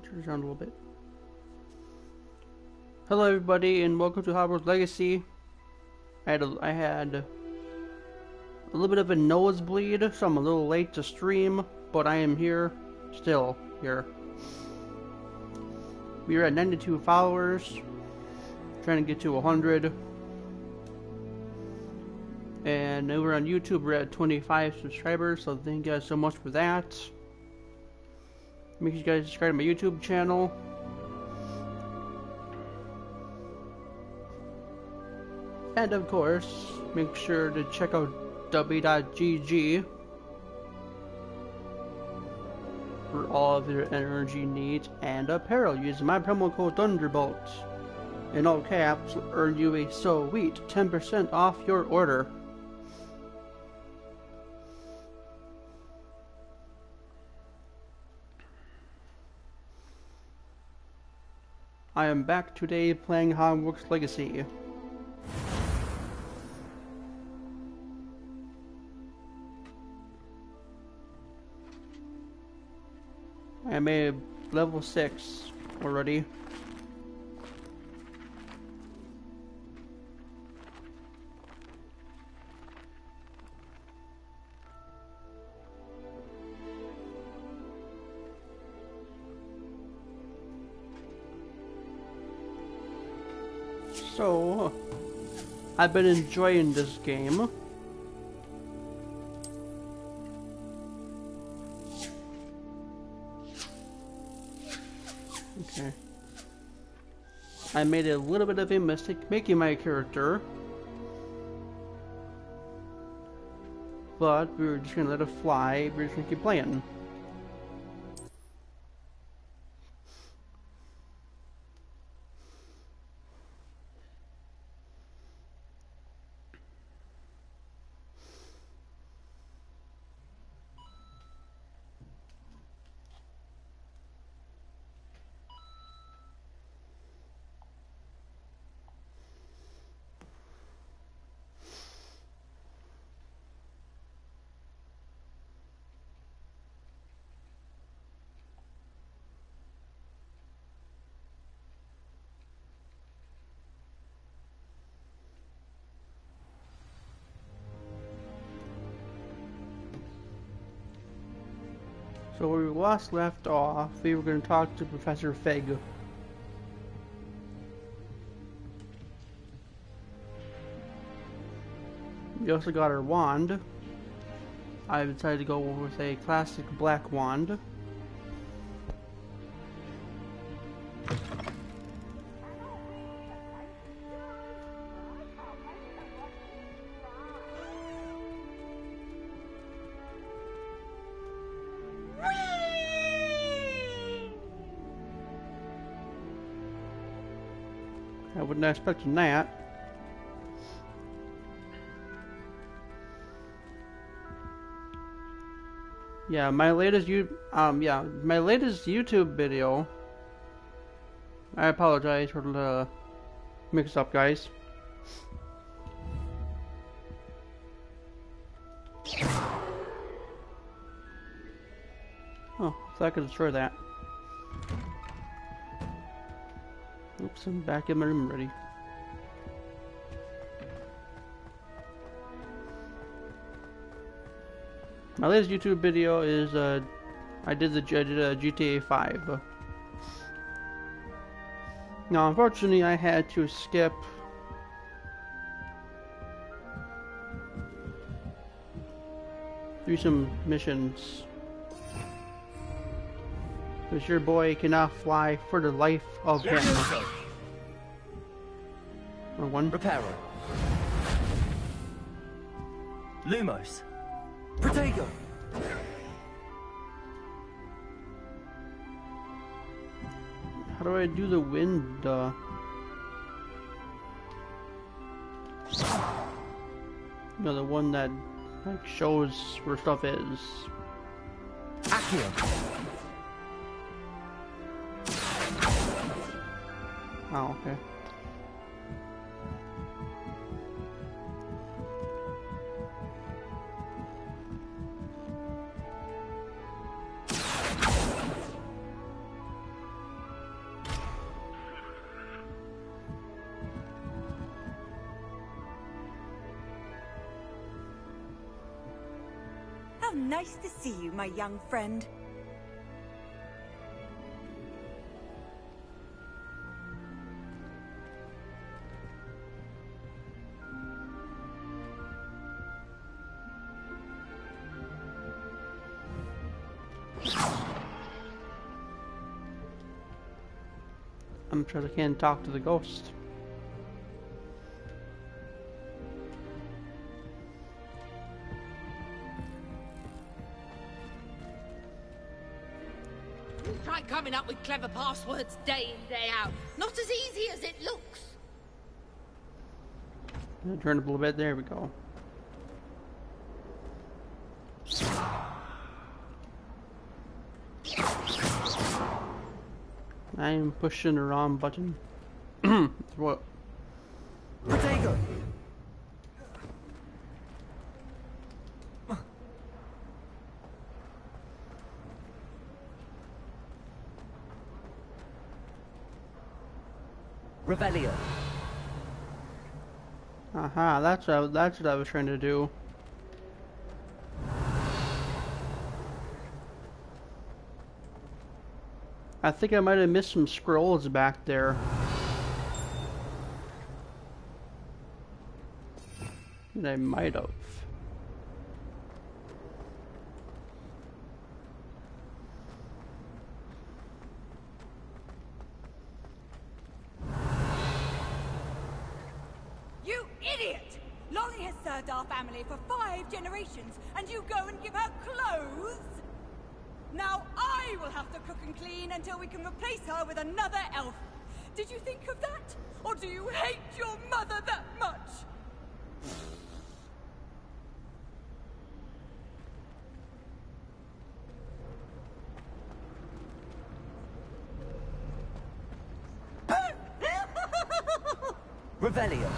Turn it down a little bit. Hello everybody and welcome to Hogwarts Legacy. I had a little bit of a nosebleed, so I'm a little late to stream, but I am here, still here. We are at 92 followers, trying to get to 100. And over on YouTube we're at 25 subscribers, so thank you guys so much for that. Make sure you guys subscribe to my YouTube channel. And of course, make sure to check out w.gg for all of your energy needs and apparel. Use my promo code Thunderbolt in all caps, earn you a sweet 10% off your order. I am back today playing Hogwarts Legacy. I made level 6 already. So, I've been enjoying this game. Okay. I made a little bit of a mistake making my character, but we were just gonna let it fly. We're just gonna keep playing. So where we last left off, we were going to talk to Professor Fig. We also got our wand. I decided to go with a classic black wand. I wasn't expecting that. Yeah, my latest YouTube video. I apologize for the mix-up, guys. Oh, so I could destroy that. Oops, I'm back in my room already. My latest YouTube video is I did GTA 5. Now, unfortunately, I had to skip through some missions because your boy cannot fly for the life of him. Or one. Reparo. Lumos. Protego. How do I do the wind? You know, the one that like shows where stuff is. Accio. Oh, okay. How nice to see you, my young friend. I'm sure they can't talk to the ghost. Try coming up with clever passwords day in, day out. Not as easy as it looks. Turn up a little bit. There we go. I am pushing the wrong button. What? Protego! Revelio. Aha, that's what I was trying to do. I think I might have missed some scrolls back there. And I might have. You idiot! Lolly has served our family for 5 generations, and you go and give her clothes? Now I will have to cook and clean until we can replace her with another elf. Did you think of that? Or do you hate your mother that much? Revelio.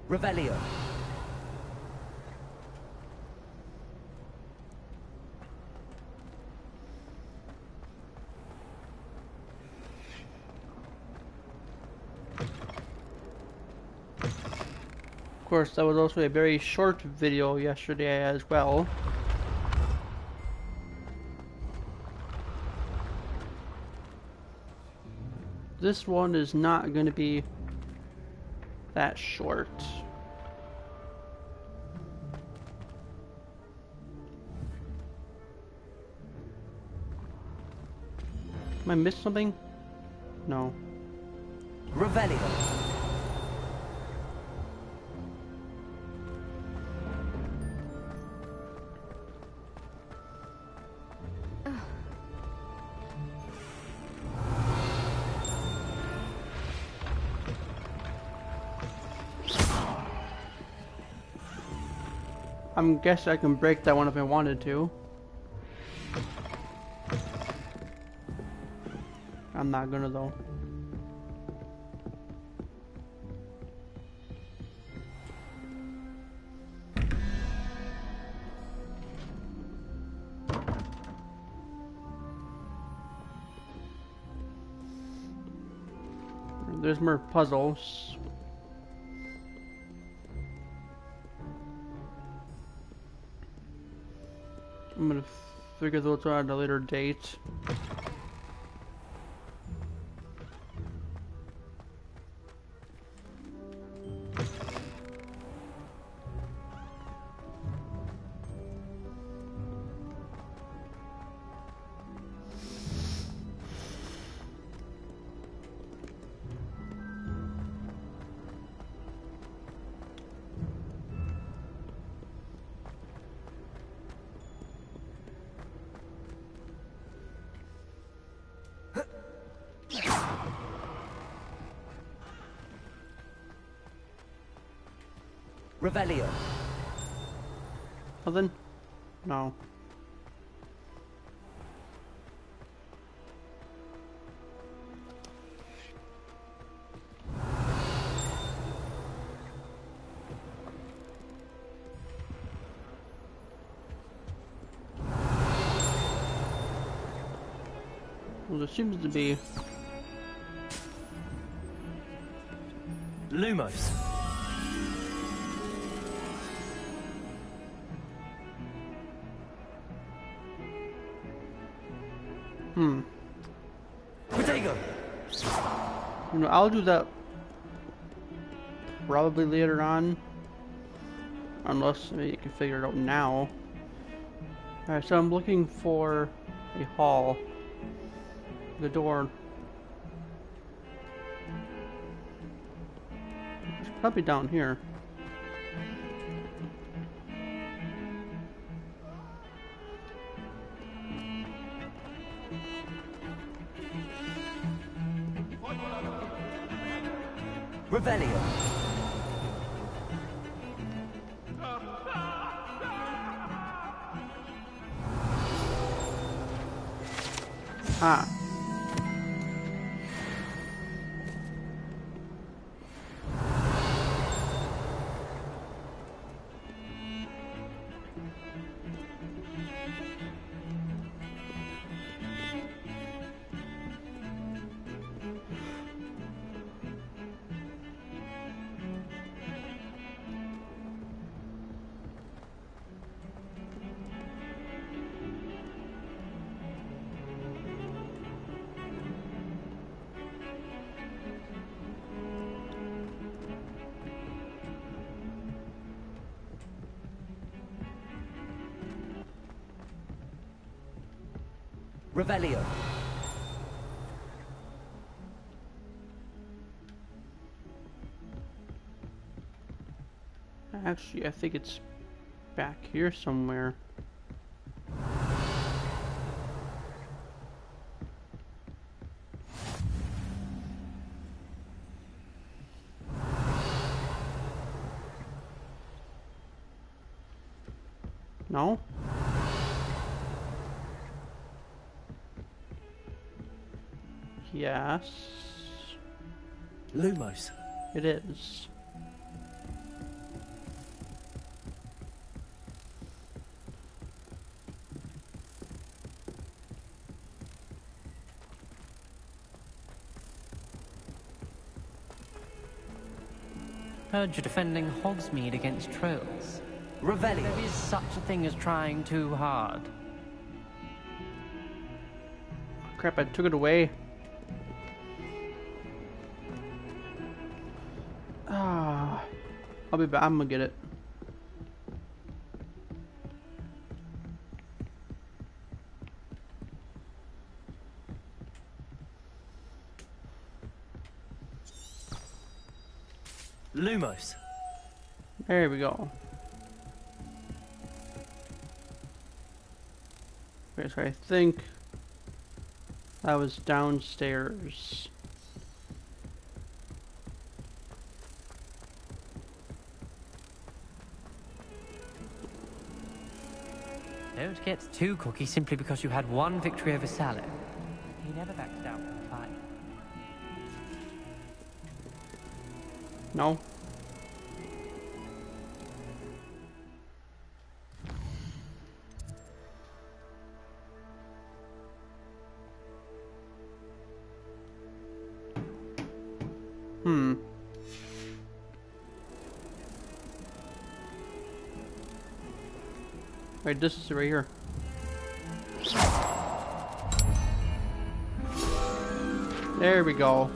Revelio. Of course, that was also a very short video yesterday as well. This one is not going to be that short. Am I missed something? No. Revelio. I'm guessing I can break that one if I wanted to. I'm not gonna though. There's more puzzles. I'm gonna figure those out at a later date. Revelio. Nothing? No. Well, there seems to be Lumos. Potato. You know, I'll do that probably later on. Unless maybe you can figure it out now. Alright, so I'm looking for a hall. The door. It's probably down here. Revelio. Ah. Revelio. Actually, I think it's back here somewhere. No? Yes. Lumos. It is. Heard you're defending Hogsmeade against trolls. Revelio. There is such a thing as trying too hard. Crap, I took it away. Ah. I'll be back. I'm gonna get it. Lumos. There we go. Okay, so I think that was downstairs. Don't get too cocky simply because you had one victory over Sallow. He never backed down from the fight. No? Wait, this is right here. There we go.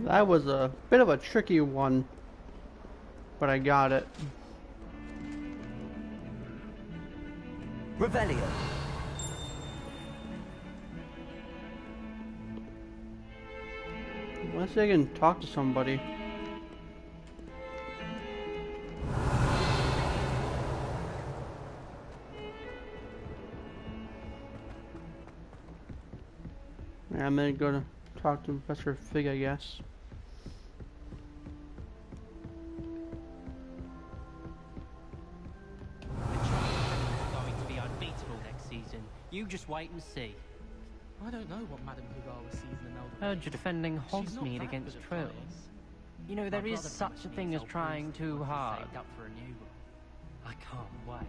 That was a bit of a tricky one, but I got it. Revelio. Let's see if I can talk to somebody. Yeah, I'm gonna go to talk to Professor Fig, I guess. The Champions are going to be unbeatable next season. You just wait and see. I don't know what Madame Hugara sees in an elder. Heard you're defending She's not Hogsmeade that against good at trolls. fighting. You know, there My is brother such a promised me thing his as old trying boots too was hard. saved up for a new one. I can't wait.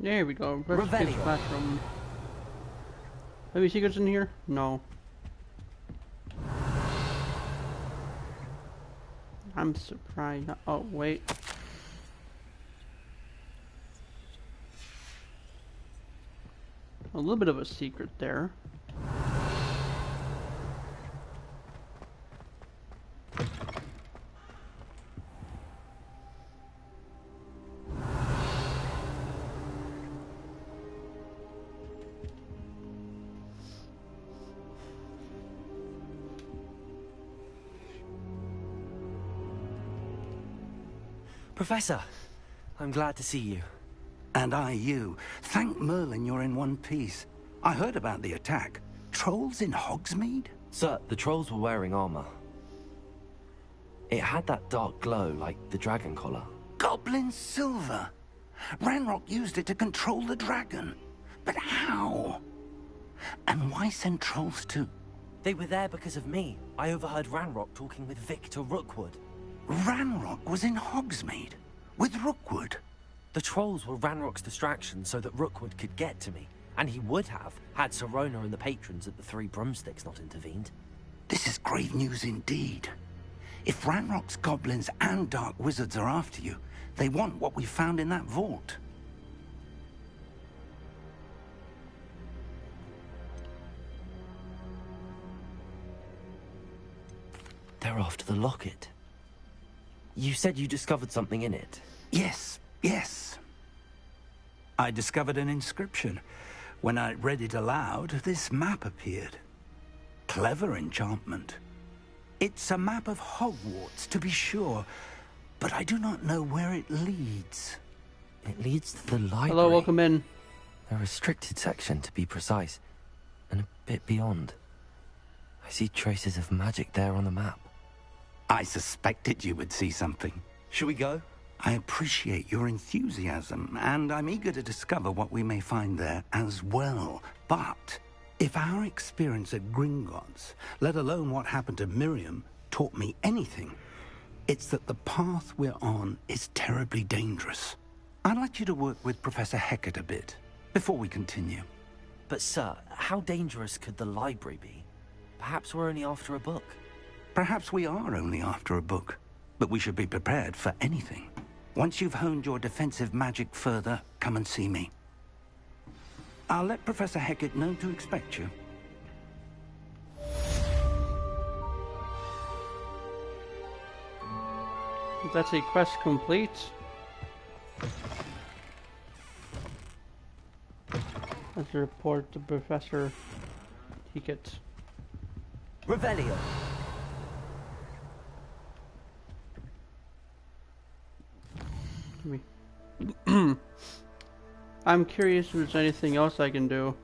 There we go. Let's get Revelio. classroom. Any secrets in here? No. I'm surprised. Oh, wait. A little bit of a secret there. Professor, I'm glad to see you. And I you. Thank Merlin you're in one piece. I heard about the attack. Trolls in Hogsmeade? Sir, the trolls were wearing armor. It had that dark glow like the dragon collar. Goblin silver. Ranrock used it to control the dragon. But how? And why send trolls too? They were there because of me. I overheard Ranrock talking with Victor Rookwood. Ranrock was in Hogsmeade? With Rookwood? The trolls were Ranrock's distraction so that Rookwood could get to me. And he would have, had Sirona and the patrons at the Three Broomsticks not intervened. This is grave news indeed. If Ranrock's goblins and dark wizards are after you, they want what we found in that vault. They're after the locket. You said you discovered something in it. Yes, yes. I discovered an inscription. When I read it aloud, this map appeared. Clever enchantment. It's a map of Hogwarts, to be sure, but I do not know where it leads. It leads to the library. Hello, welcome in. A restricted section, to be precise, and a bit beyond. I see traces of magic there on the map. I suspected you would see something. Shall we go? I appreciate your enthusiasm, and I'm eager to discover what we may find there as well. But if our experience at Gringotts, let alone what happened to Miriam, taught me anything, it's that the path we're on is terribly dangerous. I'd like you to work with Professor Hecat a bit, before we continue. But sir, how dangerous could the library be? Perhaps we're only after a book. Perhaps we are only after a book, but we should be prepared for anything. Once you've honed your defensive magic further, come and see me. I'll let Professor Hecat know to expect you. That's a quest complete. Let's report to Professor Hecat. Revelio. I'm curious if there's anything else I can do.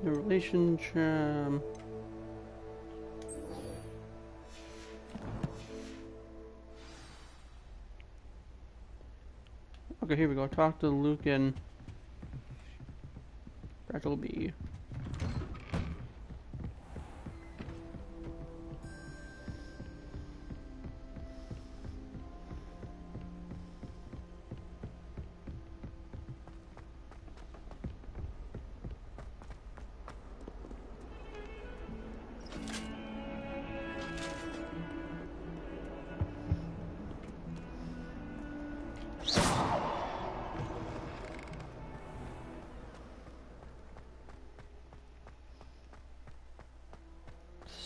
The relationship. Okay, here we go. Talk to Luke and Brattleby.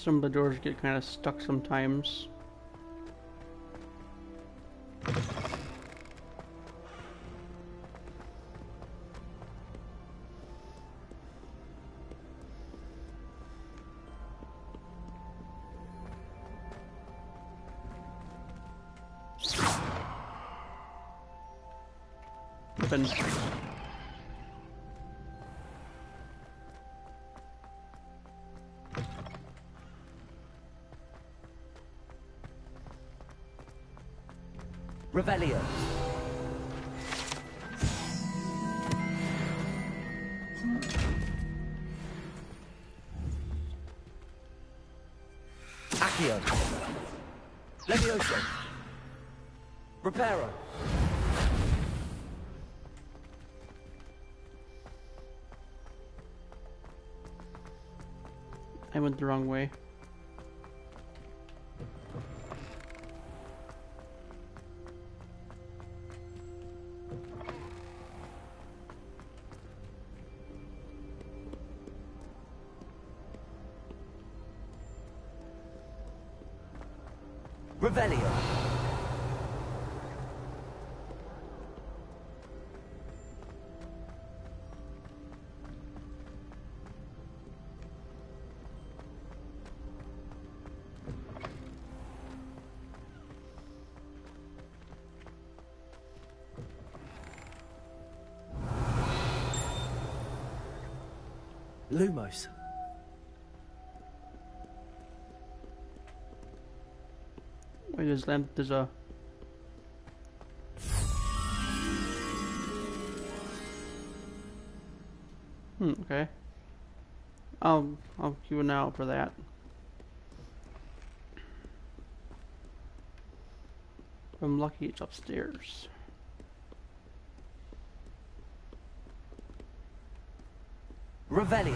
Some of the doors get kind of stuck sometimes. Open. Revelio. Accio. Levioso. Reparo. I went the wrong way. Revelio. Lumos. Wait, there's a... okay. I'll queue an out for that. If I'm lucky, it's upstairs. Revelio.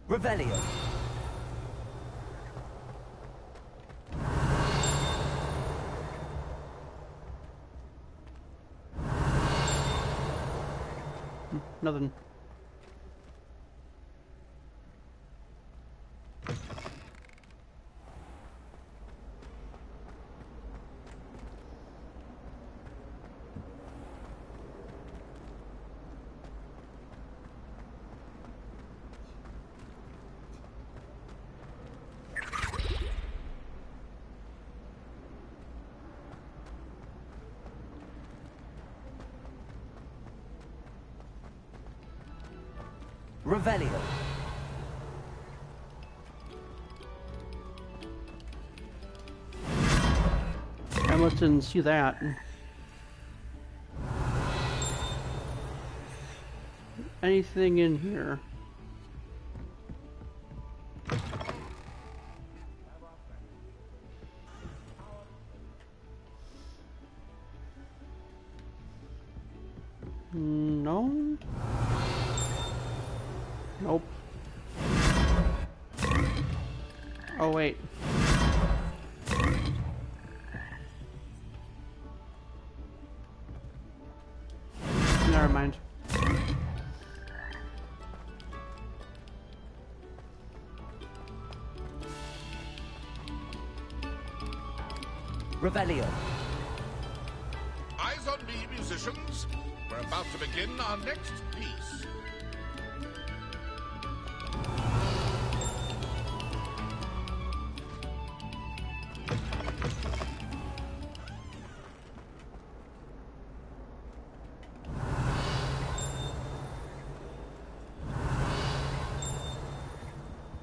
Revelio. Nothing. Revelio. I must didn't see that. Anything in here? No. Nope. Oh wait. Never mind. Revelio. Eyes on me, musicians. We're about to begin our next piece.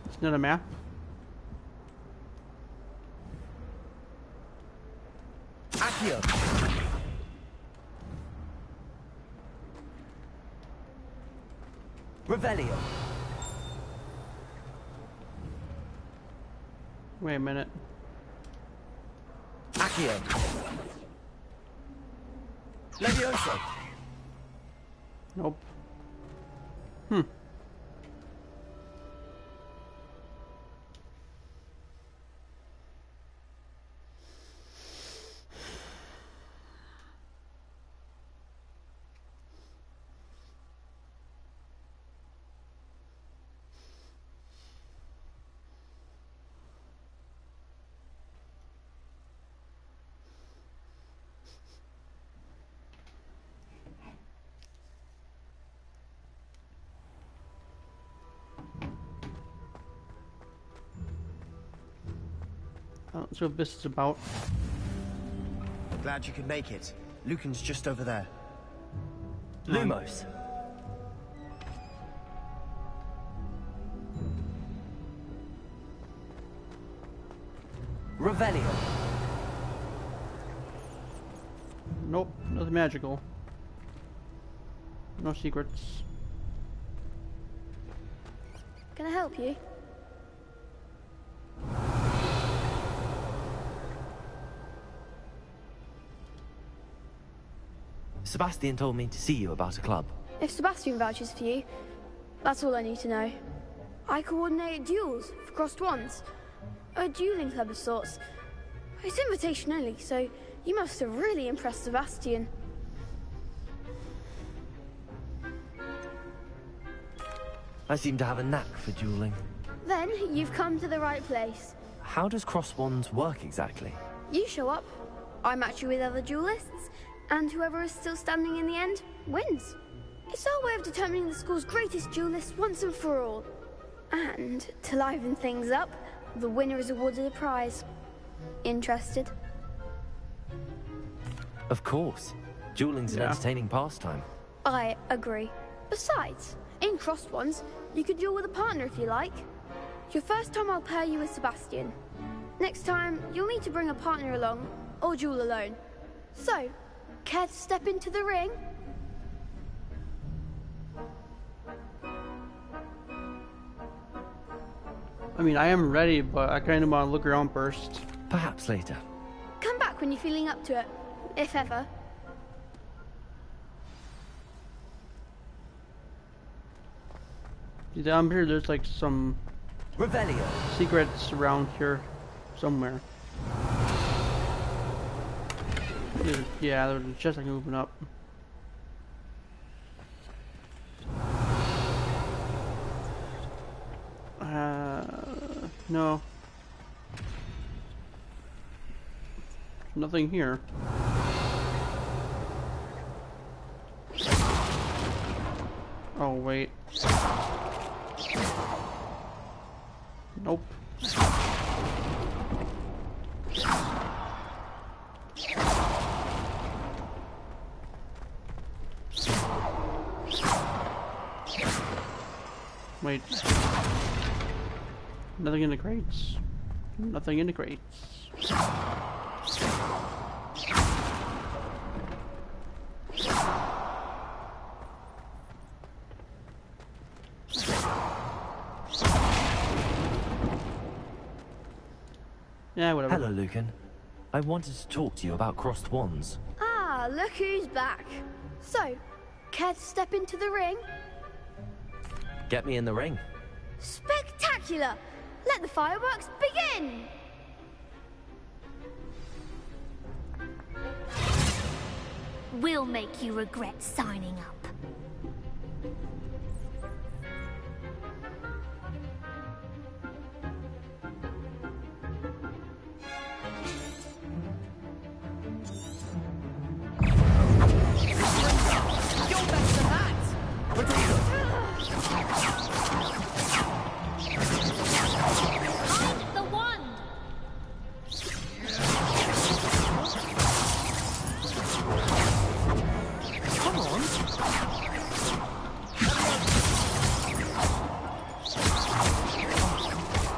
It's not a map. Accio. Revelio. Wait a minute. Accio. Levioso. Nope. Let's see what this is about. Glad you could make it. Lucan's just over there. Lumos. Revelio. Nope, nothing magical. No secrets. Can I help you? Sebastian told me to see you about a club. If Sebastian vouches for you, that's all I need to know. I coordinate duels for crossed wands. A dueling club of sorts. It's invitation only, so you must have really impressed Sebastian. I seem to have a knack for dueling. Then you've come to the right place. How does cross wands work exactly? You show up, I match you with other duelists, and whoever is still standing in the end wins. It's our way of determining the school's greatest duelist once and for all. And to liven things up, the winner is awarded a prize. Interested? Of course. Dueling's an entertaining pastime. I agree. Besides, in crossed ones, you could duel with a partner if you like. Your first time I'll pair you with Sebastian. Next time, you'll need to bring a partner along, or duel alone. So, care to step into the ring? I mean, I am ready, but I kind of want to look around first. Perhaps later. Come back when you're feeling up to it, if ever. Yeah, I'm sure there's like some Revelio. secrets around here somewhere. Yeah, there's a chest I can open up. No. Nothing here. Oh, wait. Nope. Wait. Nothing in the crates. Nothing in the crates. Yeah, whatever. Hello, Lucan. I wanted to talk to you about crossed wands. Ah, look who's back. So, care to step into the ring? Get me in the ring. Spectacular! Let the fireworks begin! We'll make you regret signing up. You're better than that! Hide the wand! Come on.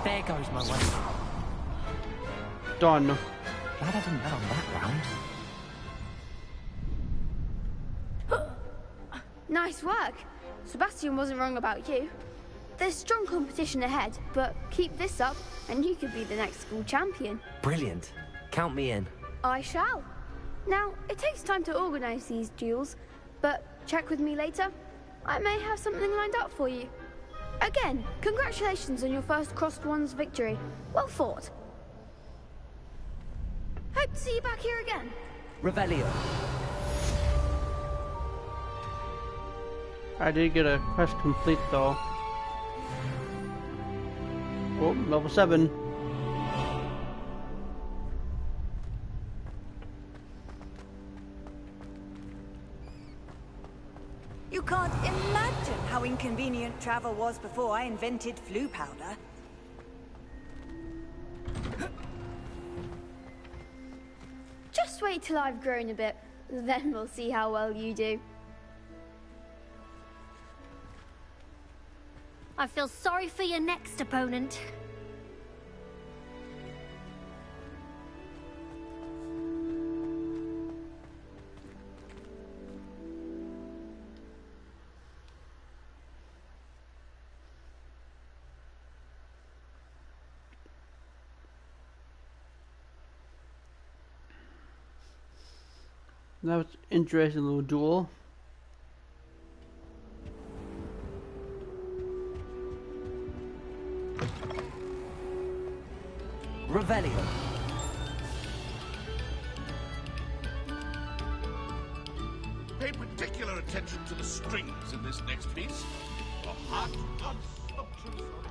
There goes my way. Done. Glad I didn't bet on that round. Nice work. Sebastian wasn't wrong about you. There's strong competition ahead, but keep this up and you could be the next school champion. Brilliant. Count me in. I shall. Now, it takes time to organise these duels, but check with me later. I may have something lined up for you. Again, congratulations on your first crossed wands victory. Well fought. Hope to see you back here again. Revelio. I did get a quest complete though. Oh, level 7. You can't imagine how inconvenient travel was before I invented flu powder. wait till I've grown a bit, then we'll see how well you do. I feel sorry for your next opponent. That was an interesting little duel. Revelio. Pay particular attention to the strings in this next piece. A hot, unobtrusive,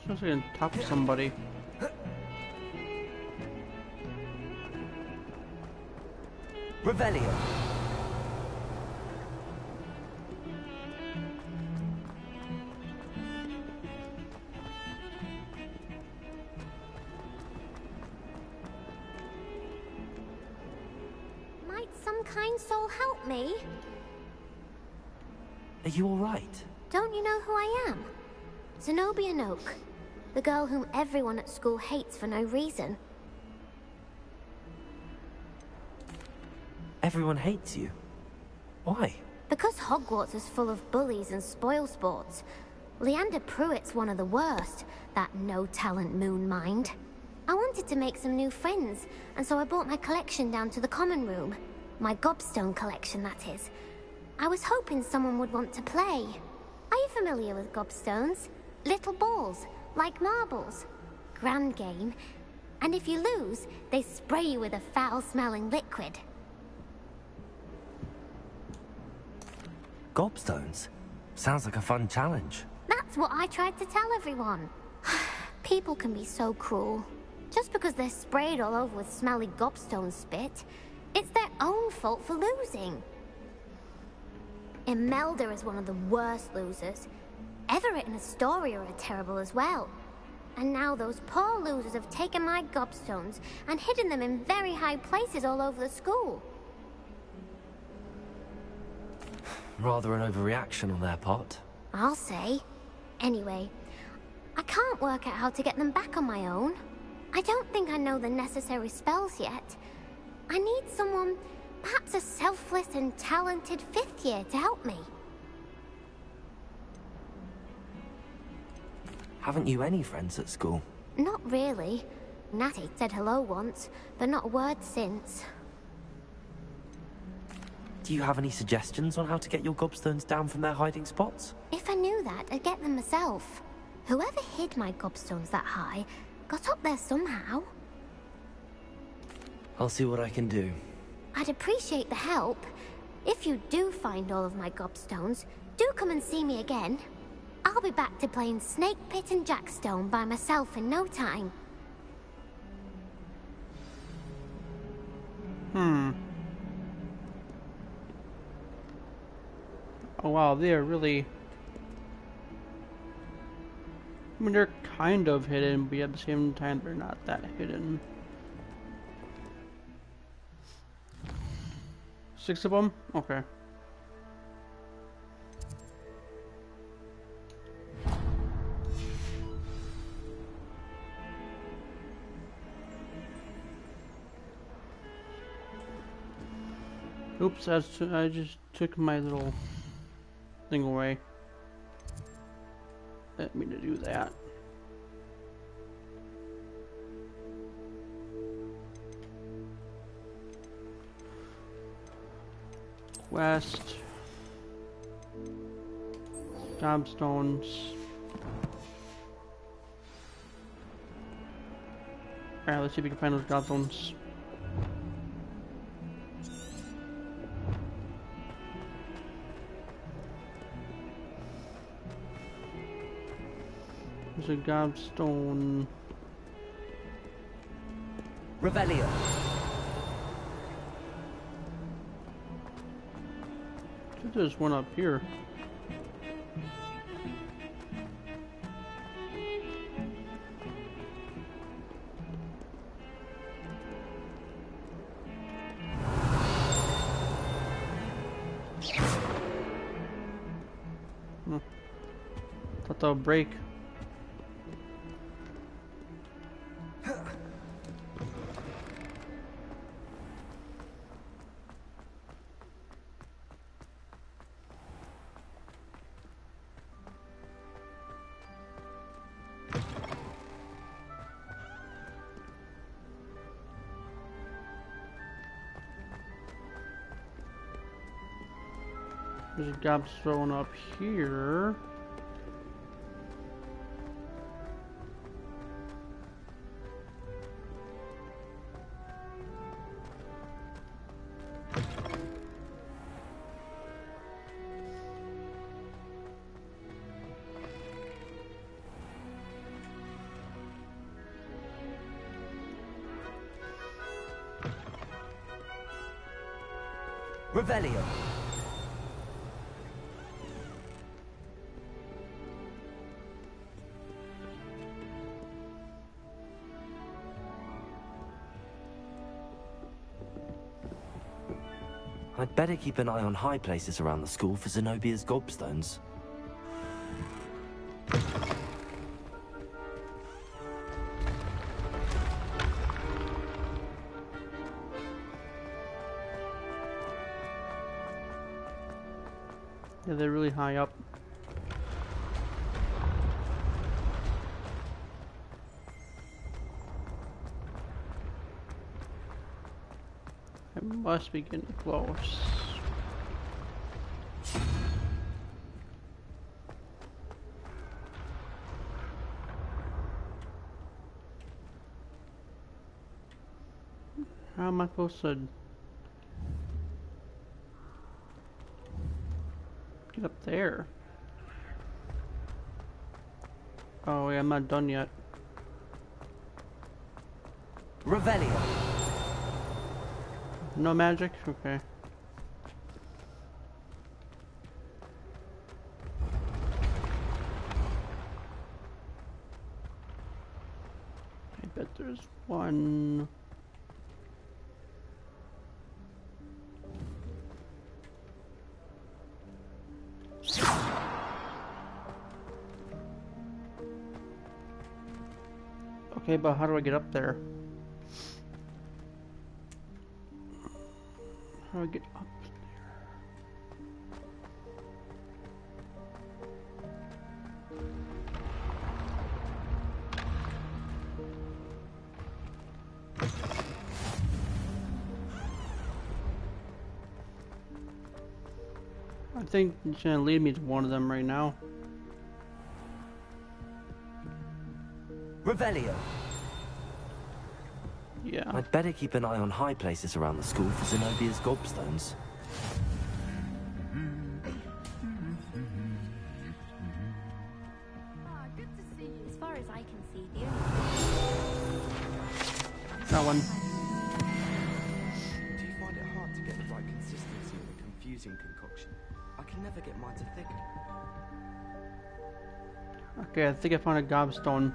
Sounds like on top of somebody. Revelio. Might some kind soul help me? Are you all right? Don't you know who I am? Zenobia Noak, the girl whom everyone at school hates for no reason. Everyone hates you. Why? Because Hogwarts is full of bullies and spoilsports. Leander Pruitt's one of the worst, that no-talent moon mind. I wanted to make some new friends, and so I brought my collection down to the common room. My gobstone collection, that is. I was hoping someone would want to play. Are you familiar with gobstones? Little balls, like marbles. Grand game. And if you lose, they spray you with a foul-smelling liquid. Gobstones? Sounds like a fun challenge. That's what I tried to tell everyone. People can be so cruel. Just because they're sprayed all over with smelly gobstone spit, it's their own fault for losing. Imelda is one of the worst losers. Everett and Astoria are terrible as well. And now those poor losers have taken my gobstones and hidden them in very high places all over the school. Rather an overreaction on their part. I'll say. Anyway, I can't work out how to get them back on my own. I don't think I know the necessary spells yet. I need someone, perhaps a selfless and talented 5th year to help me. Haven't you any friends at school? Not really. Natty said hello once, but not a word since. Do you have any suggestions on how to get your gobstones down from their hiding spots? If I knew that, I'd get them myself. Whoever hid my gobstones that high got up there somehow. I'll see what I can do. I'd appreciate the help. If you do find all of my gobstones, do come and see me again. I'll be back to playing Snake Pit and Jackstone by myself in no time. Oh wow, they are really... I mean, they're kind of hidden, but at the same time, they're not that hidden. 6 of them? Okay. Oops, I just took my little thing away. Didn't mean to do that. Quest. Gobstones. Alright, let's see if we can find those gobstones. There's a gobstone. Revelio. I think there's one up here. Thought that would break. There's a gobstone up here. Revelio. I'd better keep an eye on high places around the school for Zenobia's gobstones. Yeah, they're really high up. I must be getting close. How am I supposed to get up there? Oh yeah, I'm not done yet. Revelio. No magic? Okay. I bet there's one. Okay, but how do I get up there? How do I get up there? I think it's gonna lead me to one of them right now. Revelio. Yeah. I'd better keep an eye on high places around the school for Zenobia's gobstones. Good to see you. As far as I can see, the That one. Do you find it hard to get the right consistency in a confusing concoction? I can never get mine to thicken. Okay, I think I found a gobstone.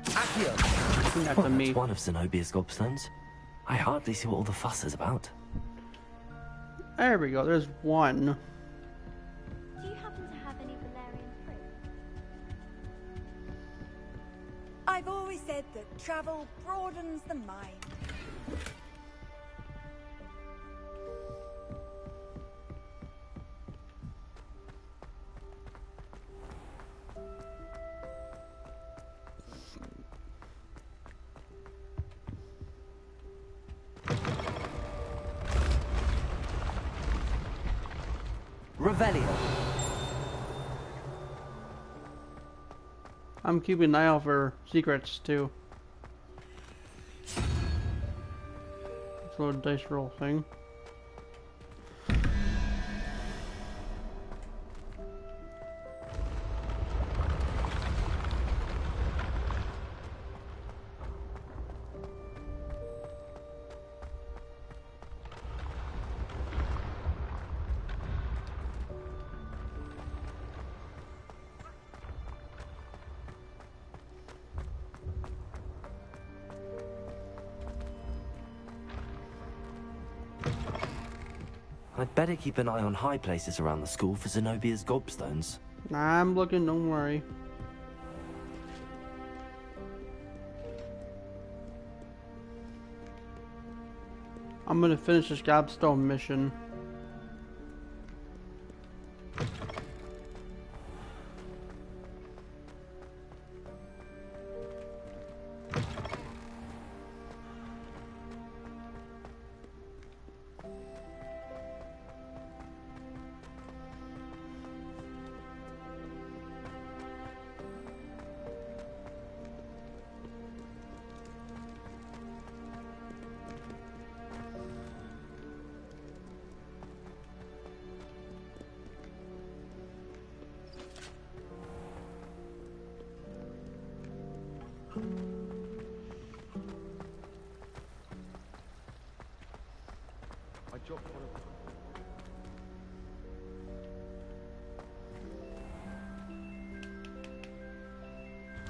Accio! I think that's a me. That's one of Zenobia's gobstones. I hardly see what all the fuss is about. There we go, there's one. Do you happen to have any valerian fruit? I've always said that travel broadens the mind. Revelio. I'm keeping an eye out for secrets too. This little dice roll thing. I'd better keep an eye on high places around the school for Zenobia's gobstones. I'm looking, don't worry. I'm gonna finish this gobstone mission. I dropped one of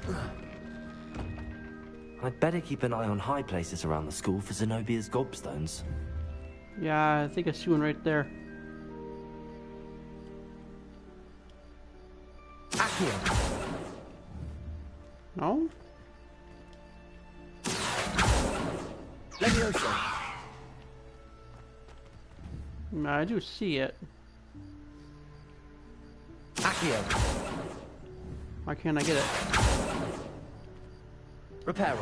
them. I'd better keep an eye on high places around the school for Zenobia's gobstones. Yeah, I think I see one right there. Accio! No? Leviosa! No, I do see it. Accio! Why can't I get it? Reparo!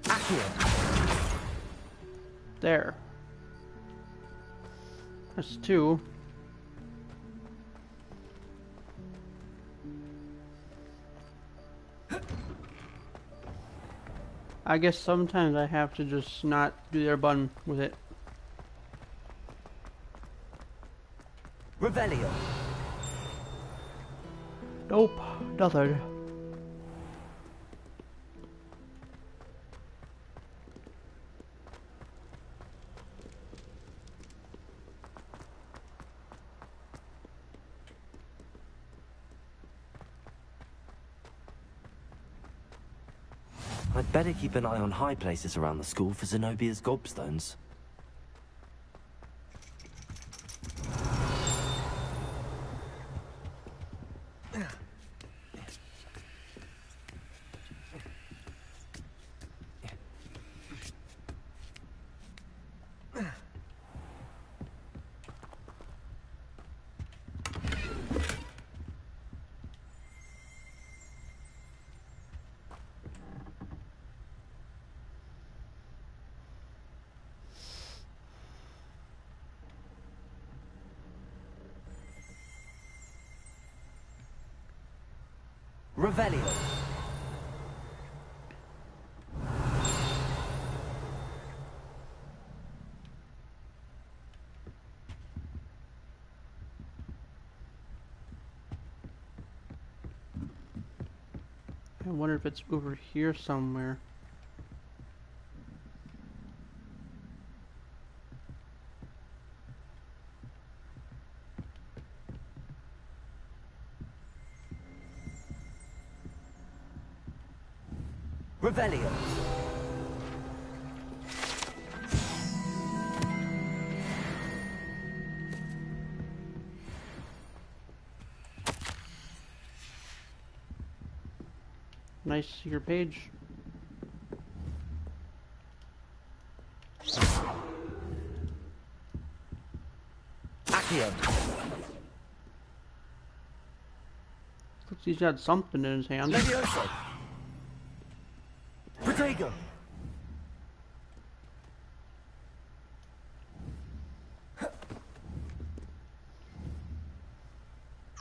Accio! There. That's two. I guess sometimes I have to just not do their button with it. Revelio! Nope, nothing. I'd better keep an eye on high places around the school for Zenobia's gobstones. Revelio. I wonder if it's over here somewhere. Revelio. Nice to see your page. Accio. Looks he's got something in his hand. Levioso. Protego.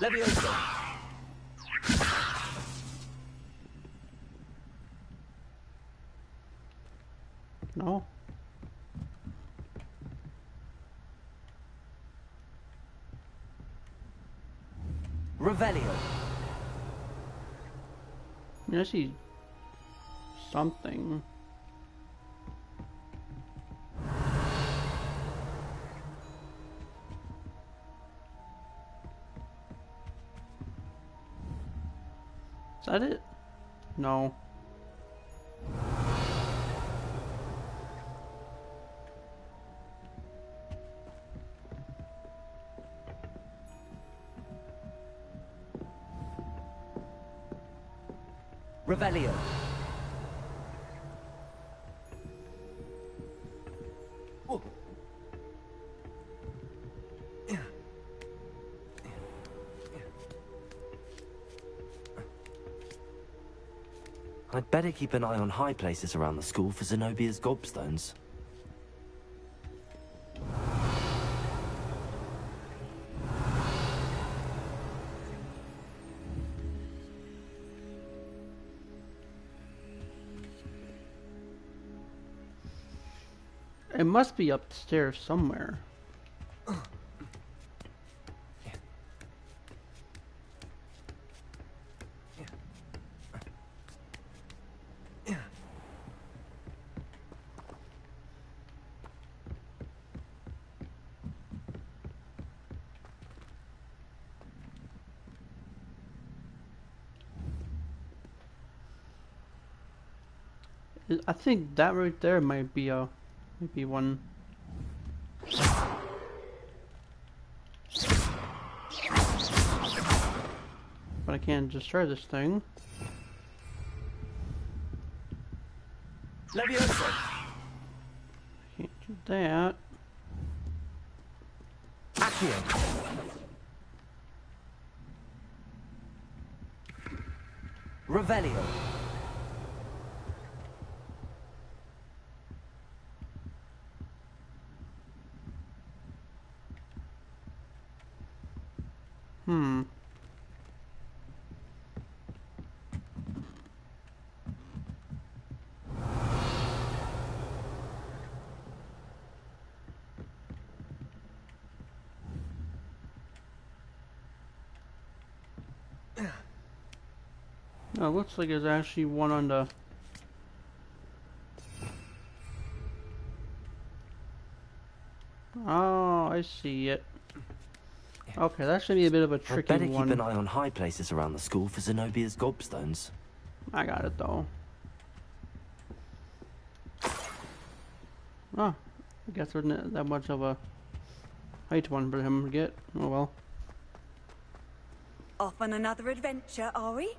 Levioso. No. Revelio. I see something. Is that it? No. Revelio. Oh. I'd better keep an eye on high places around the school for Zenobia's gobstones. It must be upstairs somewhere. I think that right there might be one. But I can't destroy this thing. Levioso. Can't do that. Accio. Revelio. No, it looks like there's actually one on the... Oh, I see it. Okay, that should be a bit of a tricky I'd better one. keep an eye on high places around the school for Zenobia's gobstones. I got it though. Oh, I guess there's not that much of a height one for him to get. Oh well. Off on another adventure, are we?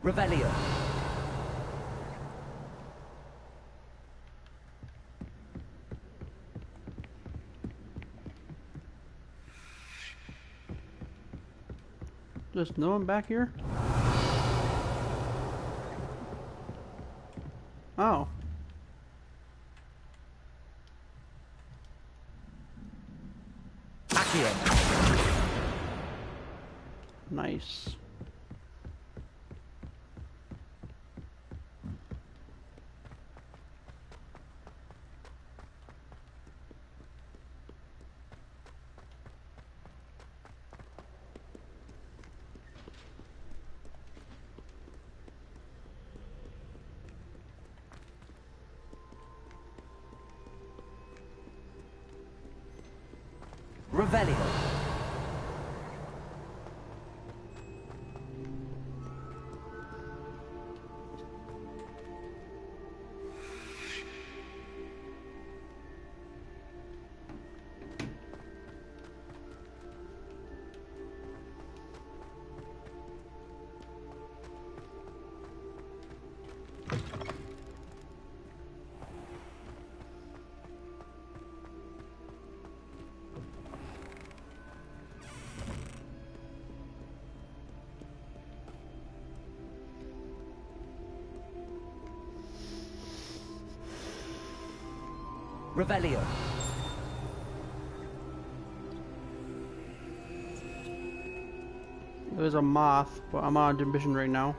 Revelio. Just no one back here? Oh. Accio. Nice. Revelio. Revelio. There's a moth, but I'm on a mission right now.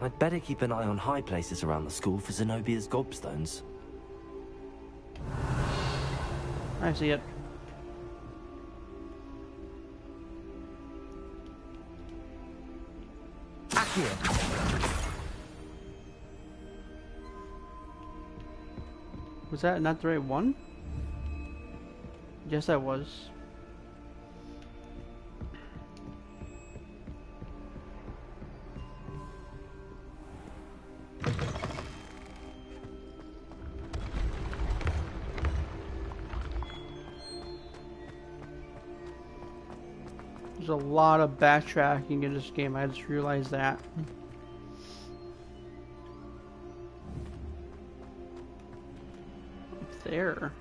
I'd better keep an eye on high places around the school for Zenobia's gobstones. I see it. Accio. Was that not the right one? Yes, that was. There's a lot of backtracking in this game, I just realized that. Up there.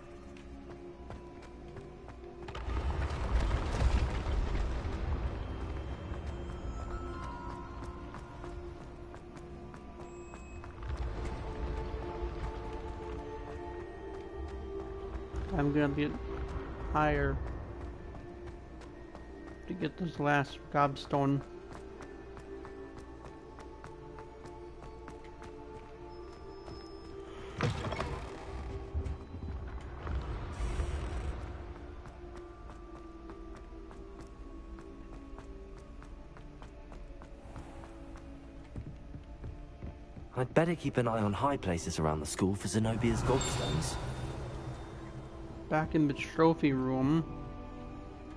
I'm gonna get higher to get this last gobstone. I'd better keep an eye on high places around the school for Zenobia's gobstones. Back in the trophy room.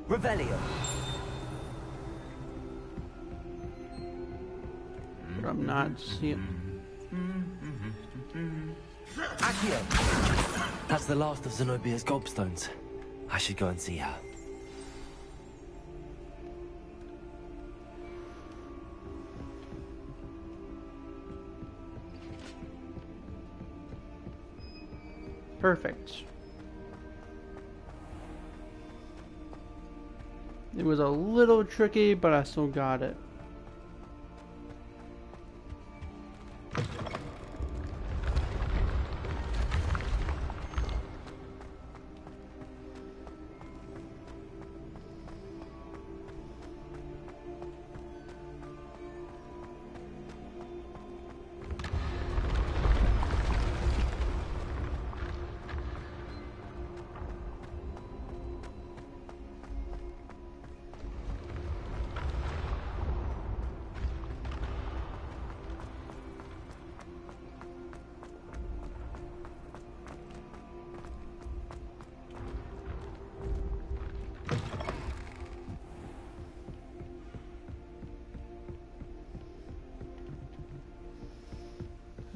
Revelio. But I'm not seeing. Accio. That's the last of Zenobia's gobstones. I should go and see her. Perfect. It was a little tricky, but I still got it.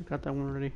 Got that one ready.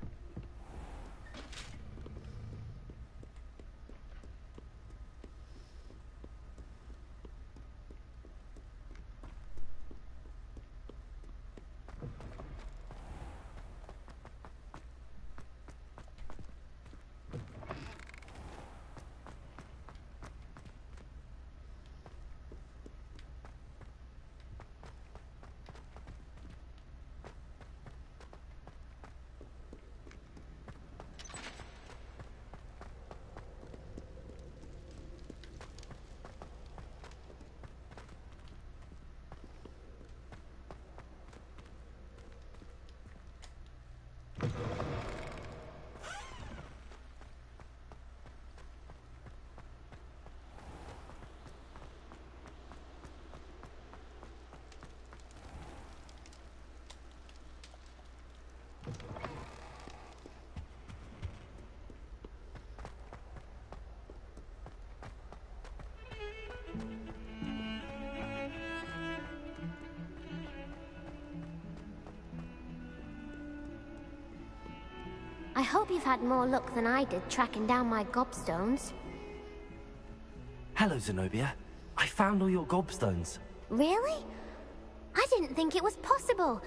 I hope you've had more luck than I did tracking down my gobstones. Hello, Zenobia. I found all your gobstones. Really? I didn't think it was possible.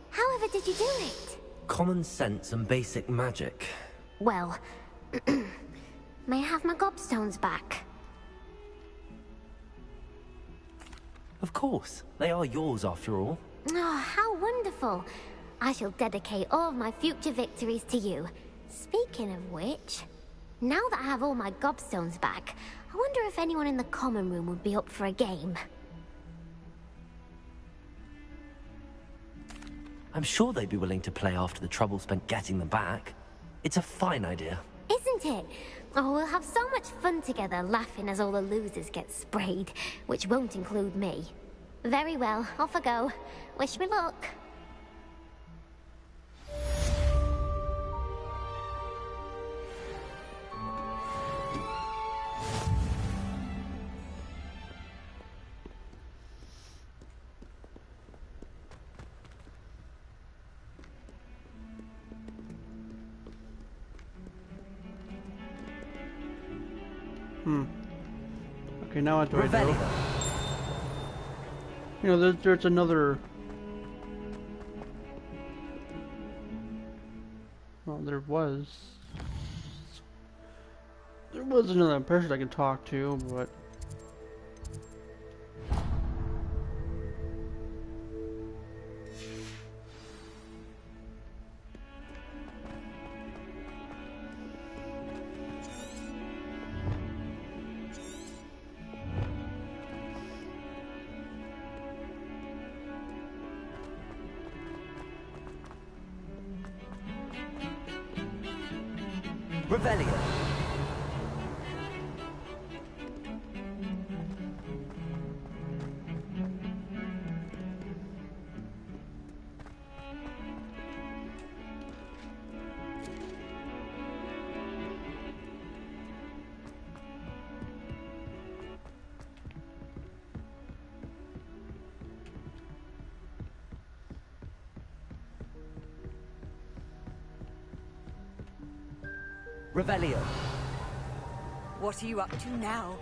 However did you do it? Common sense and basic magic. Well, may I have my gobstones back? Of course. They are yours after all. Oh, how wonderful. I shall dedicate all of my future victories to you. Speaking of which, now that I have all my gobstones back, I wonder if anyone in the common room would be up for a game. I'm sure they'd be willing to play after the trouble spent getting them back. It's a fine idea. Isn't it? Oh, we'll have so much fun together, laughing as all the losers get sprayed, which won't include me. Very well, off I go. Wish me luck. Okay, now what do I do? You know, there's another... Well, there was another person I could talk to, but... Revelio. Revelio. What are you up to now?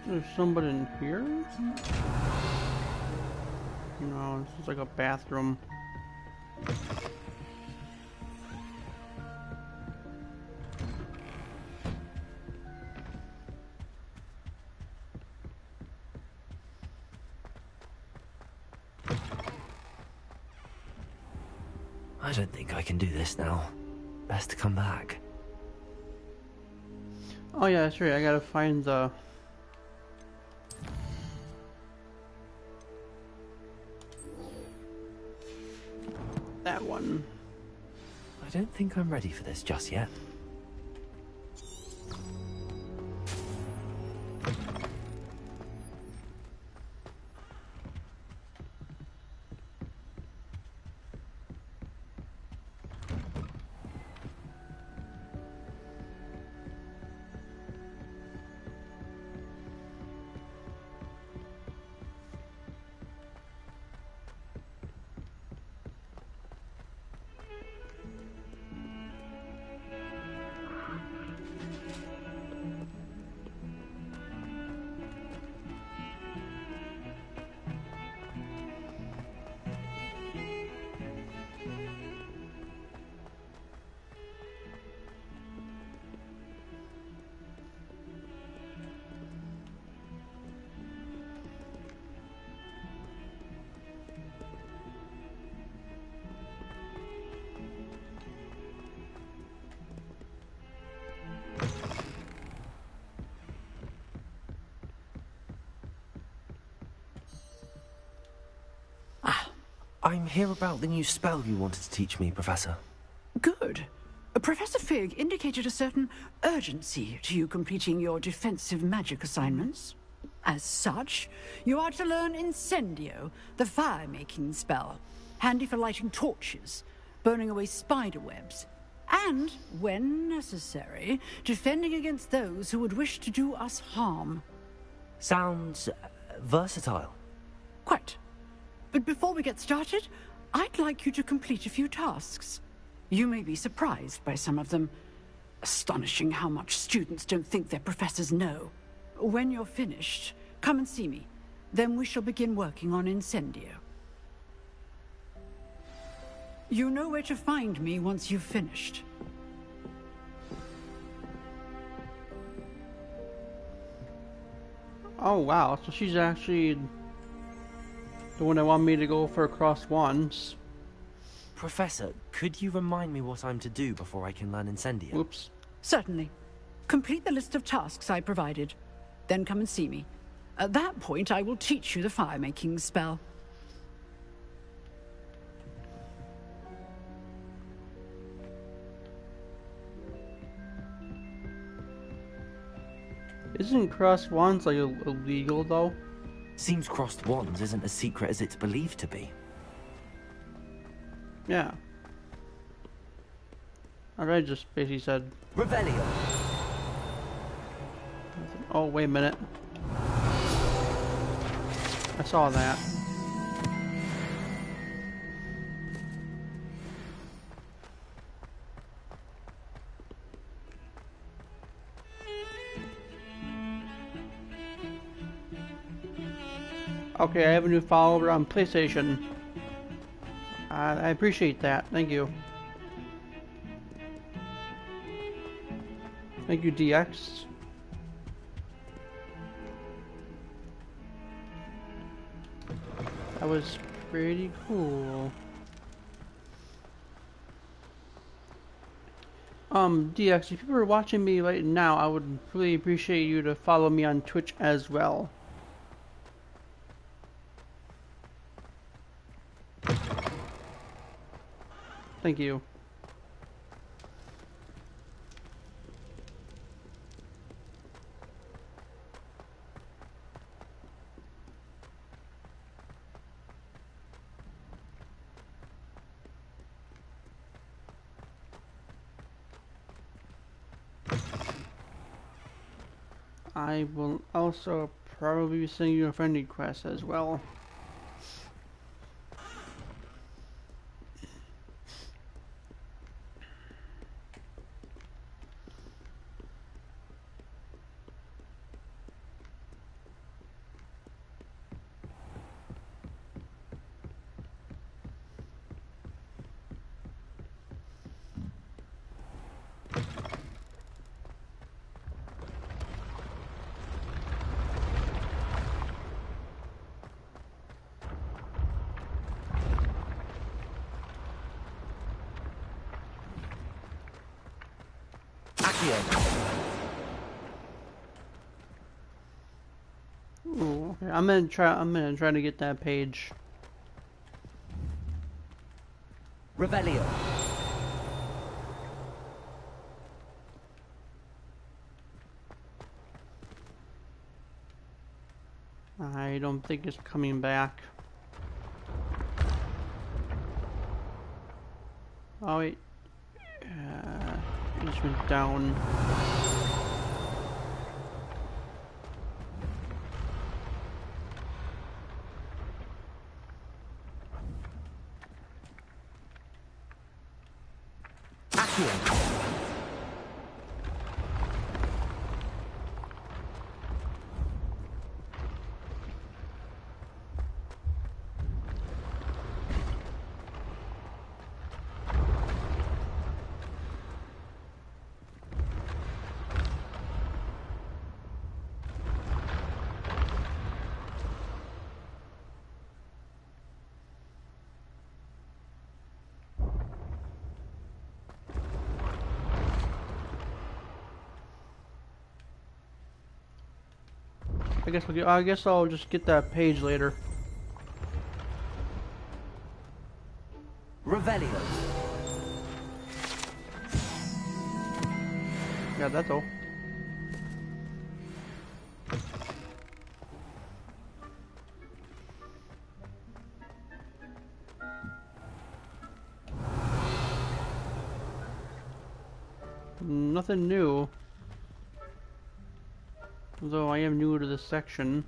There's somebody in here? No, this is like a bathroom. I don't think I can do this now. Best to come back. Oh yeah, that's right. I gotta find the... that one. I don't think I'm ready for this just yet. I'm here about the new spell you wanted to teach me, Professor. Good. Professor Fig indicated a certain urgency to you completing your defensive magic assignments. As such, you are to learn Incendio, the fire-making spell, handy for lighting torches, burning away spider webs, and, when necessary, defending against those who would wish to do us harm. Sounds versatile. Quite. But before we get started, I'd like you to complete a few tasks. You may be surprised by some of them. Astonishing how much students don't think their professors know. When you're finished, come and see me. Then we shall begin working on Incendio. You know where to find me once you've finished. Oh wow, so she's actually the one that wanted me to go for cross wands. Professor, could you remind me what I'm to do before I can learn Incendio? Oops. Certainly. Complete the list of tasks I provided. Then come and see me. At that point, I will teach you the fire-making spell. Isn't cross wands like illegal though? Seems crossed wands isn't as secret as it's believed to be. Yeah. I just basically said Revelio. Oh, wait a minute. I saw that. Okay, I have a new follower on PlayStation. I appreciate that. Thank you. Thank you, DX. That was pretty cool. DX, if you were watching me right now, I would really appreciate you to follow me on Twitch as well. Thank you. I will also probably be sending you a friend request as well. Ooh, okay. I'm gonna try to get that page. Revelio. I don't think it's coming back. Oh wait. It just went down. I guess I'll just get that page later. Revelio. Yeah, that's all. Nothing new. Although I am new to this section.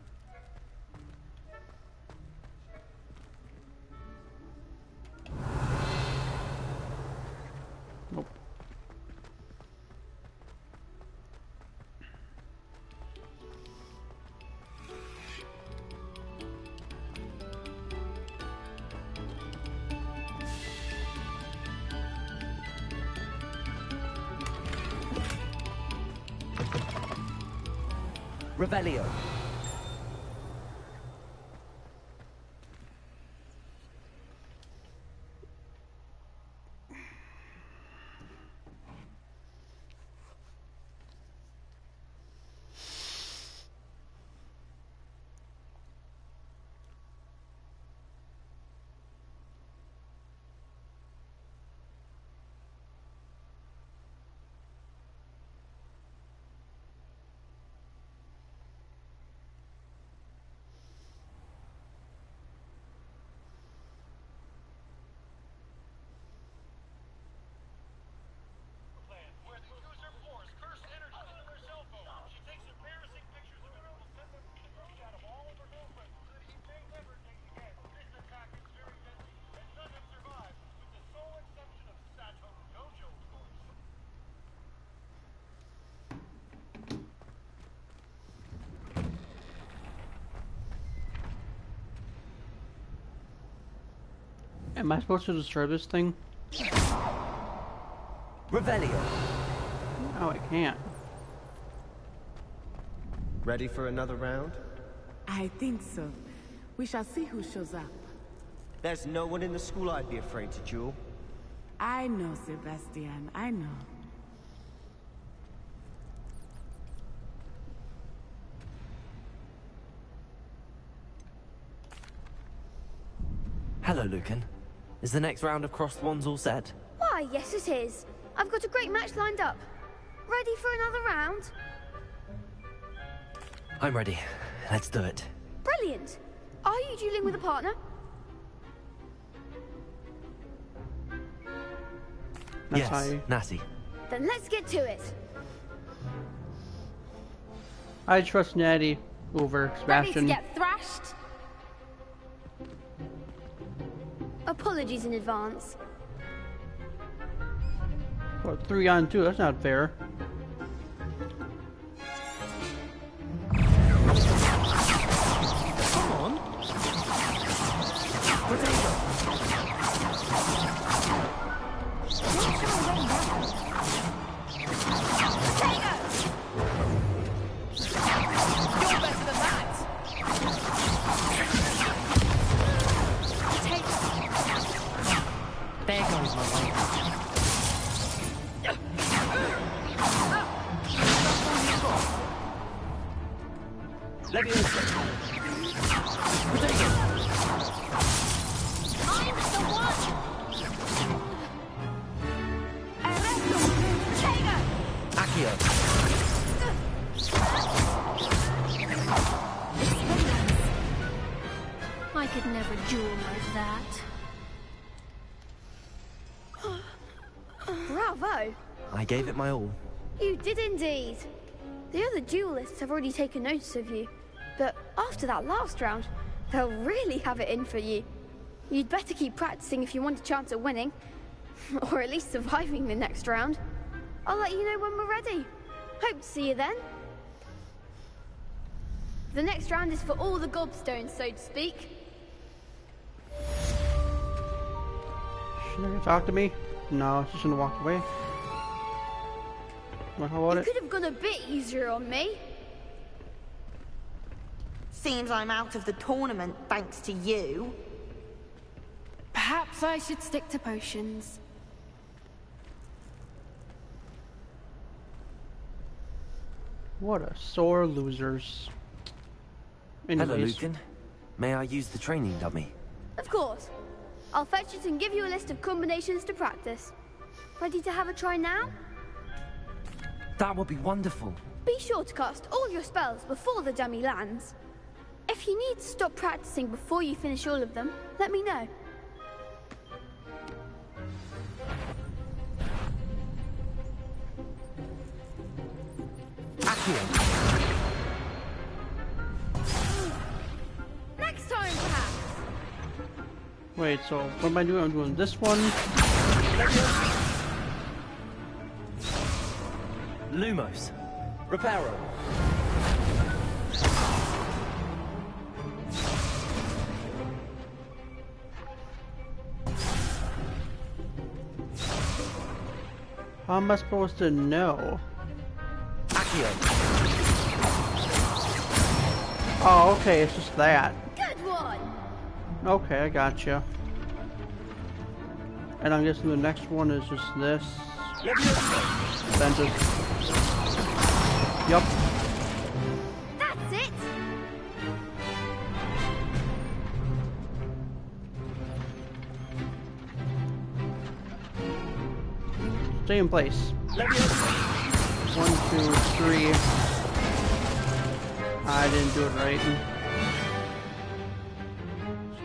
Revelio. Am I supposed to destroy this thing? Revelio. No, I can't. Ready for another round? I think so. We shall see who shows up. There's no one in the school I'd be afraid to duel. I know, Sebastian. I know. Hello, Lucan. Is the next round of crossed wands all set? Why, yes it is. I've got a great match lined up. Ready for another round? I'm ready. Let's do it. Brilliant. Are you dueling with a partner? Yes, Natty. Then let's get to it. I trust Natty over Ready to Sebastian. get thrashed? Apologies in advance. What, 3-on-2? That's not fair. Come on. There goes my way. Let me listen. I'm the one! Accio. I could never duel like that. Bravo! I gave it my all. You did indeed. The other duelists have already taken notice of you, but after that last round, they'll really have it in for you. You'd better keep practicing if you want a chance at winning, or at least surviving the next round. I'll let you know when we're ready. Hope to see you then. The next round is for all the gobstones, so to speak. She's not gonna talk to me? No, she's gonna walk away. Well, how about You it? could have gone a bit easier on me. Seems I'm out of the tournament thanks to you. Perhaps I should stick to potions. What a sore losers. Hello, Anyways, Lucan. May I use the training dummy? Of course. I'll fetch it and give you a list of combinations to practice. Ready to have a try now? That would be wonderful. Be sure to cast all your spells before the dummy lands. If you need to stop practicing before you finish all of them, let me know. Accio. Next time, perhaps. wait, so what am I doing? I'm doing this one. Lumos. Reparo. How am I supposed to know? Accio. Oh, okay, it's just that. Good one. Okay, I gotcha. And I'm guessing the next one is just this. Then just... Yup. That's it. Stay in place. 1, 2, 3. I didn't do it right.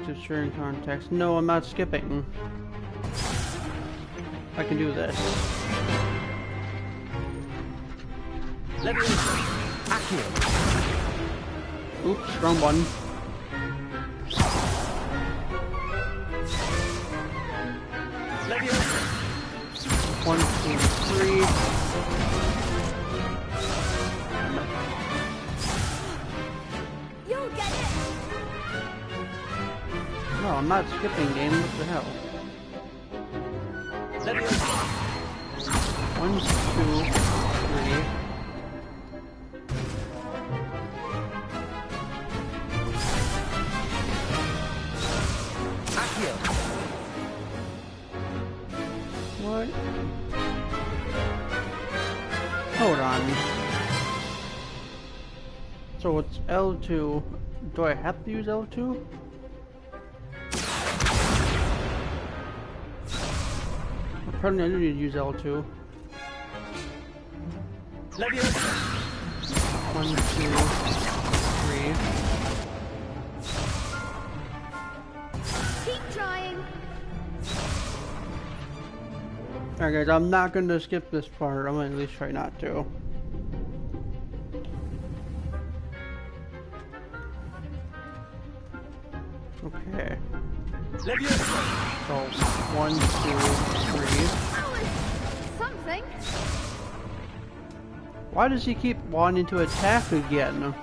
Just sharing context. No, I'm not skipping. I can do this. Oops, wrong one. One, two, three. You'll get it. No, I'm not skipping, game. What the hell? 1, 2, 3. What? Hold on. So it's L2. Do I have to use L2? Apparently I do need to use L2. 1, 2, 3. Keep trying. Alright guys, I'm not going to skip this part. I'm going to at least try not to. Okay. So, 1, 2, 3. That was something. Why does he keep wanting to attack again?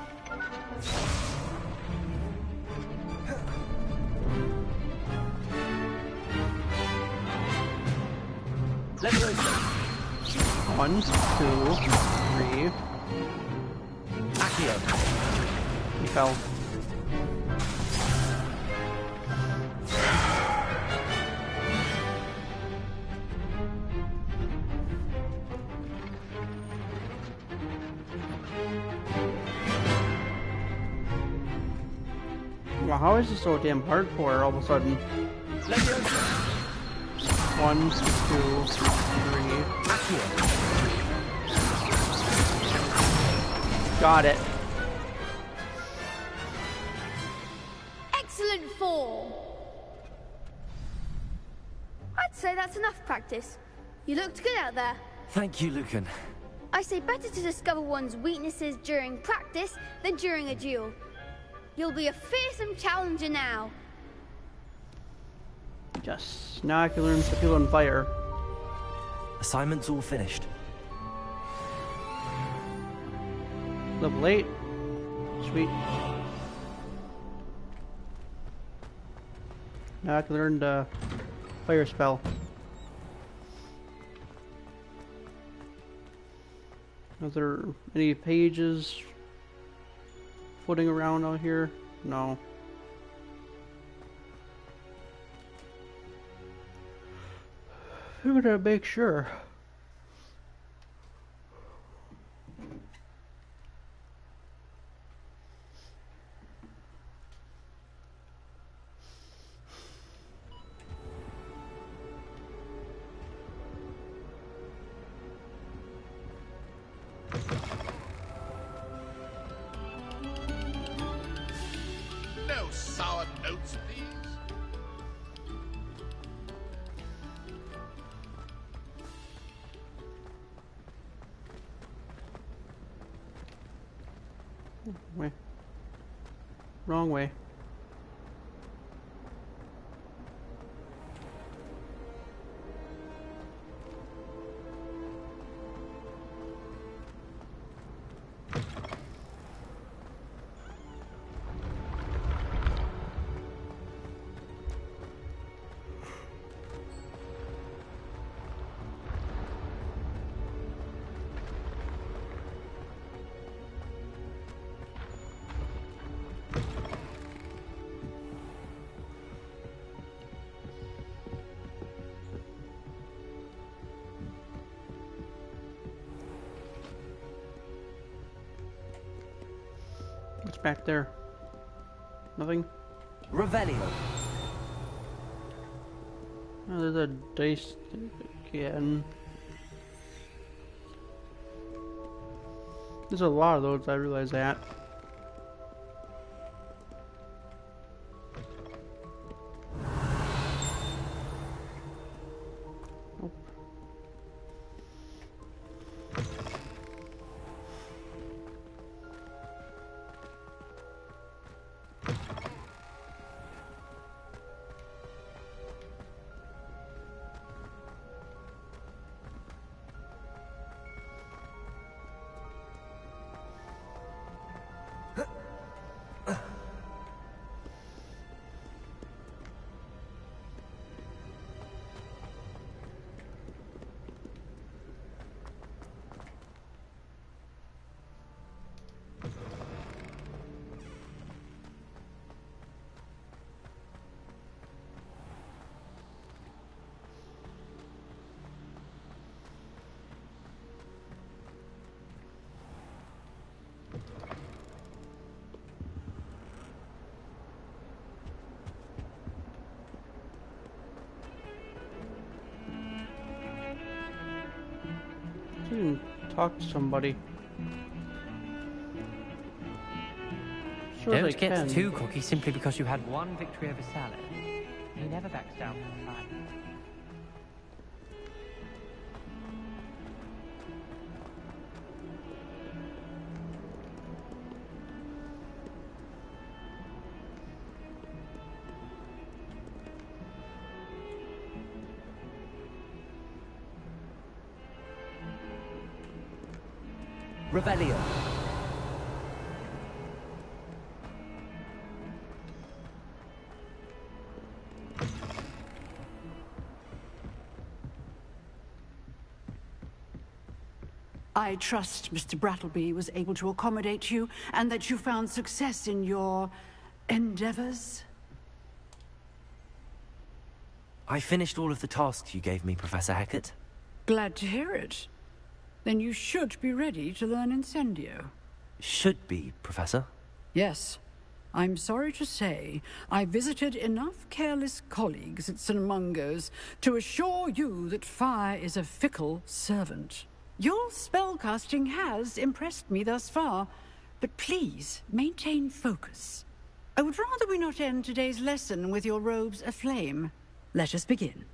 One, 2, 3. He fell. Wow, how is this so damn hardcore all of a sudden? 1, 2, 3. Got it. Excellent form. I'd say that's enough practice. You looked good out there. Thank you, Lucan. I say better to discover one's weaknesses during practice than during a duel. You'll be a fearsome challenger now. Yes, now I can learn to feel on fire. Assignment's all finished. Level 8. Sweet. Now I can learn the fire spell. Are there any pages floating around out here? No. I'm gonna make sure. No sour notes, please. Way. Wrong way. What's back there? Nothing? Revelio. Oh, there's a dice again. There's a lot of those, I realize that. I can talk to somebody. Sure Don't get too cocky simply because you had one victory over Sallow. He never backs down from a fight. Revelio. I trust Mr. Brattleby was able to accommodate you and that you found success in your endeavors. I finished all of the tasks you gave me, Professor Hecat. Glad to hear it. Then you should be ready to learn Incendio. Should be, Professor. Yes. I'm sorry to say, I visited enough careless colleagues at St. Mungo's to assure you that fire is a fickle servant. Your spellcasting has impressed me thus far, but please maintain focus. I would rather we not end today's lesson with your robes aflame. Let us begin.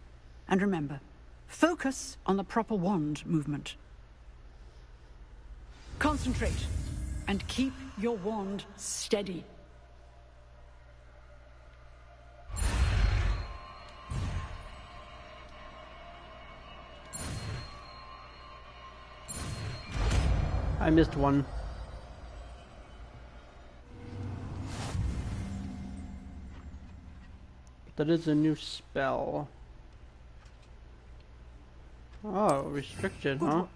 And remember, focus on the proper wand movement. Concentrate, and keep your wand steady. I missed one. That is a new spell. Oh, restricted, huh?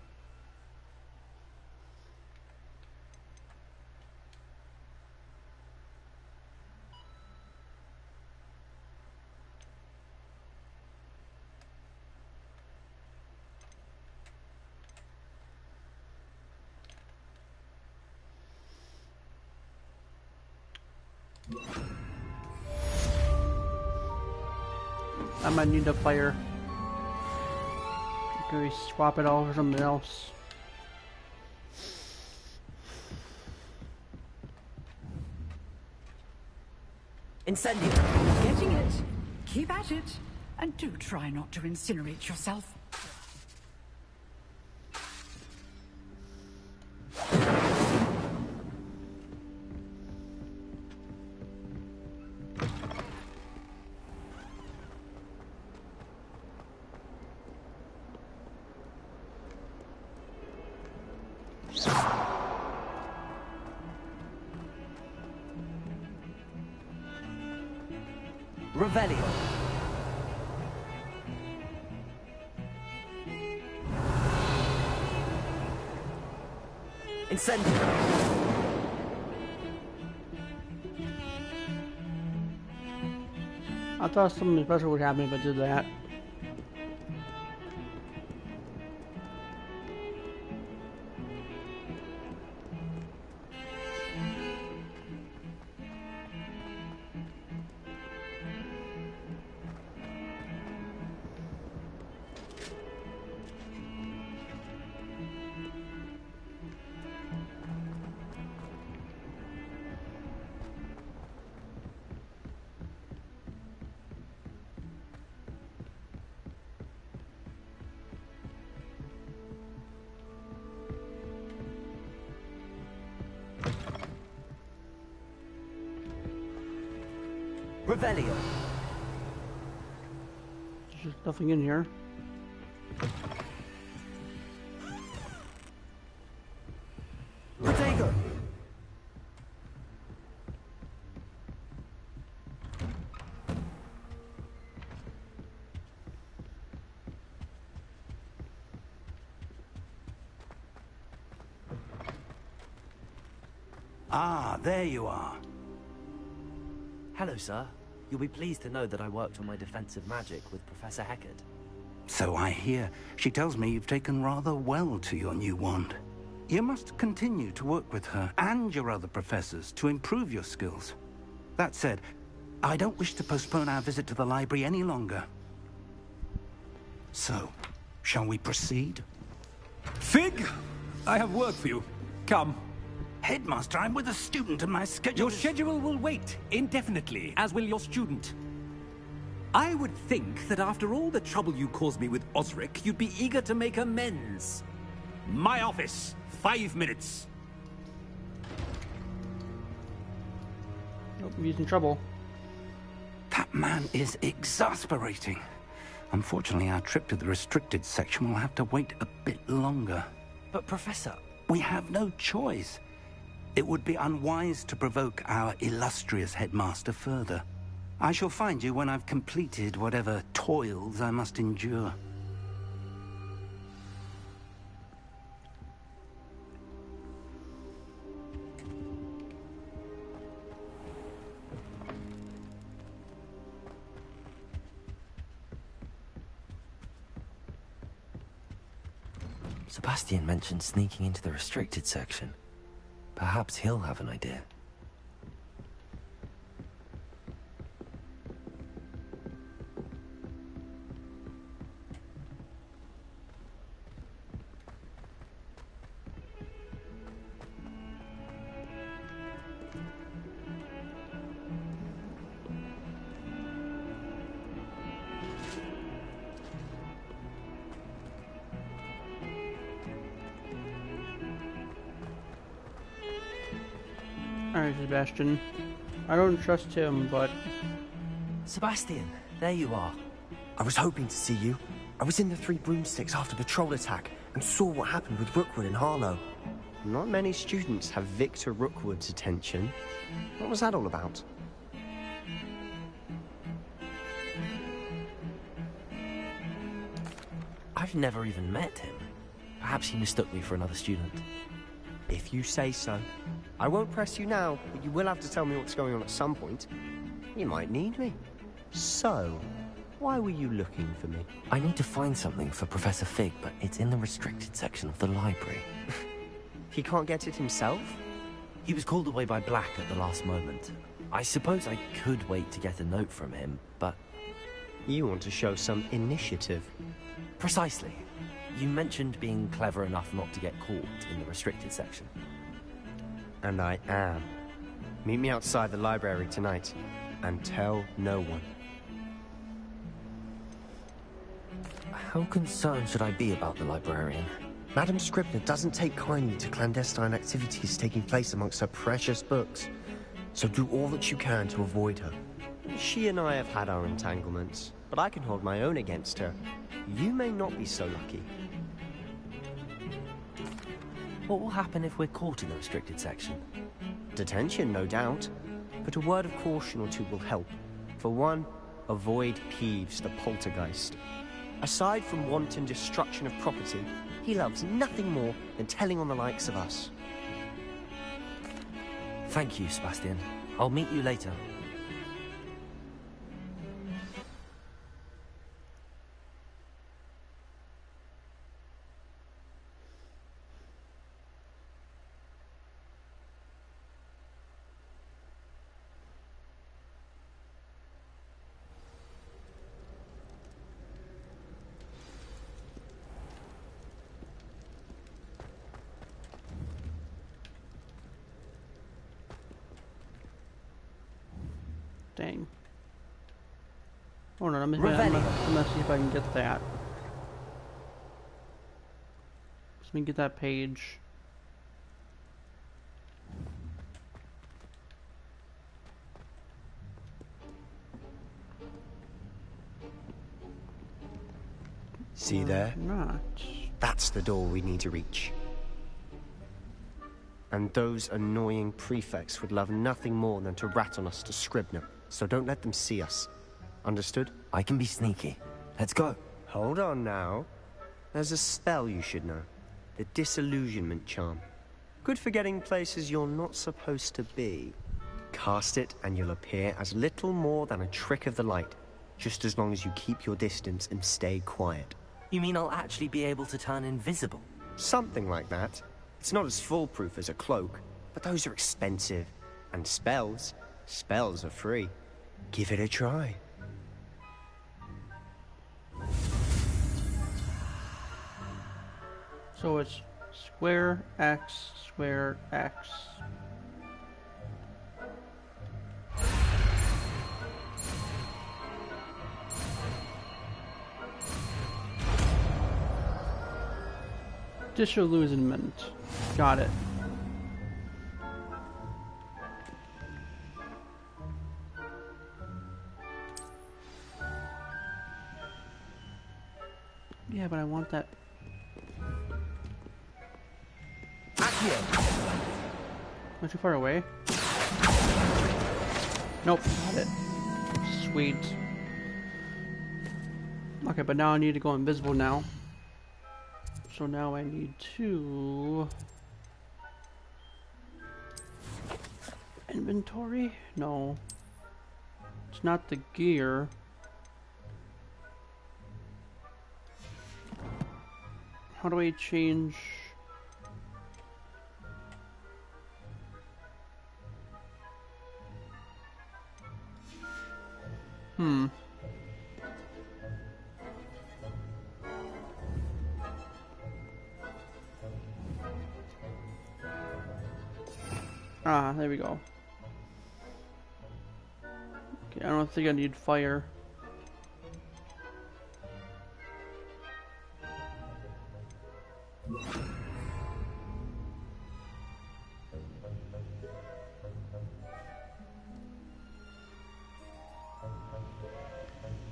I might need a fire. Can we swap it all for something else? Incendio. Getting it. Keep at it. And do try not to incinerate yourself. Revelio. Incendio. I thought something special would happen if I did that. Revelio. There's just nothing in here. Protego. Ah, there you are. Hello, sir. You'll be pleased to know that I worked on my defensive magic with Professor Heckard. So I hear. She tells me you've taken rather well to your new wand. You must continue to work with her and your other professors to improve your skills. That said, I don't wish to postpone our visit to the library any longer. So, shall we proceed? Fig, I have work for you. Come. Headmaster, I'm with a student and my schedule Your schedule will wait indefinitely, as will your student. I would think that after all the trouble you caused me with Osric, you'd be eager to make amends. My office, 5 minutes. Nope, he's in trouble. That man is exasperating. Unfortunately, our trip to the restricted section will have to wait a bit longer. But, Professor... We have no choice. It would be unwise to provoke our illustrious headmaster further. I shall find you when I've completed whatever toils I must endure. Sebastian mentioned sneaking into the restricted section. Perhaps he'll have an idea. Alright, Sebastian. I don't trust him, but... Sebastian, there you are. I was hoping to see you. I was in the Three Broomsticks after the troll attack and saw what happened with Rookwood and Harlow. Not many students have Victor Rookwood's attention. What was that all about? I've never even met him. Perhaps he mistook me for another student. If you say so. I won't press you now, but you will have to tell me what's going on at some point. You might need me. So, why were you looking for me? I need to find something for Professor Fig, but it's in the restricted section of the library. He can't get it himself? He was called away by Black at the last moment. I suppose I could wait to get a note from him, but... You want to show some initiative. Precisely. You mentioned being clever enough not to get caught in the restricted section. And I am. Meet me outside the library tonight, and tell no one. How concerned should I be about the librarian? Madam Scribner doesn't take kindly to clandestine activities taking place amongst her precious books. So do all that you can to avoid her. She and I have had our entanglements, but I can hold my own against her. You may not be so lucky. What will happen if we're caught in the restricted section? Detention, no doubt. But a word of caution or two will help. For one, avoid Peeves, the poltergeist. Aside from wanton destruction of property, he loves nothing more than telling on the likes of us. Thank you, Sebastian. I'll meet you later. Dang. Hold on, I'm gonna see if I can get that. Let me get that page. See there? Not. That's the door we need to reach. And those annoying prefects would love nothing more than to rat on us to Scribner, so don't let them see us. Understood? I can be sneaky. Let's go. Hold on now. There's a spell you should know. The Disillusionment Charm. Good for getting places you're not supposed to be. Cast it and you'll appear as little more than a trick of the light, just as long as you keep your distance and stay quiet. You mean I'll actually be able to turn invisible? Something like that. It's not as foolproof as a cloak, but those are expensive. And spells are free. Give it a try. So it's square X, square X. Disillusionment. Got it. Yeah, but I want that. Not too far away. Nope, got it. Sweet. Okay, but now I need to go invisible now. So now I need to... Inventory? No. It's not the gear. How do I change... Ah, there we go. Okay, I don't think I need fire.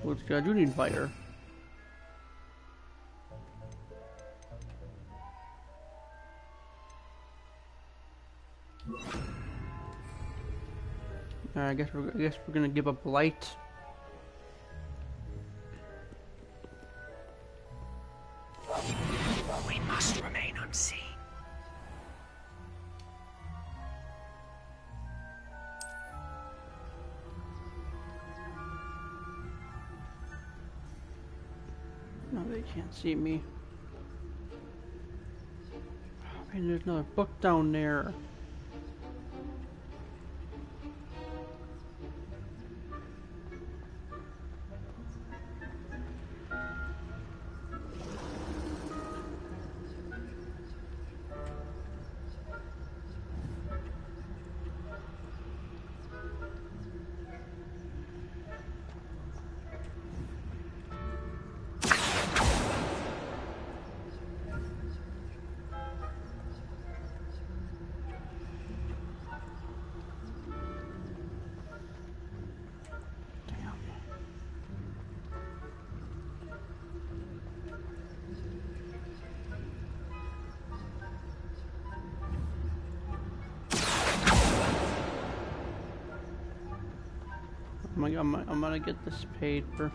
Well, I do need fire. I guess we're gonna give up light. We must remain unseen. No, they can't see me. Oh, man, there's another book down there. I'm gonna get this paper.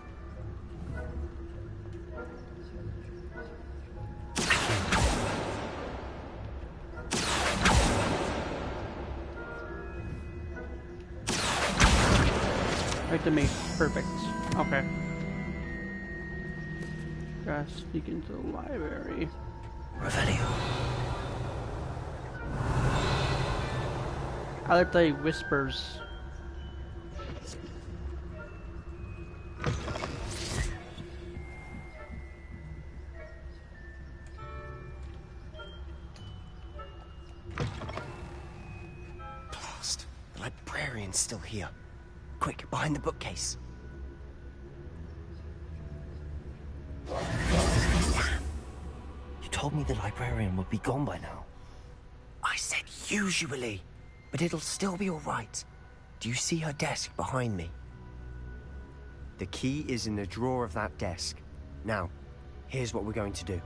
Right to me. Perfect. Okay. Gotta sneak into the library. Revelio. I like the whispers. Blast. The librarian's still here. Quick, behind the bookcase. You told me the librarian would be gone by now. I said usually, but it'll still be all right. Do you see her desk behind me? The key is in the drawer of that desk. Now, Here's what we're going to do.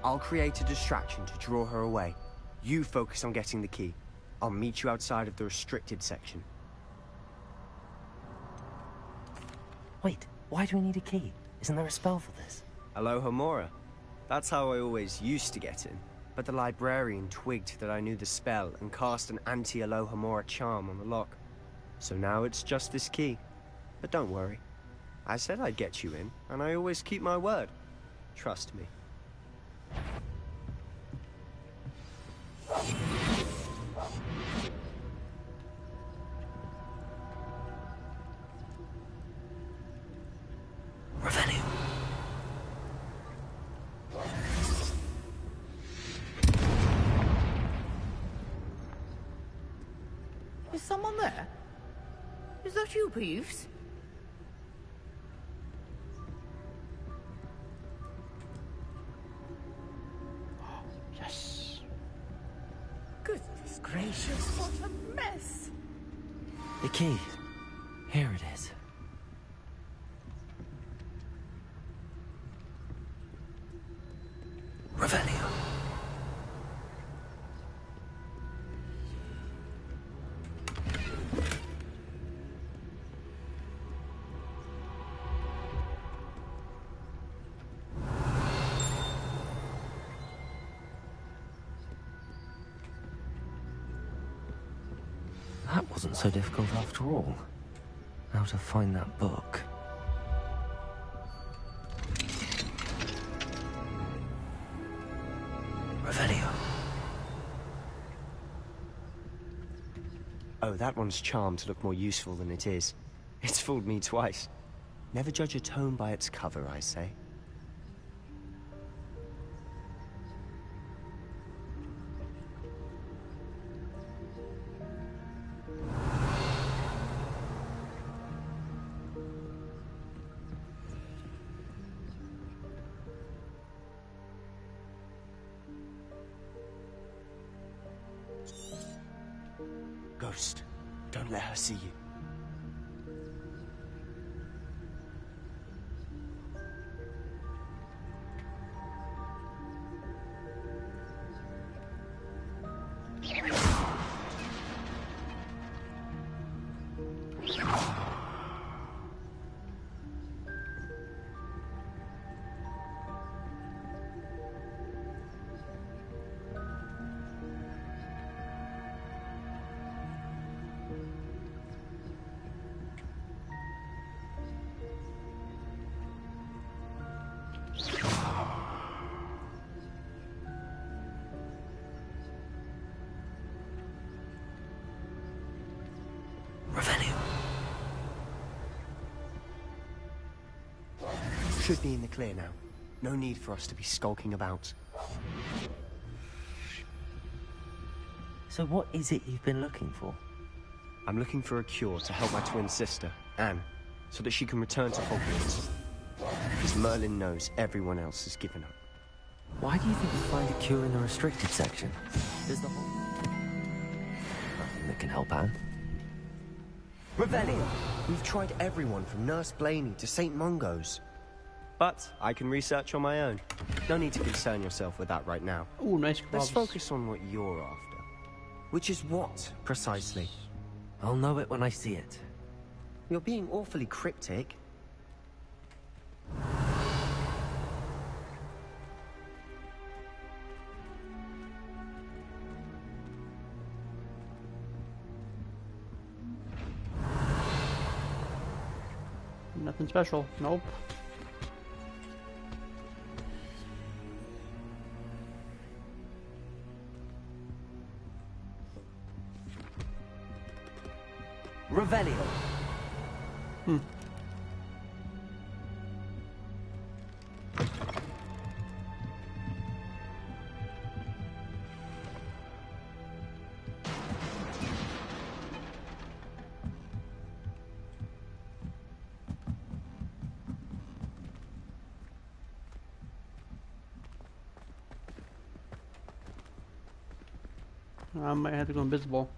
I'll create a distraction to draw her away. You focus on getting the key. I'll meet you outside of the restricted section. Wait, why do we need a key? Isn't there a spell for this? Alohomora. That's how I always used to get in. But the librarian twigged that I knew the spell and cast an anti-Alohomora charm on the lock. So now it's just this key. But don't worry. I said I'd get you in, and I always keep my word. Trust me. Revelio. Is someone there? Is that you, Peeves? Yes. Goodness gracious, what a mess! The key. Here it is. Revelio. That wasn't so difficult after all. How to find that book. Revelio. Oh, that one's charmed to look more useful than it is. It's fooled me twice. Never judge a tome by its cover, I say. Ghost, don't let her see you. Should be in the clear now. No need for us to be skulking about. So what is it you've been looking for? I'm looking for a cure to help my twin sister, Anne, so that she can return to Hogwarts. Because Merlin knows everyone else has given up. Why do you think you find a cure in the restricted section? There's the whole... Nothing that can help Anne. Revelio! We've tried everyone from Nurse Blaney to St. Mungo's. But I can research on my own. No need to concern yourself with that right now. Ooh, nice Let's gloves. focus on what you're after. Which is what, precisely? I'll know it when I see it. You're being awfully cryptic. Nothing special. Nope. Revelio. Hmm. I might have to go invisible.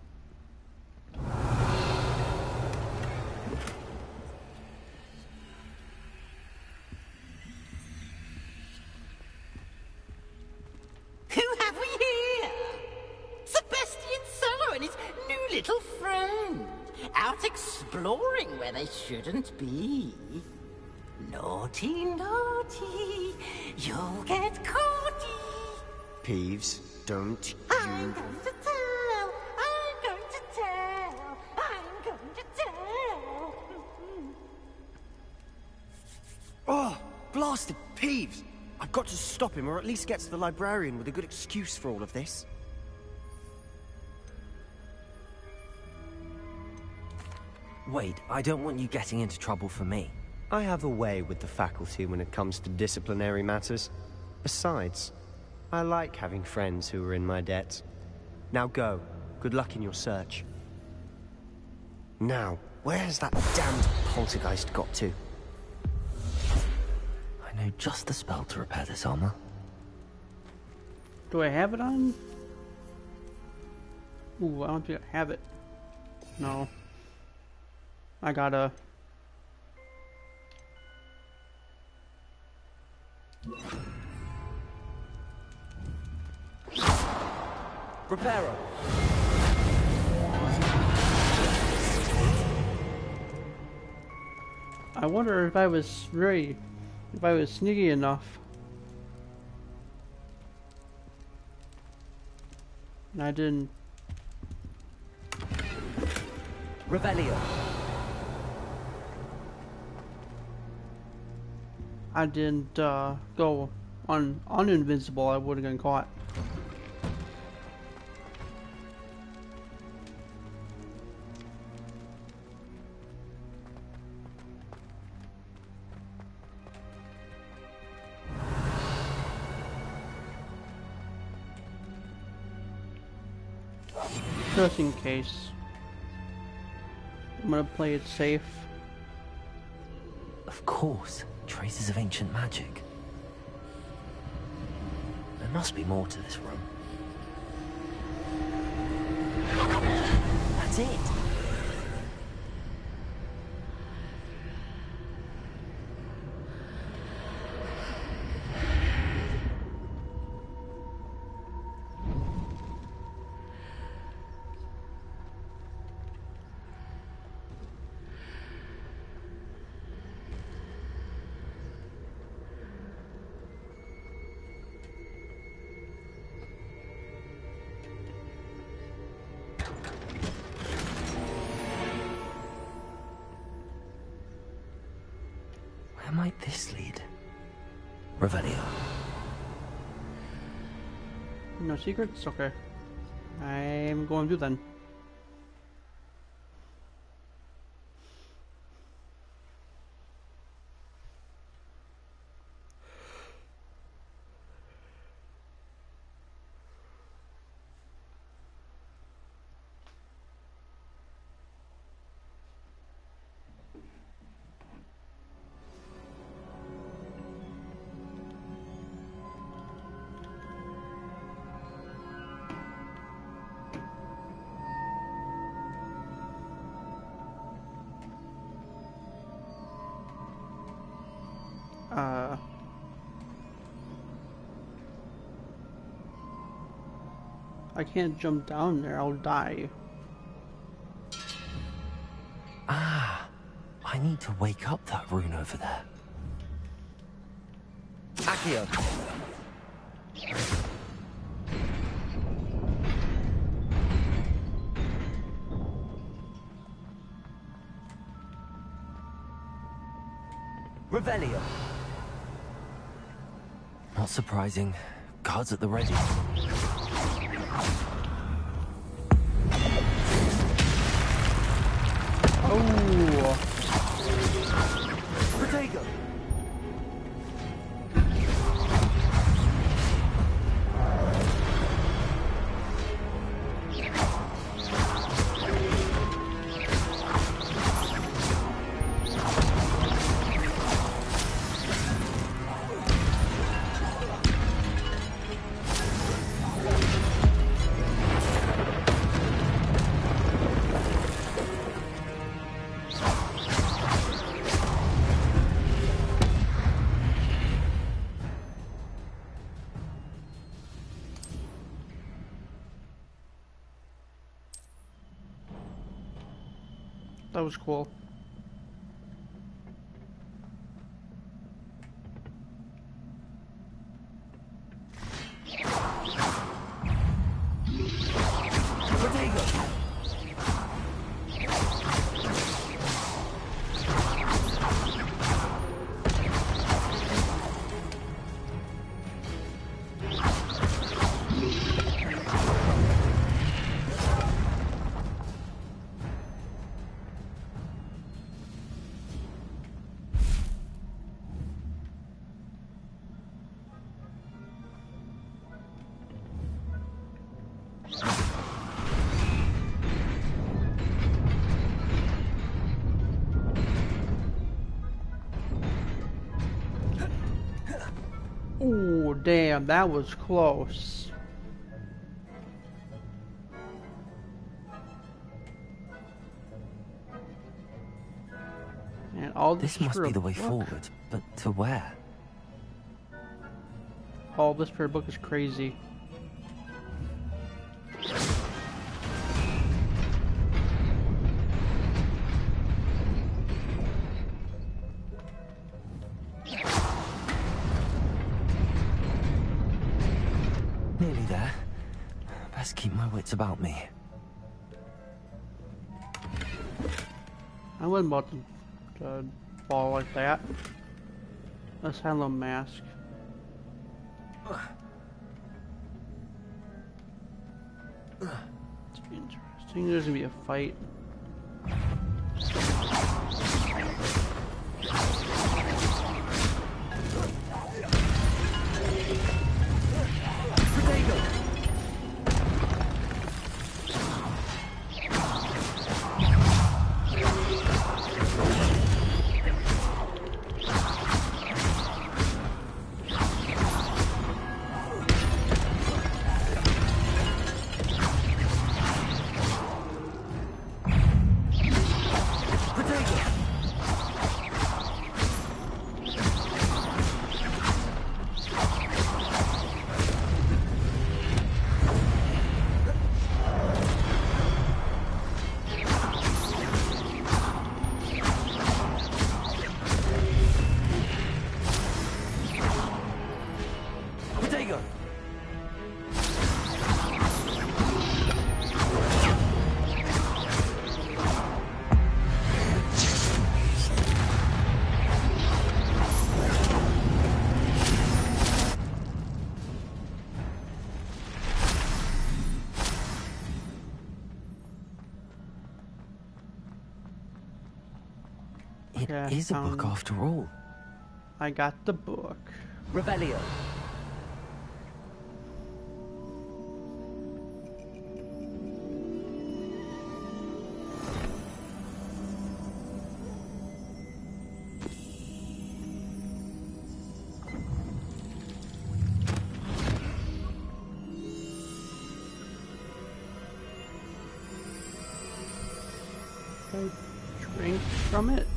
little friend, out exploring where they shouldn't be. Naughty, naughty, you'll get caughty. Peeves, don't I'm you... going to tell, I'm going to tell, I'm going to tell. Oh, blasted Peeves! I've got to stop him, or at least get to the librarian with a good excuse for all of this. Wait, I don't want you getting into trouble for me. I have a way with the faculty when it comes to disciplinary matters. Besides, I like having friends who are in my debt. Now go. Good luck in your search. Now, where has that damned poltergeist got to? I know just the spell to repair this armor. Do I have it on? Ooh, I don't think I have it. No. I gotta... Reparo! I wonder if I was sneaky enough. And I didn't. Revelio. I didn't go uninvincible, I would have gotten caught. Just in case. I'm gonna play it safe. Of course, traces of ancient magic. There must be more to this room. That's it! Where might this lead? Revelio. No secrets? Okay. I'm going to then. I can't jump down there, I'll die. Ah, I need to wake up that rune over there. Accio. Revelio. Not surprising. Guards at the ready. Oh. Protego. That was cool. Ooh, damn, that was close. And all This must be the way forward, but to where? All this for a book is crazy. Nearly there. Best keep my wits about me. I wouldn't want to fall like that. Asylum mask. It's interesting. There's gonna be a fight. It is a book after all. I got the book. Rebellion. Can I drink from it?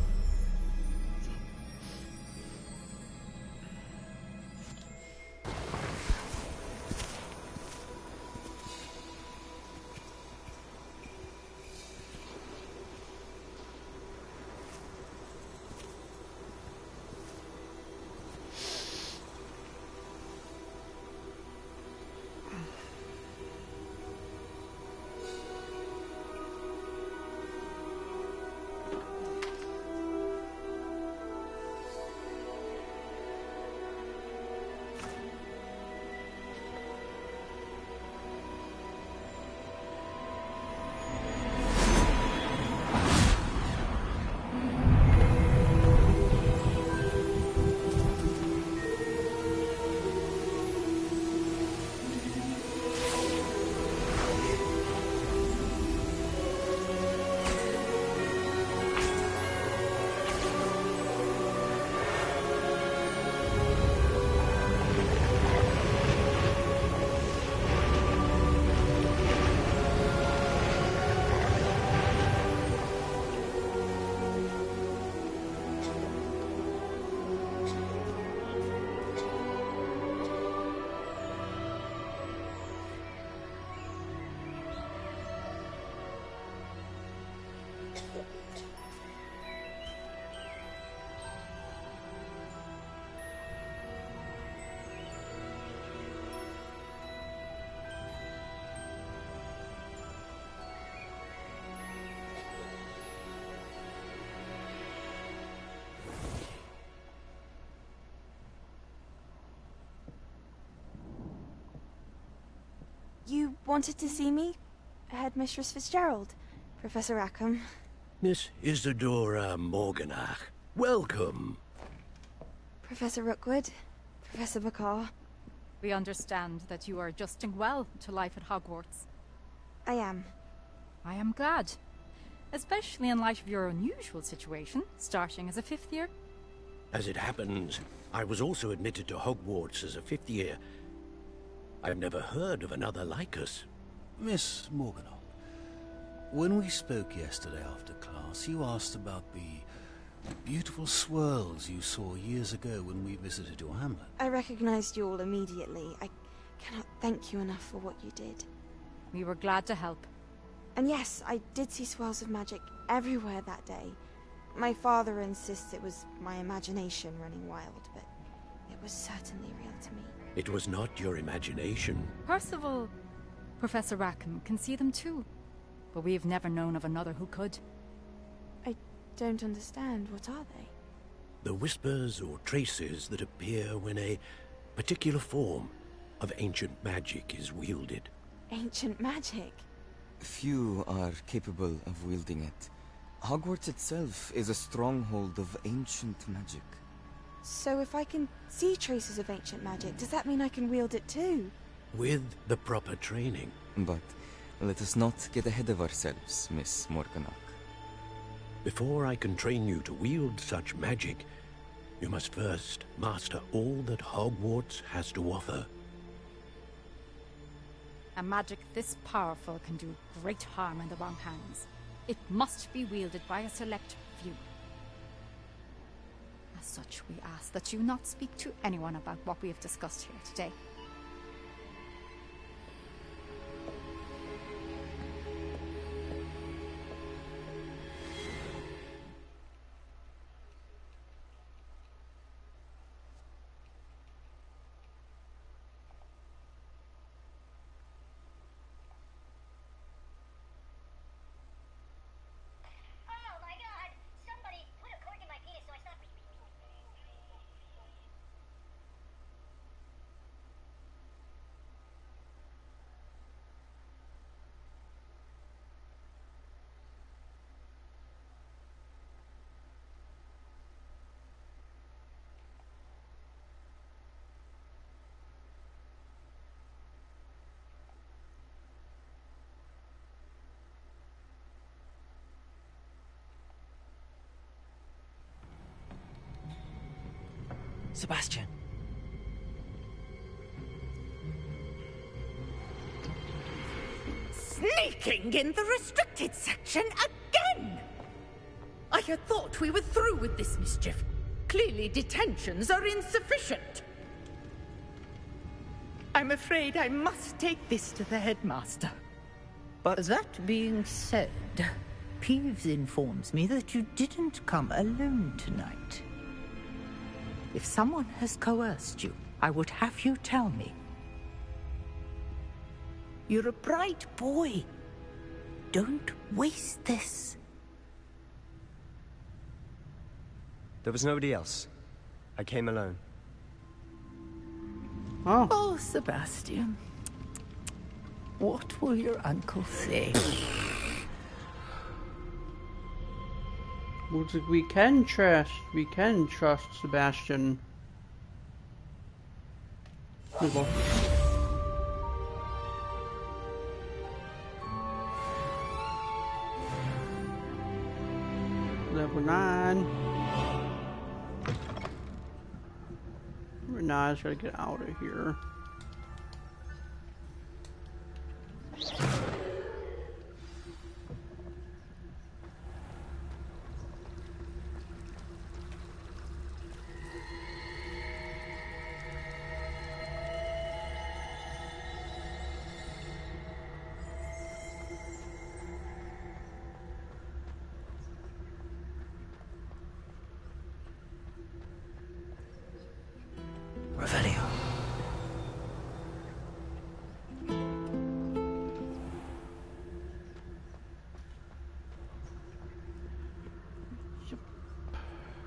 You wanted to see me? Headmistress Fitzgerald, Professor Rackham. Miss Isadora Morganach, welcome. Professor Rookwood, Professor Bakar. We understand that you are adjusting well to life at Hogwarts. I am. I am glad. Especially in light of your unusual situation, starting as a 5th year. As it happens, I was also admitted to Hogwarts as a 5th year. I've never heard of another like us. Miss Morganach, when we spoke yesterday after class, you asked about the beautiful swirls you saw years ago when we visited your hamlet. I recognized you all immediately. I cannot thank you enough for what you did. We were glad to help. And yes, I did see swirls of magic everywhere that day. My father insists it was my imagination running wild, but it was certainly real to me. It was not your imagination. Percival, Professor Rackham can see them too. But we have never known of another who could. I don't understand. What are they? The whispers or traces that appear when a particular form of ancient magic is wielded. Ancient magic? Few are capable of wielding it. Hogwarts itself is a stronghold of ancient magic. So if I can see traces of ancient magic, does that mean I can wield it too? With the proper training. But let us not get ahead of ourselves, Miss Morganach. Before I can train you to wield such magic, you must first master all that Hogwarts has to offer. A magic this powerful can do great harm in the wrong hands. It must be wielded by a select few. As such, we ask that you not speak to anyone about what we have discussed here today. Sebastian. Sneaking in the restricted section again! I had thought we were through with this mischief. Clearly detentions are insufficient. I'm afraid I must take this to the headmaster. But that being said, Peeves informs me that you didn't come alone tonight. If someone has coerced you, I would have you tell me. You're a bright boy. Don't waste this. There was nobody else. I came alone. Oh, Sebastian. What will your uncle say? We can trust Sebastian. Level 9. Now I just gotta get out of here.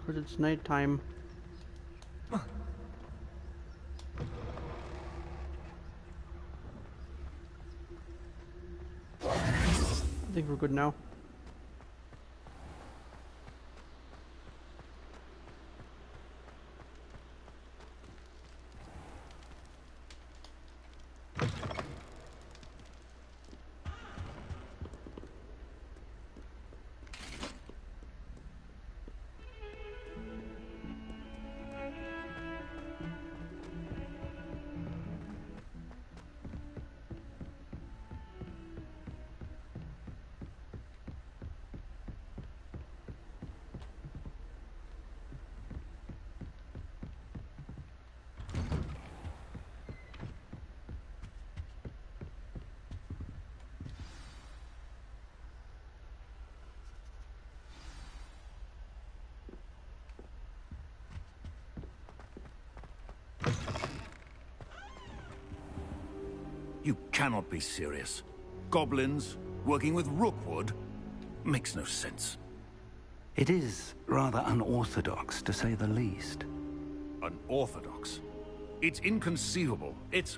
because it's nighttime. I think we're good now. You cannot be serious. Goblins working with Rookwood makes no sense. It is rather unorthodox, to say the least. Unorthodox? It's inconceivable. It's...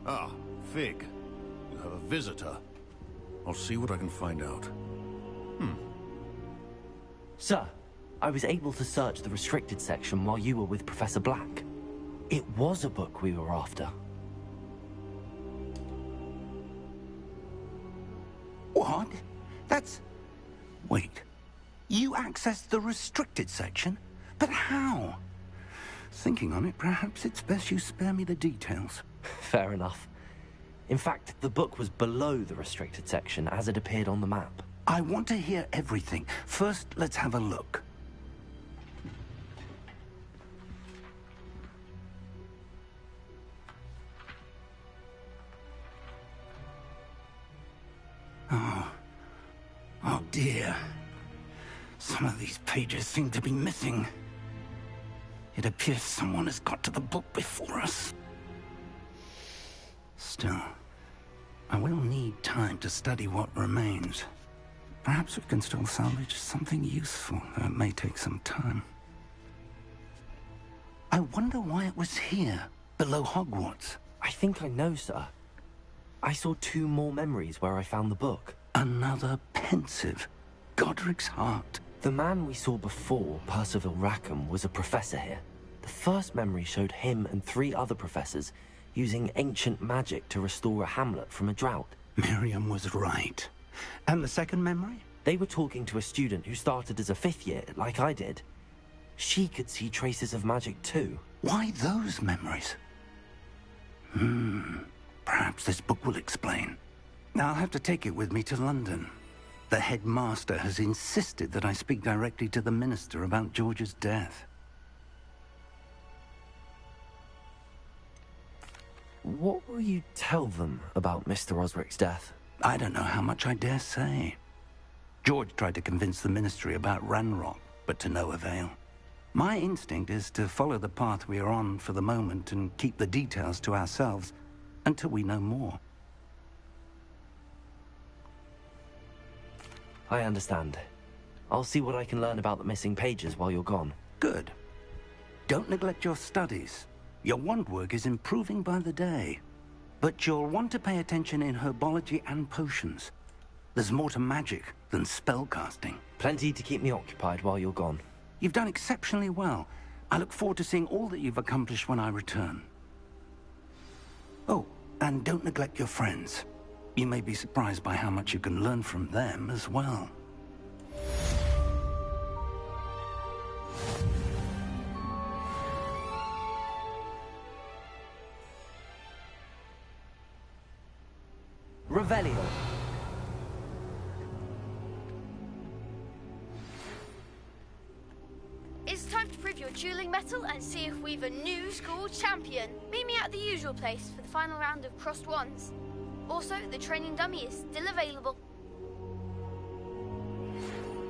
Ah, Fig. You have a visitor. I'll see what I can find out. Sir, I was able to search the restricted section while you were with Professor Black. It was a book we were after. What? That's... Wait. You accessed the restricted section? But how? Thinking on it, perhaps it's best you spare me the details. Fair enough. In fact, the book was below the restricted section as it appeared on the map. I want to hear everything. First, let's have a look. Oh dear. Some of these pages seem to be missing. It appears someone has got to the book before us. Still, I will need time to study what remains. Perhaps we can still salvage something useful, though it may take some time. I wonder why it was here, below Hogwarts. I think I know, sir. I saw 2 more memories where I found the book. Another pensive. Godric's heart. The man we saw before, Percival Rackham, was a professor here. The first memory showed him and 3 other professors using ancient magic to restore a hamlet from a drought. Miriam was right. And the second memory? They were talking to a student who started as a 5th year, like I did. She could see traces of magic too. Why those memories? Perhaps this book will explain. I'll have to take it with me to London. The headmaster has insisted that I speak directly to the minister about George's death. What will you tell them about Mr. Osric's death? I don't know how much I dare say. George tried to convince the ministry about Ranrock, but to no avail. My instinct is to follow the path we are on for the moment and keep the details to ourselves until we know more. I understand. I'll see what I can learn about the missing pages while you're gone. Good. Don't neglect your studies. Your wand work is improving by the day. But you'll want to pay attention in herbology and potions. There's more to magic than spellcasting. Plenty to keep me occupied while you're gone. You've done exceptionally well. I look forward to seeing all that you've accomplished when I return. Oh, and don't neglect your friends. You may be surprised by how much you can learn from them as well. Revelio. It's time to prove your dueling mettle and see if we've a new school champion. Meet me at the usual place for the final round of crossed wands. Also, the training dummy is still available.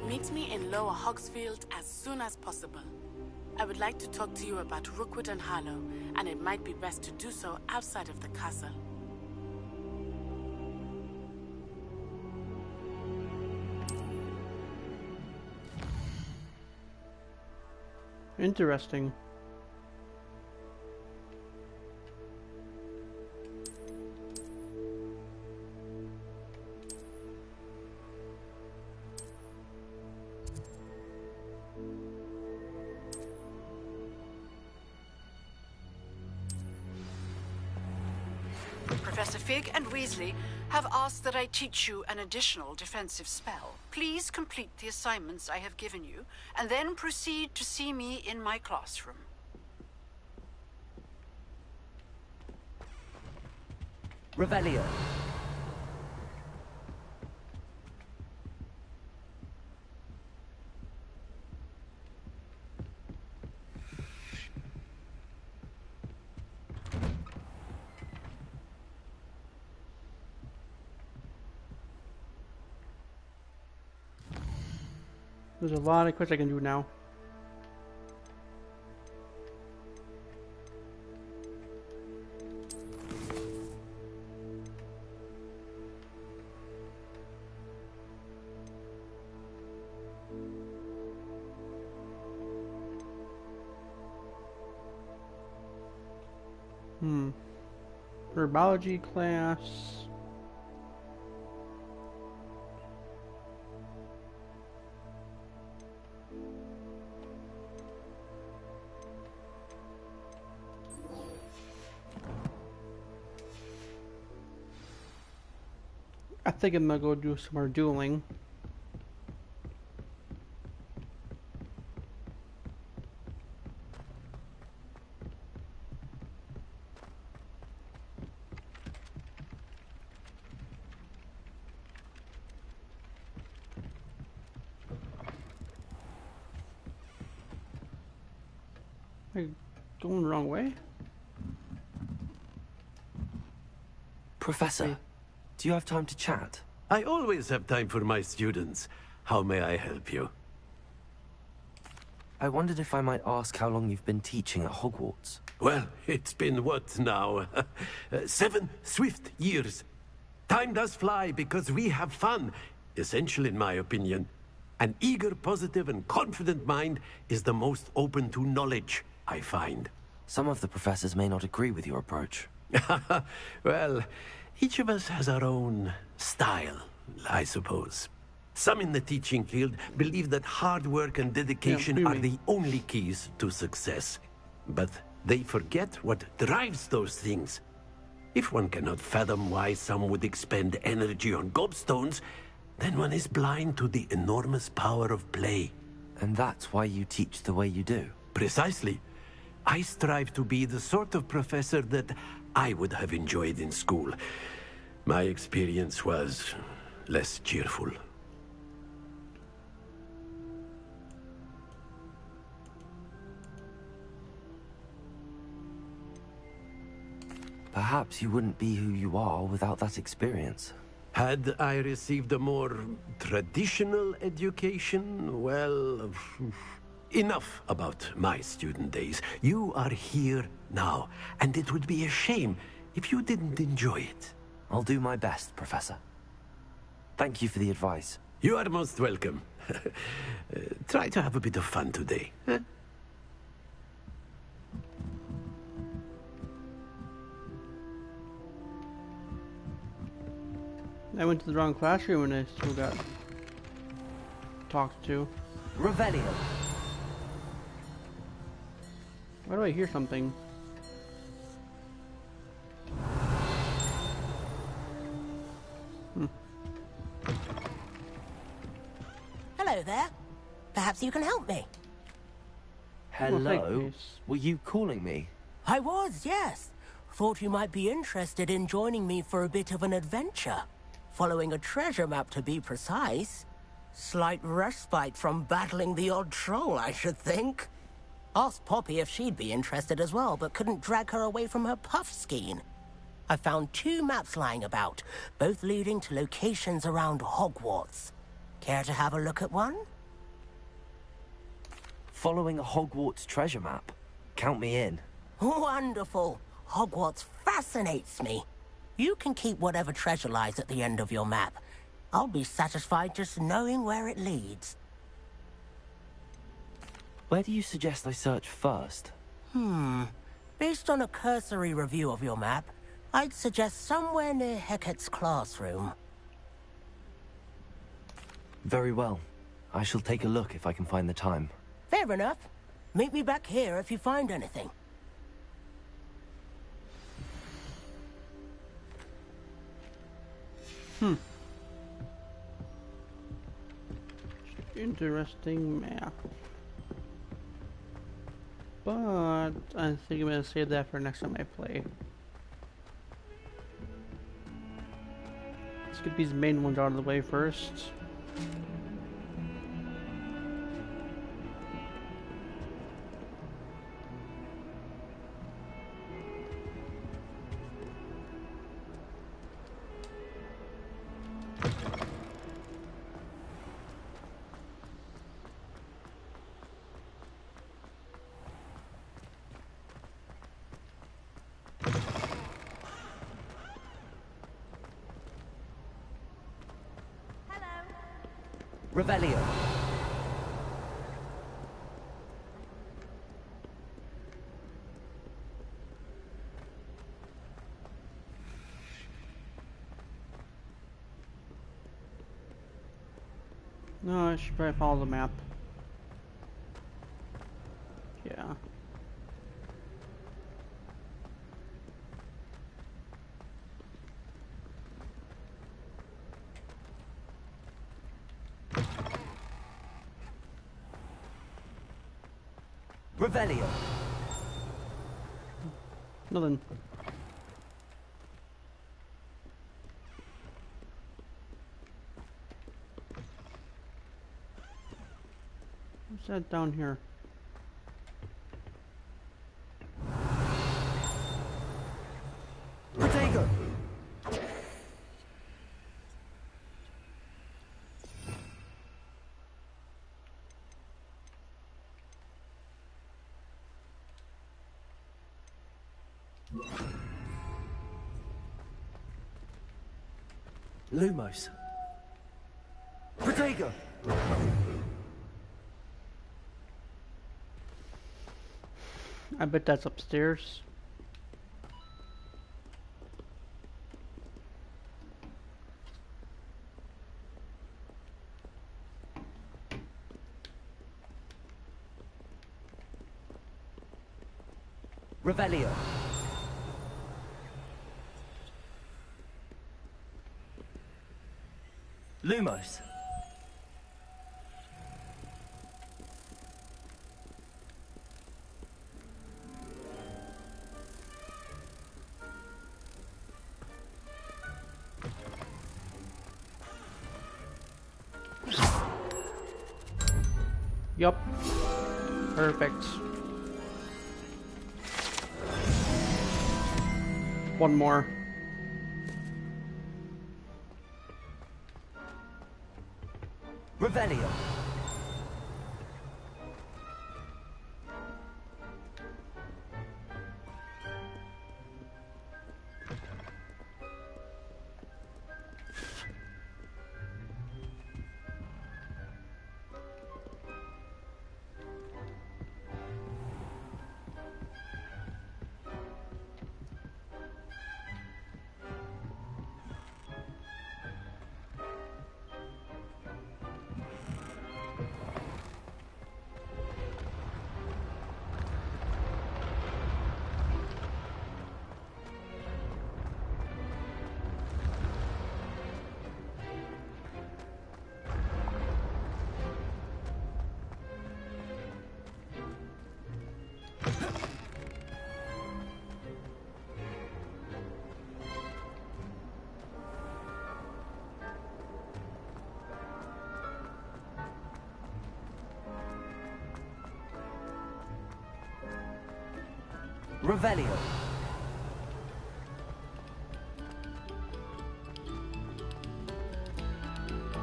Meet me in Lower Hogsfield as soon as possible. I would like to talk to you about Rookwood and Harlow, and it might be best to do so outside of the castle. Interesting. Professor Fig and Weasley have asked that I teach you an additional defensive spell. Please complete the assignments I have given you, and then proceed to see me in my classroom. Revelio. There's a lot of quests I can do now. Herbology class. I think I'm gonna go do some more dueling. Am I going the wrong way? Professor, do you have time to chat? I always have time for my students. How may I help you? I wondered if I might ask how long you've been teaching at Hogwarts. Well, it's been what now? 7 swift years. Time does fly because we have fun. Essential in my opinion. An eager, positive, and confident mind is the most open to knowledge, I find. Some of the professors may not agree with your approach. Well, each of us has our own style, I suppose. Some in the teaching field believe that hard work and dedication are the only keys to success. But they forget what drives those things. If one cannot fathom why some would expend energy on gobstones, then one is blind to the enormous power of play. And that's why you teach the way you do? Precisely. I strive to be the sort of professor that I would have enjoyed in school. My experience was less cheerful. Perhaps you wouldn't be who you are without that experience. Had I received a more traditional education, well, enough about my student days. You are here now, and it would be a shame if you didn't enjoy it. I'll do my best, Professor. Thank you for the advice. You are most welcome. Try to have a bit of fun today. Huh? I went to the wrong classroom and I still got talked to. Revelio. Why do I hear something? Hello there. Perhaps you can help me. Hello? Were you calling me? I was, yes. Thought you might be interested in joining me for a bit of an adventure. Following a treasure map, to be precise. Slight respite from battling the odd troll, I should think. Asked Poppy if she'd be interested as well, but couldn't drag her away from her puffskein. I found 2 maps lying about, both leading to locations around Hogwarts. Care to have a look at one? Following a Hogwarts treasure map? Count me in. Wonderful. Hogwarts fascinates me. You can keep whatever treasure lies at the end of your map. I'll be satisfied just knowing where it leads. Where do you suggest I search first? Based on a cursory review of your map, I'd suggest somewhere near Hecat's classroom. Very well. I shall take a look if I can find the time. Fair enough. Meet me back here if you find anything. Interesting map. But I think I'm gonna save that for next time I play. Let's get these main ones out of the way first. Revelio. No, I should probably follow the map. Yeah. Revelio. Nothing. What's that down here? Protego. Lumos. Protego. I bet that's upstairs. Revelio. Lumos. Yup. Perfect. One more. Revelio. Revelio.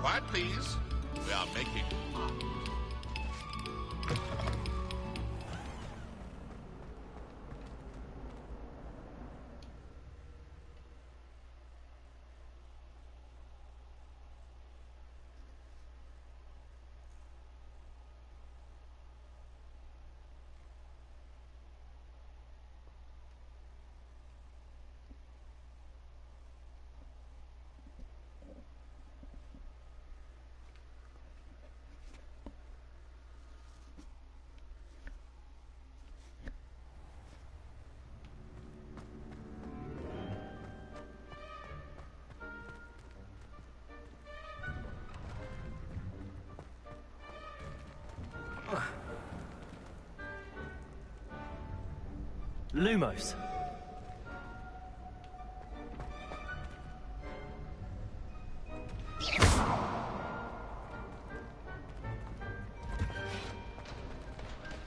Quiet, please. We are making art. Lumos.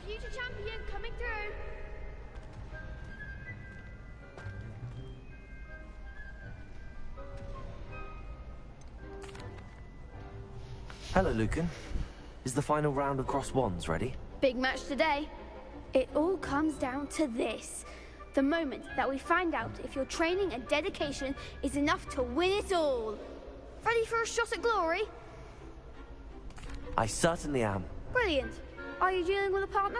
Future champion coming through. Hello, Lucan. Is the final round of Cross Wands ready? Big match today. It all comes down to this. The moment that we find out if your training and dedication is enough to win it all. Ready for a shot at glory? I certainly am. Brilliant. Are you dealing with a partner?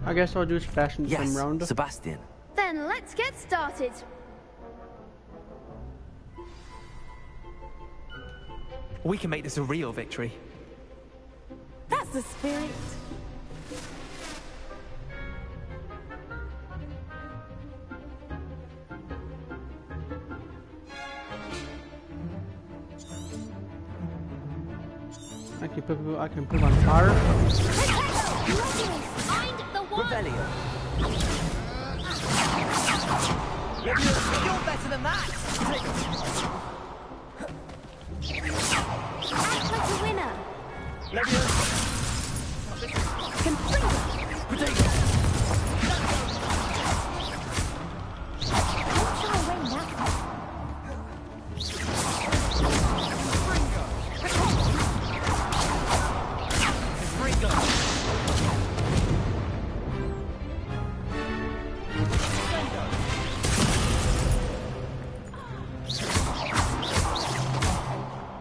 I guess I'll do it fast in the same round. Sebastian. Then let's get started. We can make this a real victory. That's the spirit. I can put on fire. Find the one. Rebellion. You're better than that! Act like a winner.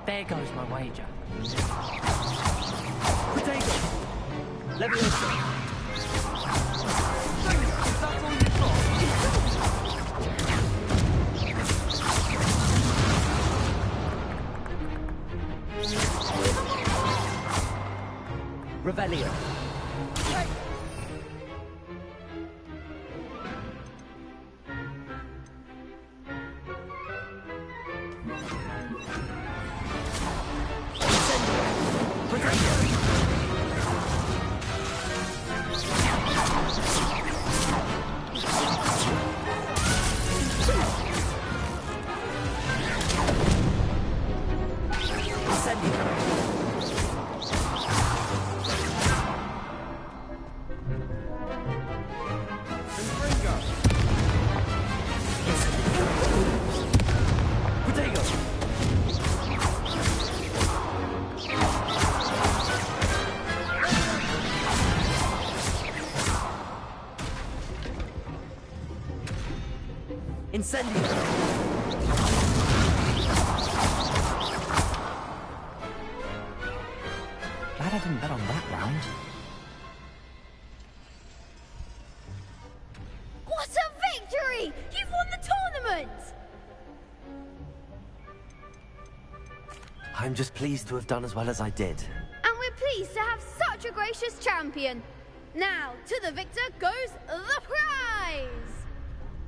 There goes my wager. Revelio. Incendio! Glad I didn't bet on that round. What a victory! You've won the tournament! I'm just pleased to have done as well as I did. And we're pleased to have such a gracious champion. Now, to the victor goes the prize!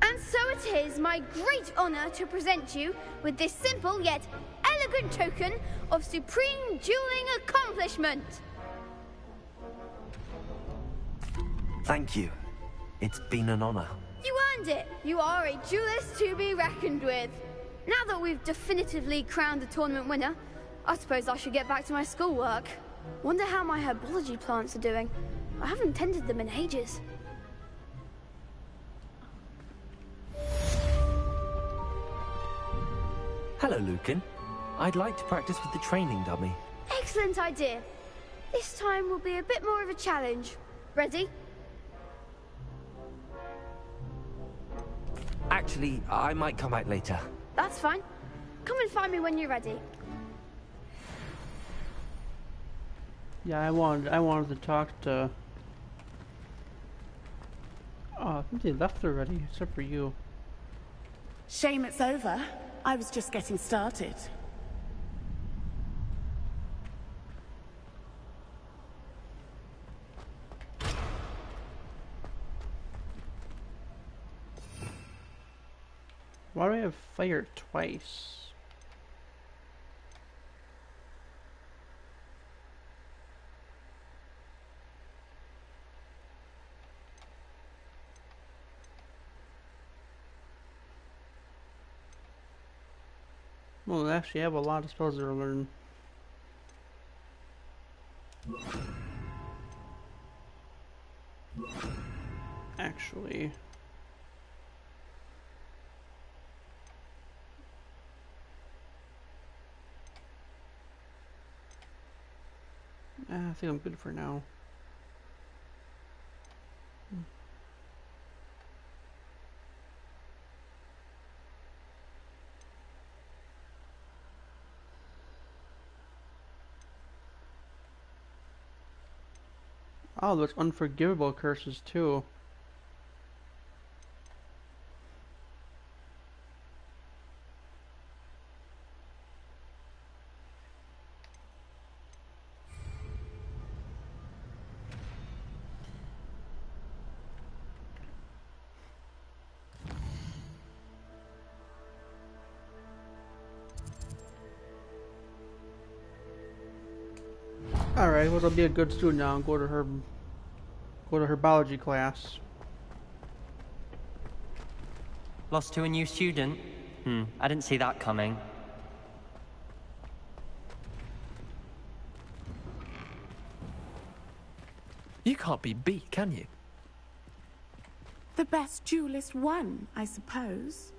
And so it is my great honor to present you with this simple yet elegant token of supreme dueling accomplishment. Thank you. It's been an honor. You earned it. You are a duelist to be reckoned with. Now that we've definitively crowned the tournament winner, I suppose I should get back to my schoolwork. Wonder how my herbology plants are doing. I haven't tended them in ages. Hello, Lucan. I'd like to practice with the training dummy. Excellent idea. This time will be a bit more of a challenge. Ready? Actually, I might come back later. That's fine. Come and find me when you're ready. Yeah, I wanted to talk to... Oh, I think they left already, except for you. Shame it's over. I was just getting started. Why do I have fire twice? Well, I actually have a lot of spells to learn. Actually. I think I'm good for now. Oh, there's unforgivable curses too. Alright, well, I'll be a good student now and go to her biology class. Lost to a new student? I didn't see that coming. You can't be beat, can you? The best duelist won, I suppose.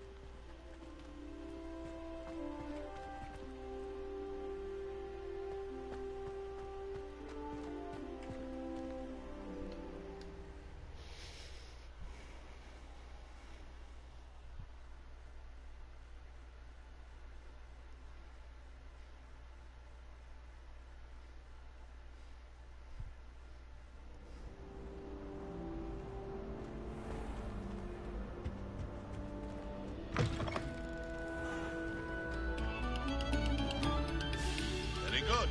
Very good.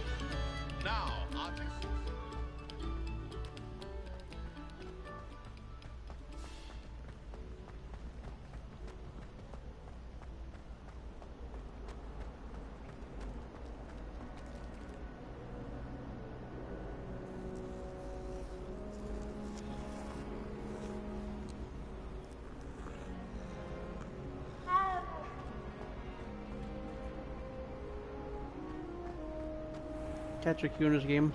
Now, artists. Catch a cue in this game.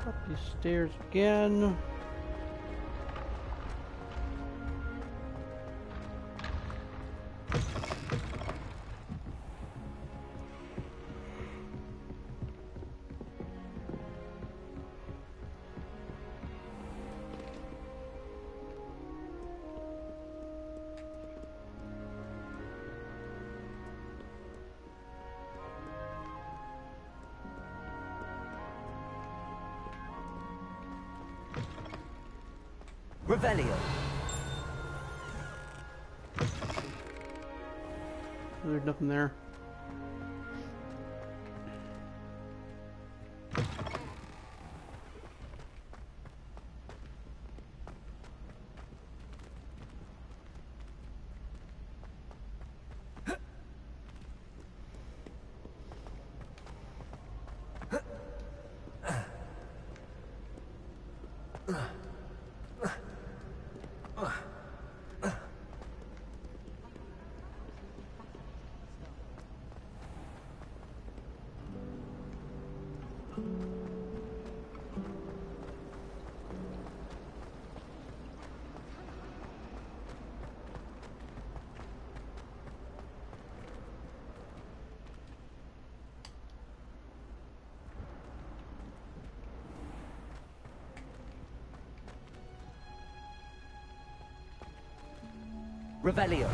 Up these stairs again. Revelio. There's nothing there. Revelio.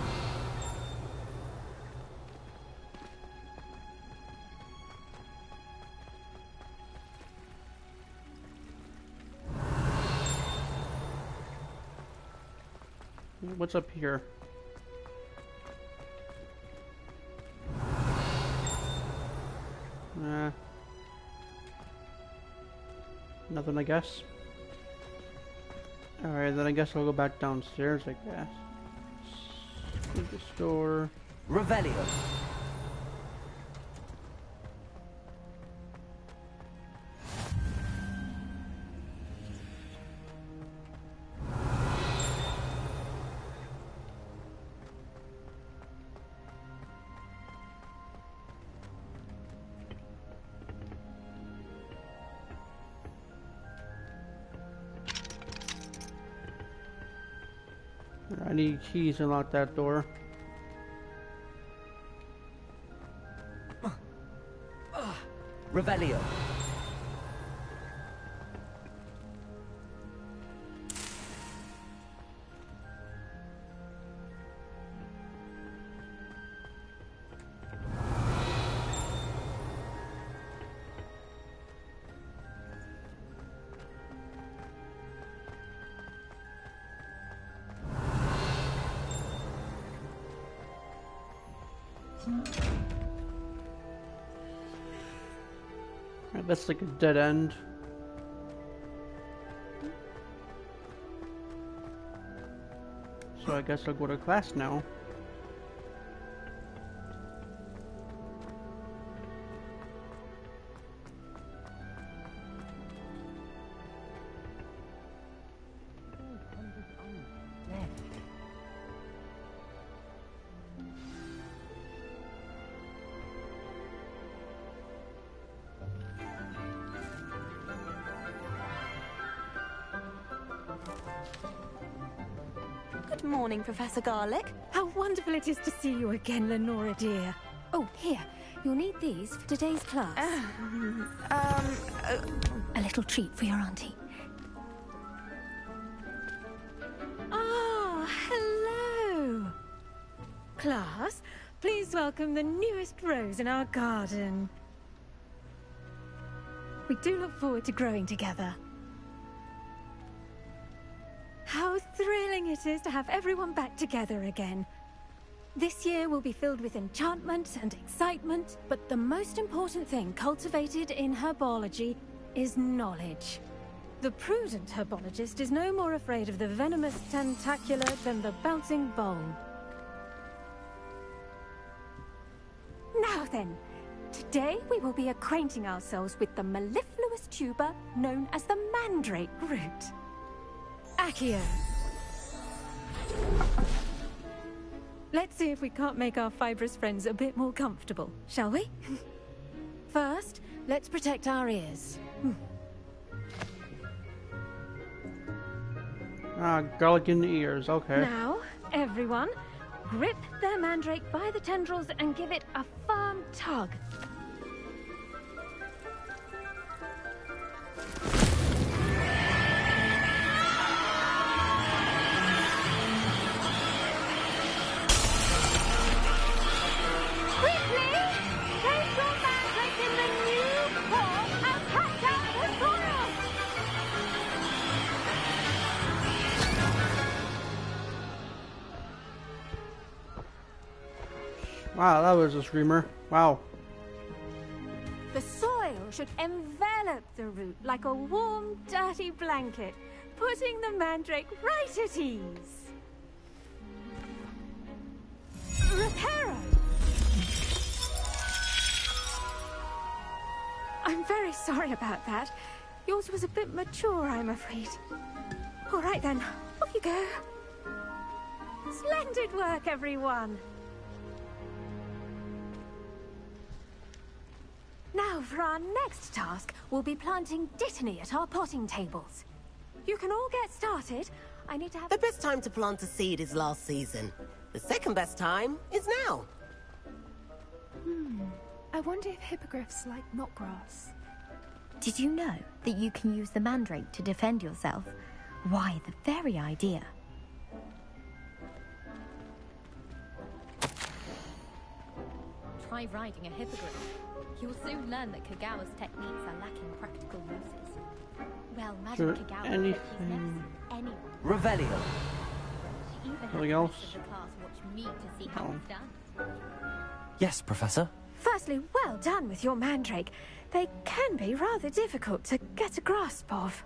What's up here? Nothing, I guess. Alright, then I guess I'll go back downstairs, I guess. Look the store. Revelio. I need keys to unlock that door. Revelio. That's like a dead end. So I guess I'll go to class now. Good morning, Professor Garlick. How wonderful it is to see you again, Lenora dear. Oh, here. You'll need these for today's class. A little treat for your auntie. Ah, hello. Class, please welcome the newest rose in our garden. We do look forward to growing together. How thrilling it is to have everyone back together again. This year will be filled with enchantment and excitement, but the most important thing cultivated in herbology is knowledge. The prudent herbologist is no more afraid of the venomous tentacula than the bouncing bowl. Now then, today we will be acquainting ourselves with the mellifluous tuber known as the mandrake root. Accio. Let's see if we can't make our fibrous friends a bit more comfortable, shall we? First, let's protect our ears. Ah, garlic in the ears, okay. Now, everyone, grip their mandrake by the tendrils and give it a firm tug. Wow, that was a screamer. Wow. The soil should envelop the root like a warm, dirty blanket, putting the mandrake right at ease. Reparo! I'm very sorry about that. Yours was a bit mature, I'm afraid. All right then, off you go. Splendid work, everyone. Now, for our next task, we'll be planting dittany at our potting tables. You can all get started. I need to have... The best time to plant a seed is last season. The second best time is now. I wonder if hippogriffs like knotgrass. Did you know that you can use the mandrake to defend yourself? Why, the very idea. Try riding a hippogriff. You'll soon learn that Kagawa's techniques are lacking practical uses. Well, Madam Kagawa anything... anyone. Revelio. She even Anything else? the class watch me to see how it's done. Yes, Professor. Firstly, well done with your mandrake. They can be rather difficult to get a grasp of.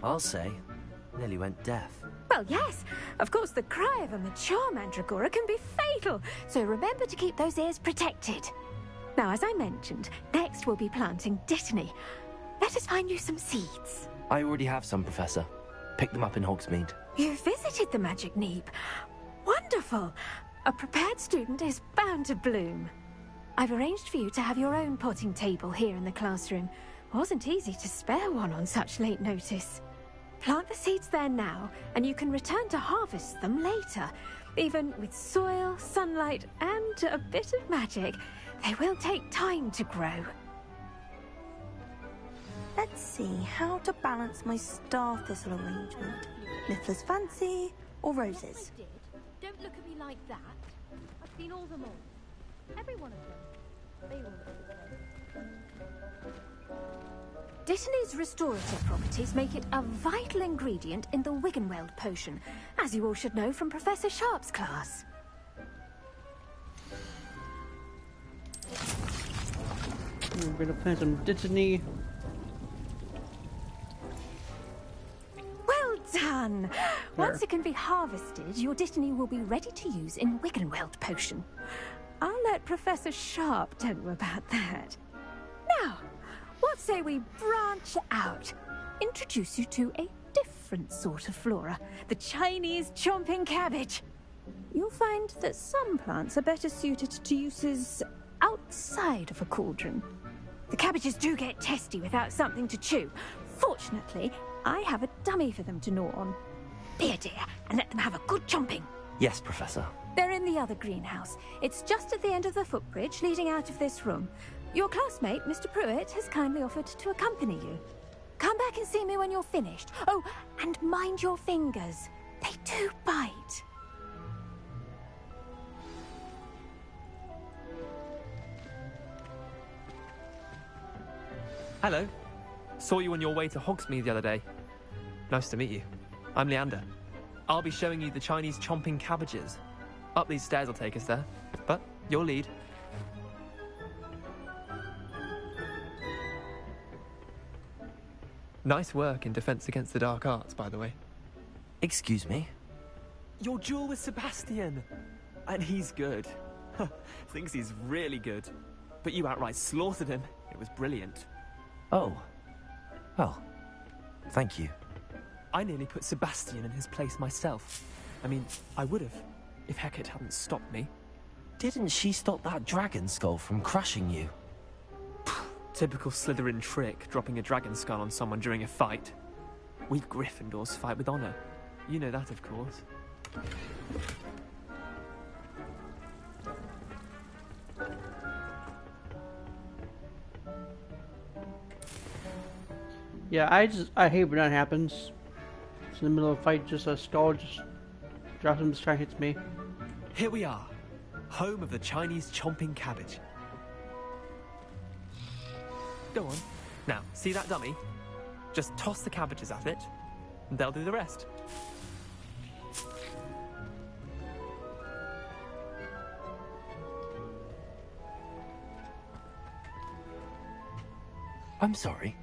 I'll say. Nearly went deaf. Well, yes. Of course, the cry of a mature mandragora can be fatal, so remember to keep those ears protected. Now, as I mentioned, next we'll be planting dittany. Let us find you some seeds. I already have some, Professor. Picked them up in Hogsmeade. You visited the Magic Neep. Wonderful. A prepared student is bound to bloom. I've arranged for you to have your own potting table here in the classroom. Wasn't easy to spare one on such late notice. Plant the seeds there now, and you can return to harvest them later. Even with soil, sunlight, and a bit of magic, they will take time to grow. Let's see how to balance my star thistle arrangement. Niffler's fancy or roses? Don't look at me like that. I've seen all them all. Every one of them. They all look the same. Dittany's restorative properties make it a vital ingredient in the Wiggenweld potion, as you all should know from Professor Sharp's class. We're gonna plant some Dittany. Well done! Once it can be harvested, your Dittany will be ready to use in Wiggenweld potion. I'll let Professor Sharp tell you about that. Now, what say we branch out? Introduce you to a different sort of flora, the Chinese chomping cabbage. You'll find that some plants are better suited to uses outside of a cauldron. The cabbages do get testy without something to chew. Fortunately, I have a dummy for them to gnaw on. Be a dear and let them have a good chomping. Yes, Professor. They're in the other greenhouse. It's just at the end of the footbridge leading out of this room. Your classmate, Mr. Pruitt, has kindly offered to accompany you. Come back and see me when you're finished. Oh, and mind your fingers. They do bite. Hello. Saw you on your way to Hogsmeade the other day. Nice to meet you. I'm Leander. I'll be showing you the Chinese chomping cabbages. Up these stairs will take us there, but your lead. Nice work in Defense Against the Dark Arts, by the way. Excuse me? Your duel with Sebastian! And he's good. Thinks he's really good. But you outright slaughtered him. It was brilliant. Oh. Well, thank you. I nearly put Sebastian in his place myself. I mean, I would have, if Hecate hadn't stopped me. Didn't she stop that dragon skull from crushing you? Typical Slytherin trick, dropping a dragon skull on someone during a fight. We Gryffindors fight with honor. You know that, of course. Yeah, I hate when that happens. It's in the middle of a fight, just a skull just drops and try hits me. Here we are, home of the Chinese chomping cabbage. Go on. Now, see that dummy? Just toss the cabbages at it, and they'll do the rest. I'm sorry.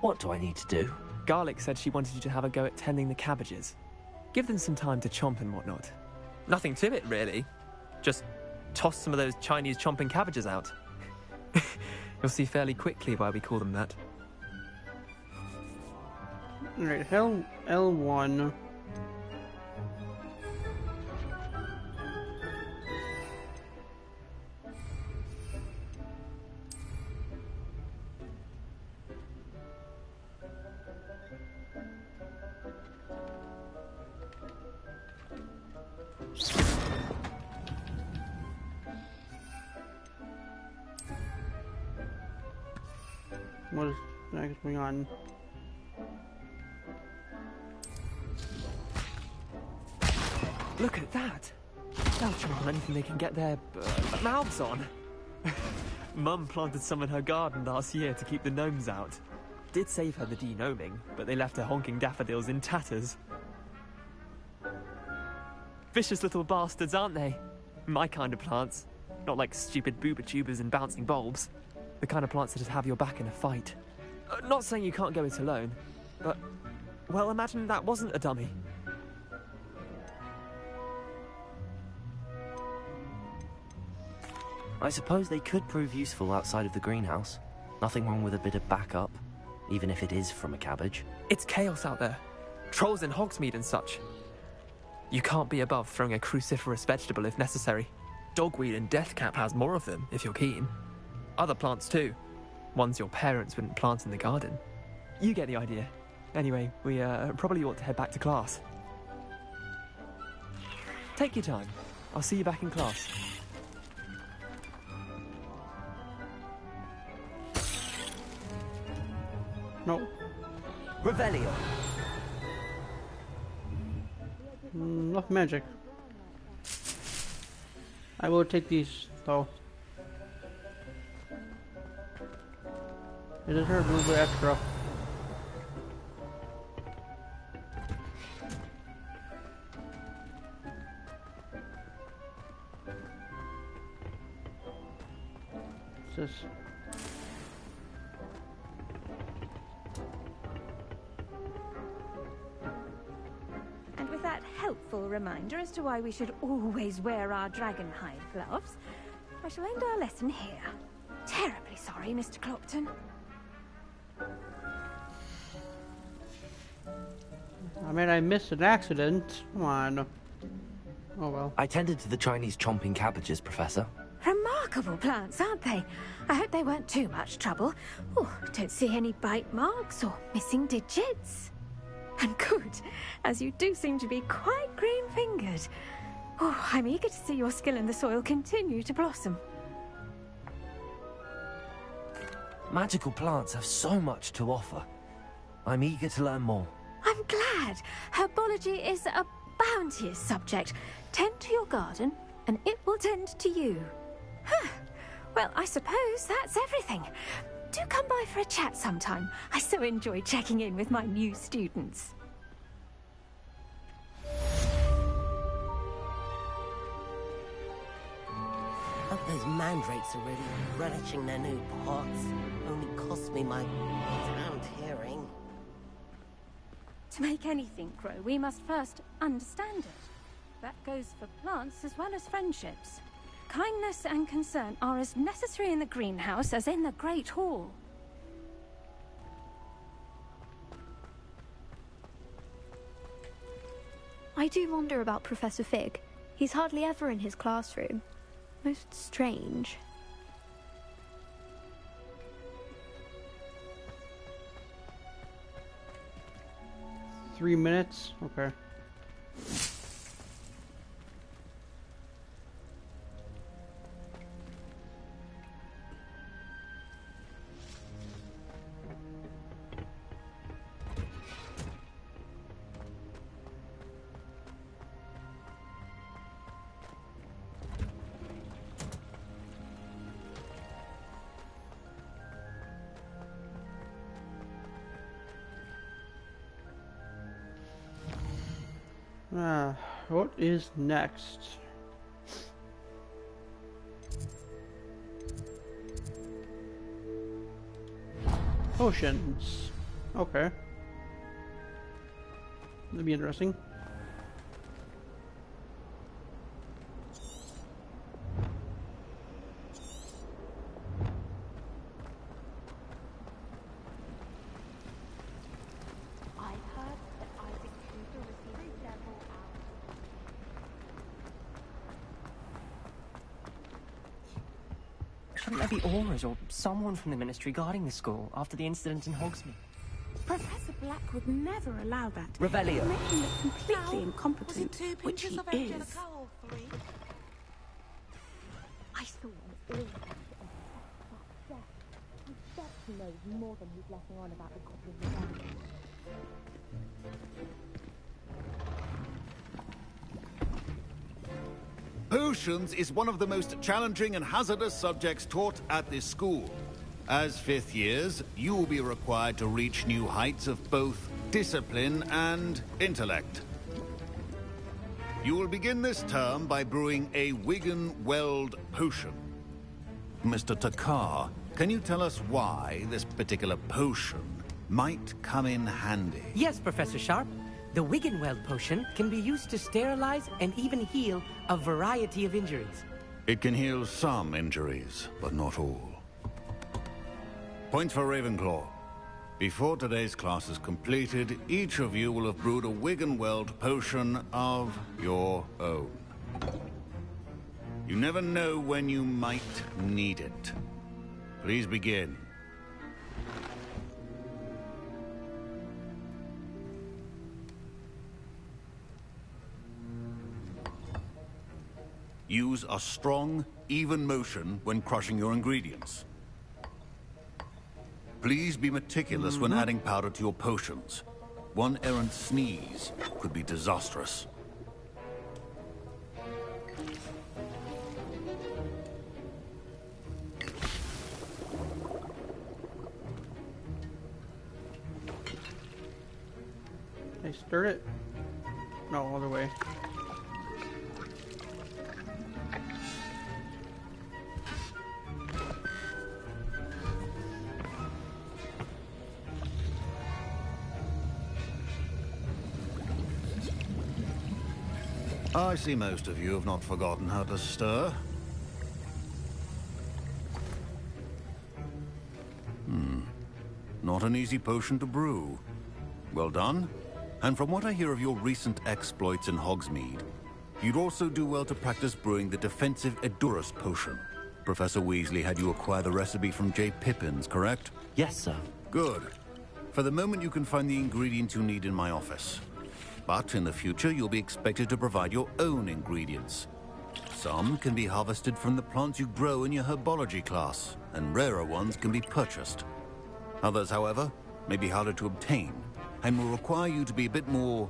What do I need to do? Garlic said she wanted you to have a go at tending the cabbages. Give them some time to chomp and whatnot. Nothing to it, really. Just toss some of those Chinese chomping cabbages out. You'll see fairly quickly why we call them that. Alright, L1. What is next going on? Look at that! They'll chomp on anything they can get their mouths on. Mum planted some in her garden last year to keep the gnomes out. Did save her the de-gnoming, but they left her honking daffodils in tatters. Vicious little bastards, aren't they? My kind of plants. Not like stupid booba-tubers and bouncing bulbs. The kind of plants that just have your back in a fight. Not saying you can't go it alone, but... well, imagine that wasn't a dummy. I suppose they could prove useful outside of the greenhouse. Nothing wrong with a bit of backup, even if it is from a cabbage. It's chaos out there. Trolls in Hogsmeade and such. You can't be above throwing a cruciferous vegetable if necessary. Dogweed and deathcap has more of them, if you're keen. Other plants too. Ones your parents wouldn't plant in the garden. You get the idea. Anyway, we probably ought to head back to class. Take your time. I'll see you back in class. No. Revelio. Enough magic. I will take these though. It is her a little bit extra. What's this? And with that helpful reminder as to why we should always wear our dragonhide gloves, I shall end our lesson here. Terribly sorry, Mr. Clopton. I mean, I missed an accident. Come on. Oh well. I tended to the Chinese chomping cabbages, Professor. Remarkable plants, aren't they? I hope they weren't too much trouble. Oh, don't see any bite marks or missing digits. And good, as you do seem to be quite green-fingered. Oh, I'm eager to see your skill in the soil continue to blossom. Magical plants have so much to offer. I'm eager to learn more. I'm glad. Herbology is a bounteous subject. Tend to your garden, and it will tend to you. Huh. Well, I suppose that's everything. Do come by for a chat sometime. I so enjoy checking in with my new students. Hope those mandrakes are really relishing their new pots. Only cost me my sound hearing. To make anything grow, we must first understand it. That goes for plants as well as friendships. Kindness and concern are as necessary in the greenhouse as in the Great Hall. I do wonder about Professor Fig. He's hardly ever in his classroom. Most strange. Three minutes? Okay. What is next? Potions. Okay. That'd be interesting. Shouldn't there be Auras or someone from the Ministry guarding the school after the incident in Hogsmeade? Professor Black would never allow that. Revelio. Make him look completely incompetent, which he is. I saw all of that. He certainly knows more than he's letting on about the Goblin. Potions is one of the most challenging and hazardous subjects taught at this school. As fifth years, you will be required to reach new heights of both discipline and intellect. You will begin this term by brewing a Wigan-Weld potion. Mr. Takar, can you tell us why this particular potion might come in handy? Yes, Professor Sharp. The Wigan-Weld potion can be used to sterilize and even heal a variety of injuries. It can heal some injuries, but not all. Points for Ravenclaw. Before today's class is completed, each of you will have brewed a Wigan-Weld potion of your own. You never know when you might need it. Please begin. Use a strong, even motion when crushing your ingredients. Please be meticulous when adding powder to your potions. One errant sneeze could be disastrous. I stirred it? No, other way. I see most of you have not forgotten how to stir. Not an easy potion to brew. Well done. And from what I hear of your recent exploits in Hogsmeade, you'd also do well to practice brewing the defensive Edurus potion. Professor Weasley had you acquire the recipe from J. Pippin's, correct? Yes, sir. Good. For the moment, you can find the ingredients you need in my office. But in the future, you'll be expected to provide your own ingredients. Some can be harvested from the plants you grow in your herbology class, and rarer ones can be purchased. Others, however, may be harder to obtain, and will require you to be a bit more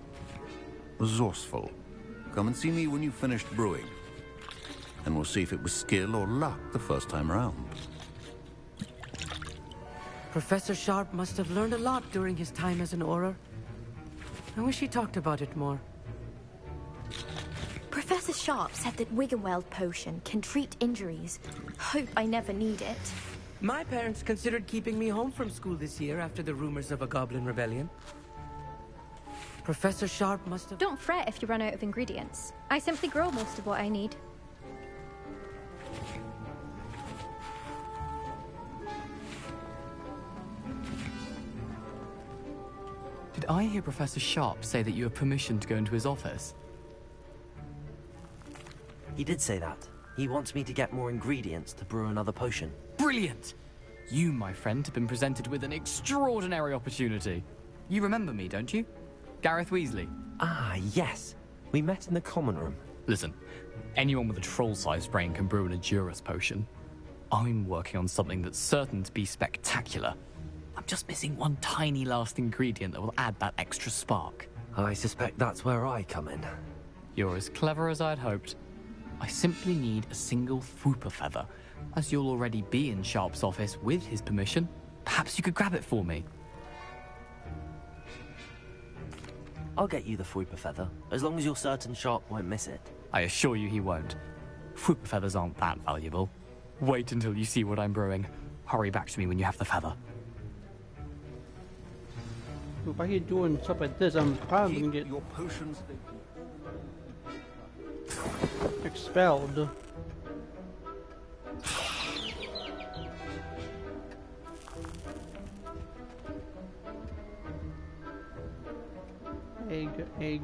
resourceful. Come and see me when you've finished brewing, and we'll see if it was skill or luck the first time around. Professor Sharp must have learned a lot during his time as an Auror. I wish he talked about it more. Professor Sharp said that Wiggenweld potion can treat injuries. Hope I never need it. My parents considered keeping me home from school this year after the rumors of a goblin rebellion. Professor Sharp must have... Don't fret if you run out of ingredients. I simply grow most of what I need. Did I hear Professor Sharp say that you have permission to go into his office? He did say that. He wants me to get more ingredients to brew another potion. Brilliant! You, my friend, have been presented with an extraordinary opportunity. You remember me, don't you? Gareth Weasley. Ah, yes. We met in the common room. Listen, anyone with a troll-sized brain can brew an Edurus potion. I'm working on something that's certain to be spectacular. I'm just missing one tiny last ingredient that will add that extra spark. I suspect that's where I come in. You're as clever as I'd hoped. I simply need a single Fwooper feather. As you'll already be in Sharp's office with his permission, perhaps you could grab it for me. I'll get you the Fwooper feather, as long as you're certain Sharp won't miss it. I assure you he won't. Fwooper feathers aren't that valuable. Wait until you see what I'm brewing. Hurry back to me when you have the feather. If I keep doing stuff like this, I'm probably gonna get your potions expelled. Egg.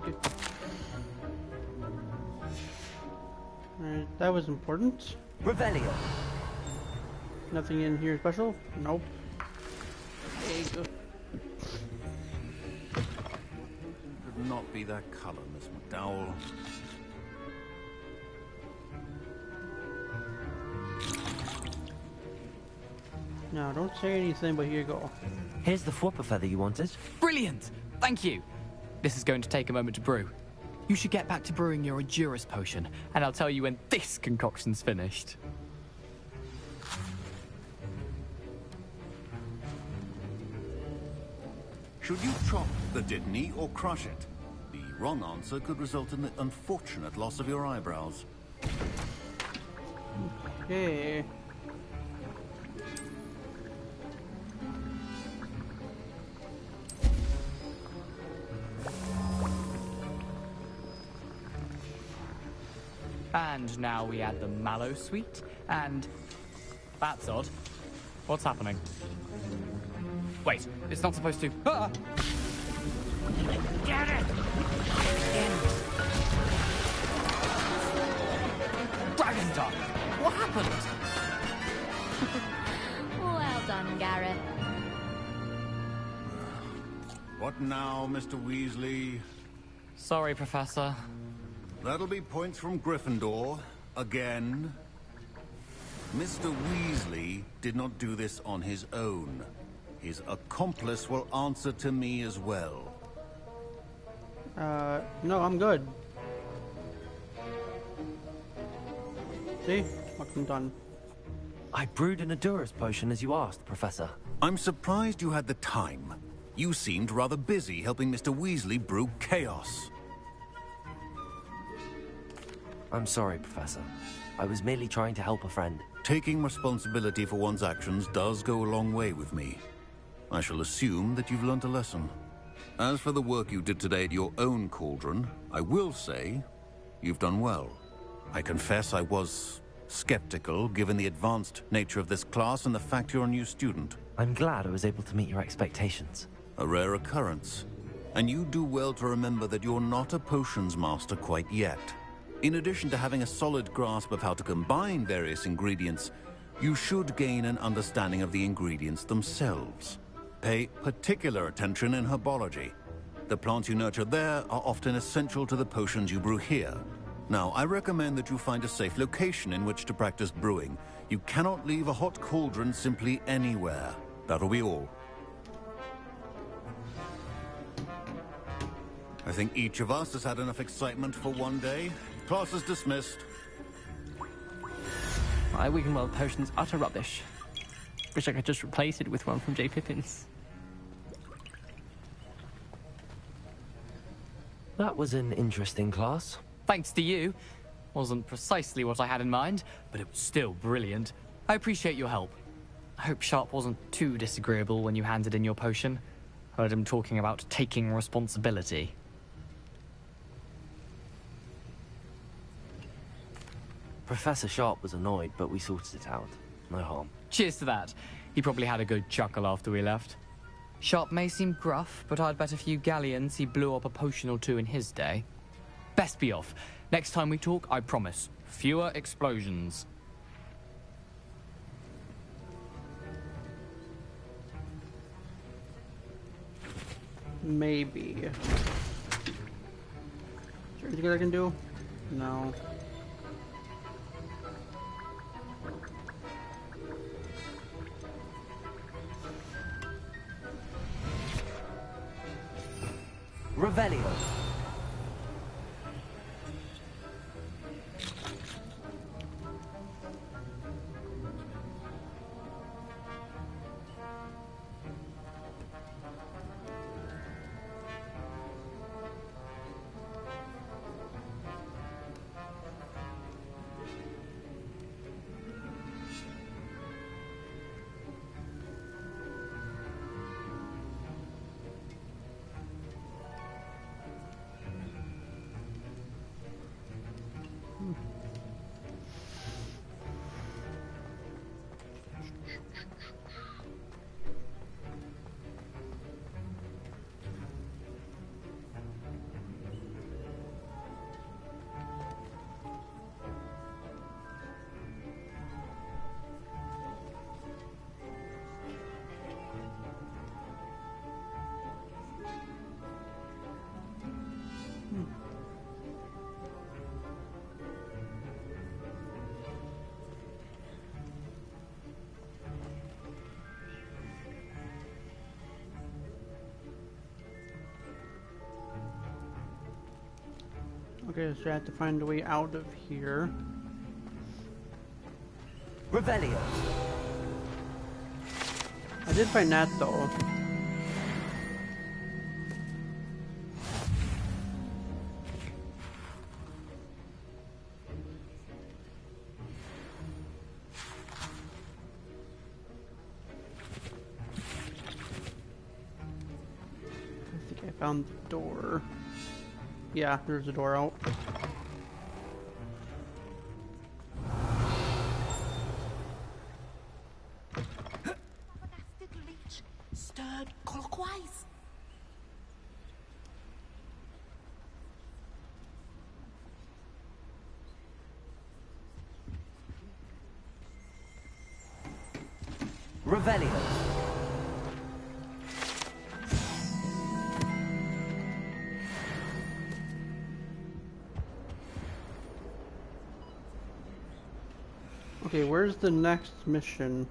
Alright, that was important. Revelio. Nothing in here special? Nope. Egg. Could not be that color, Miss McDowell. No, don't say anything, but here you go. Here's the Fwooper feather you wanted. Brilliant! Thank you! This is going to take a moment to brew. You should get back to brewing your Edurus potion, and I'll tell you when this concoction's finished. Should you chop the Dittany or crush it? The wrong answer could result in the unfortunate loss of your eyebrows. Okay. And now we add the mallow sweet, and... That's odd. What's happening? Wait, it's not supposed to... Ah! Get it! Dragon Dog! What happened? Well done, Gareth. What now, Mr. Weasley? Sorry, Professor. That'll be points from Gryffindor. Again? Mr. Weasley did not do this on his own. His accomplice will answer to me as well. No, I'm good. See? Fucking done. I brewed an Adurus potion as you asked, Professor. I'm surprised you had the time. You seemed rather busy helping Mr. Weasley brew chaos. I'm sorry, Professor. I was merely trying to help a friend. Taking responsibility for one's actions does go a long way with me. I shall assume that you've learnt a lesson. As for the work you did today at your own cauldron, I will say you've done well. I confess I was skeptical, given the advanced nature of this class and the fact you're a new student. I'm glad I was able to meet your expectations. A rare occurrence. And you do well to remember that you're not a potions master quite yet. In addition to having a solid grasp of how to combine various ingredients, you should gain an understanding of the ingredients themselves. Pay particular attention in herbology. The plants you nurture there are often essential to the potions you brew here. Now, I recommend that you find a safe location in which to practice brewing. You cannot leave a hot cauldron simply anywhere. That'll be all. I think each of us has had enough excitement for one day. Class is dismissed. My Wiggenweld potion's utter rubbish. Wish I could just replace it with one from J. Pippin's. That was an interesting class. Thanks to you. Wasn't precisely what I had in mind, but it was still brilliant. I appreciate your help. I hope Sharp wasn't too disagreeable when you handed in your potion. Heard him talking about taking responsibility. Professor Sharp was annoyed, but we sorted it out. No harm. Cheers to that. He probably had a good chuckle after we left. Sharp may seem gruff, but I'd bet a few galleons he blew up a potion or two in his day. Best be off. Next time we talk, I promise. Fewer explosions. Maybe. Is there anything I can do? No. Revelio. Okay, so I have to find a way out of here. Revelio. I did find that though. I think I found the door. Yeah, there's a door out. Stirred clockwise. Revelio. Okay, where's the next mission?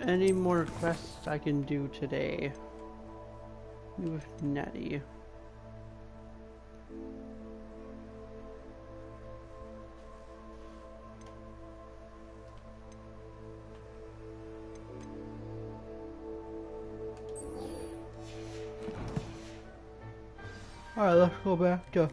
Any more quests I can do today? With Nettie. Alright, let's go back to...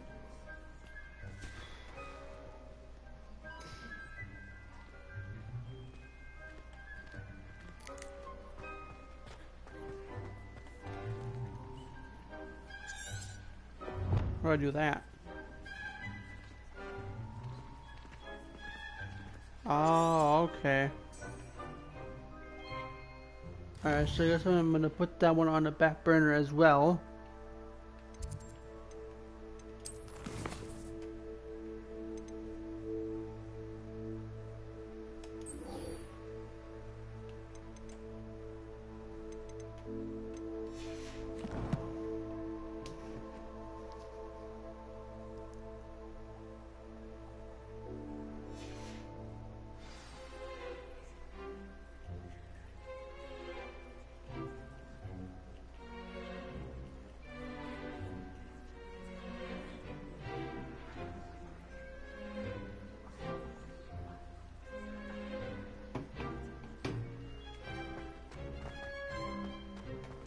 How do I do that? Oh, okay. Alright, so I guess I'm gonna put that one on the back burner as well.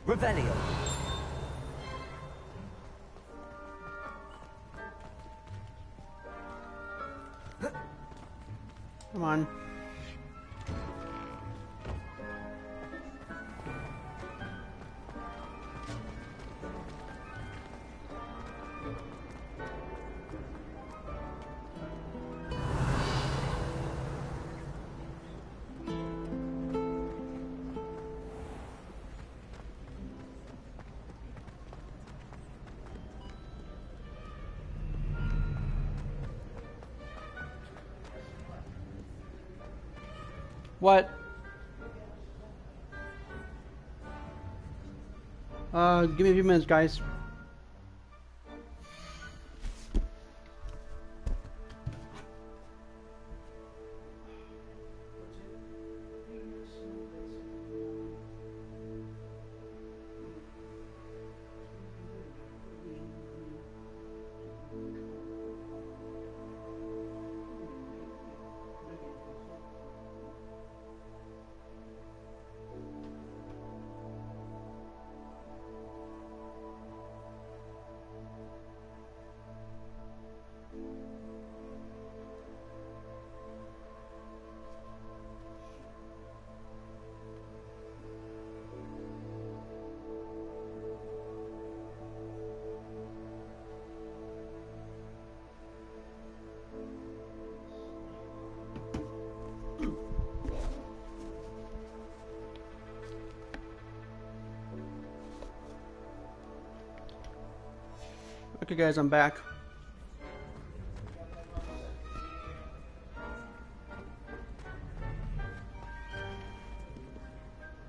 Revelio. Come on. What? Give me a few minutes, guys. Okay guys, I'm back.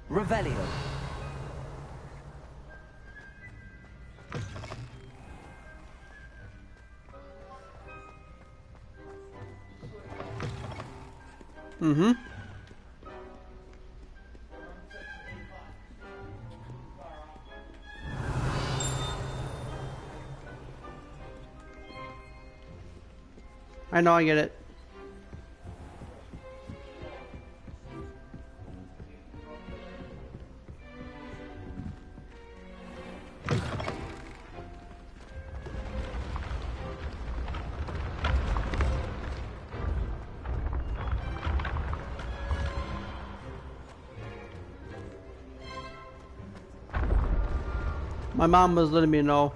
Revelio. Mm-hmm. I know, I get it. My mom was letting me know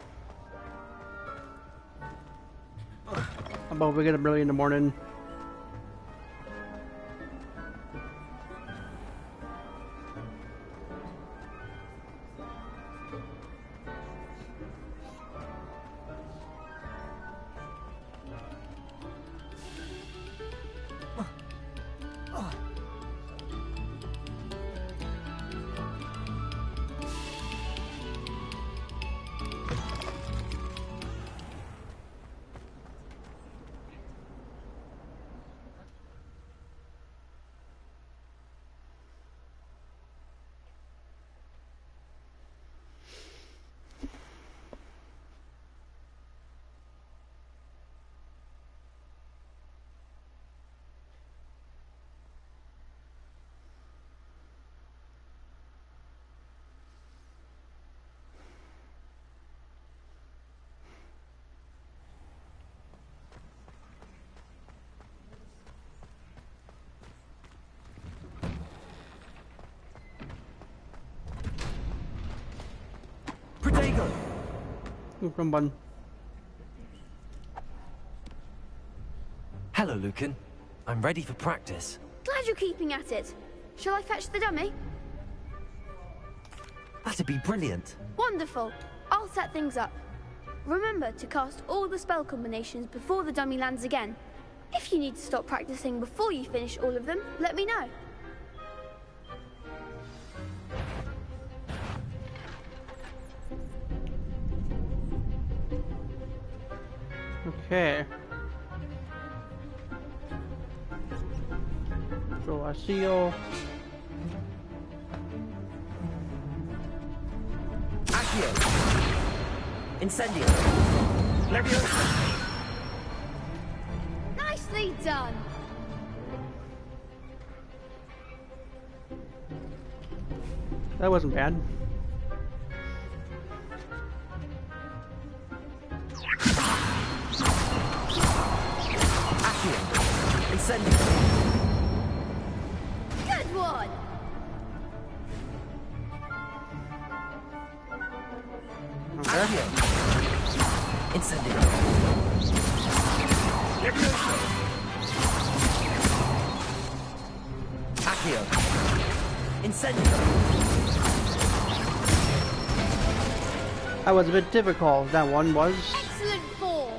about waking up early in the morning. Protego! From one. Hello, Lucan. I'm ready for practice. Glad you're keeping at it. Shall I fetch the dummy? That'd be brilliant. Wonderful. I'll set things up. Remember to cast all the spell combinations before the dummy lands again. If you need to stop practicing before you finish all of them, let me know. Okay. So I see you. Accio! Incendio! Leviosa! Nicely done. That wasn't bad. Accio! Incendio! Good one. Accio! Incendio! Leviosa! Accio! Incendio! That was a bit difficult, that one was. Excellent form.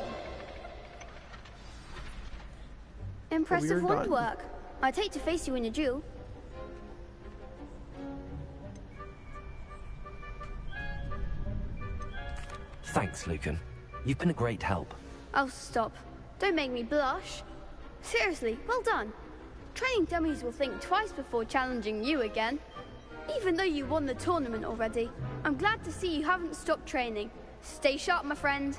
Impressive wand work. I'd hate to face you in a duel. Thanks, Lucan. You've been a great help. Oh, stop. Don't make me blush. Seriously, well done. Training dummies will think twice before challenging you again. Even though you won the tournament already, I'm glad to see you haven't stopped training. Stay sharp, my friend.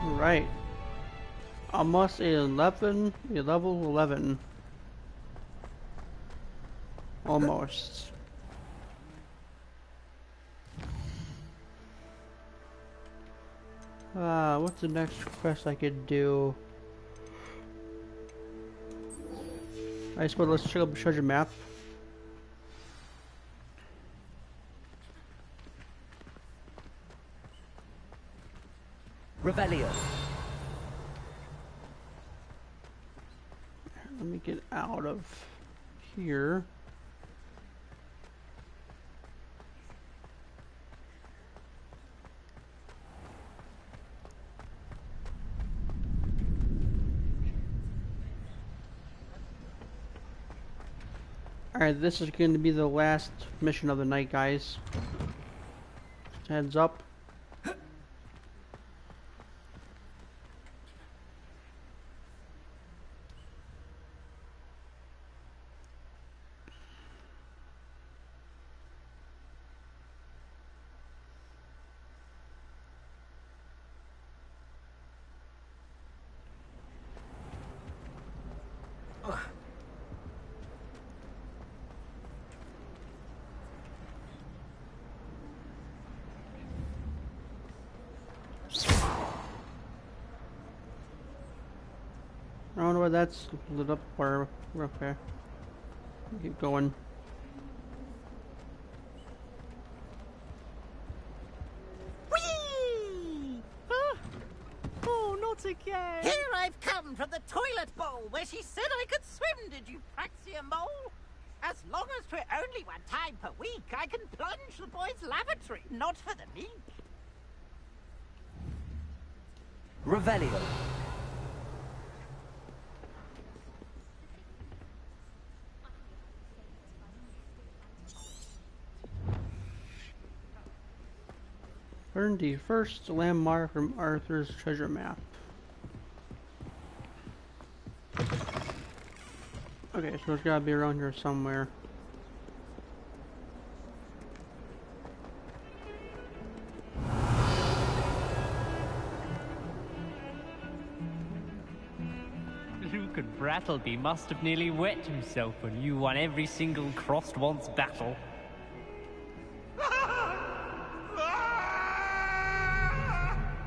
Right. Almost 11, level 11. Almost. What's the next quest I could do? I suppose let's check out the treasure map. Revelio. Let me get out of here. Alright, this is going to be the last mission of the night, guys. Just heads up. I don't know where that's lit up for. Okay. Keep going. Whee! Ah! Oh, not again! Here I've come from the toilet bowl where she said I could swim, did you praxia mole? As long as 'twere only one time per week, I can plunge the boys' lavatory, not for the meek. Revelio. Earn the first landmark from Arthur's treasure map. Okay, so it's gotta be around here somewhere. Luke and Brattleby must have nearly wet himself when you won every single crossed once battle.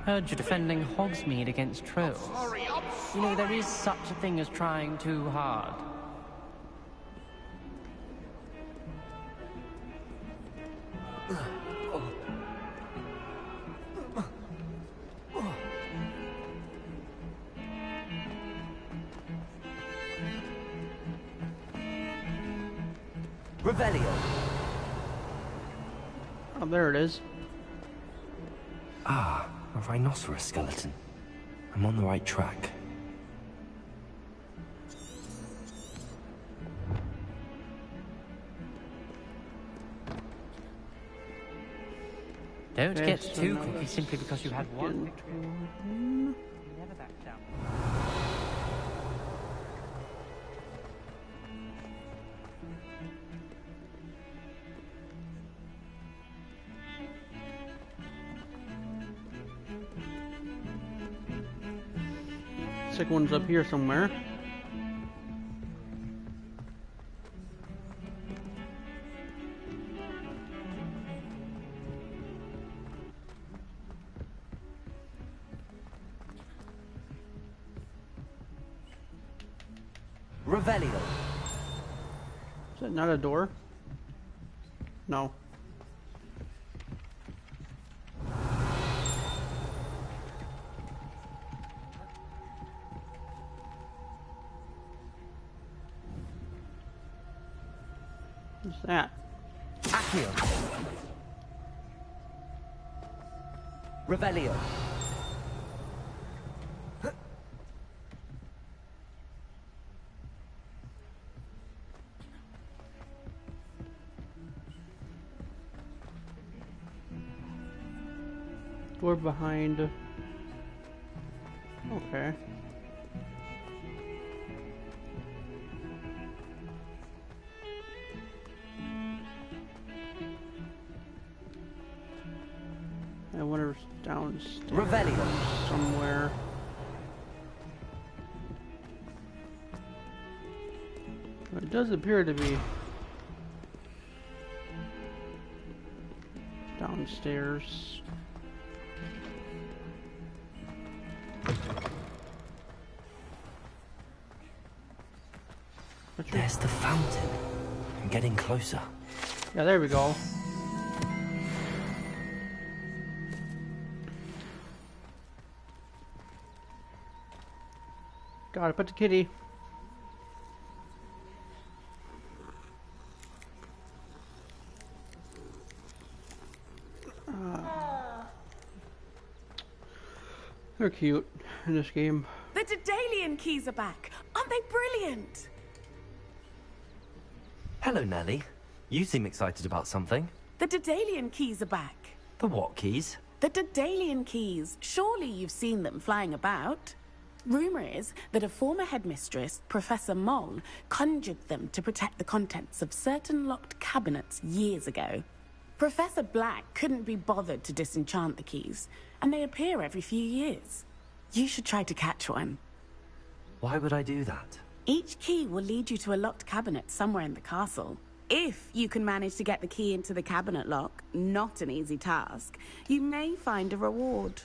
Heard you're defending Hogsmeade against trolls. You know, there is such a thing as trying too hard. Revelio. Oh, there it is. Ah, a rhinoceros skeleton. I'm on the right track. Don't get too cocky simply because you had one victory. You never back down. Second one's up here somewhere. Revelio. Is that not a door? No. What's that? Accio. Revelio. Door behind. Okay. I wonder if it's downstairs Revelio. somewhere. It does appear to be downstairs. There's the fountain. I'm getting closer. Yeah, there we go. Gotta put the kitty. They're cute in this game. The Daedalian keys are back. Aren't they brilliant? Hello, Nellie. You seem excited about something. The Daedalian keys are back. The what keys? The Daedalian keys. Surely you've seen them flying about. Rumour is that a former headmistress, Professor Moll, conjured them to protect the contents of certain locked cabinets years ago. Professor Black couldn't be bothered to disenchant the keys, and they appear every few years. You should try to catch one. Why would I do that? Each key will lead you to a locked cabinet somewhere in the castle. If you can manage to get the key into the cabinet lock, not an easy task, you may find a reward.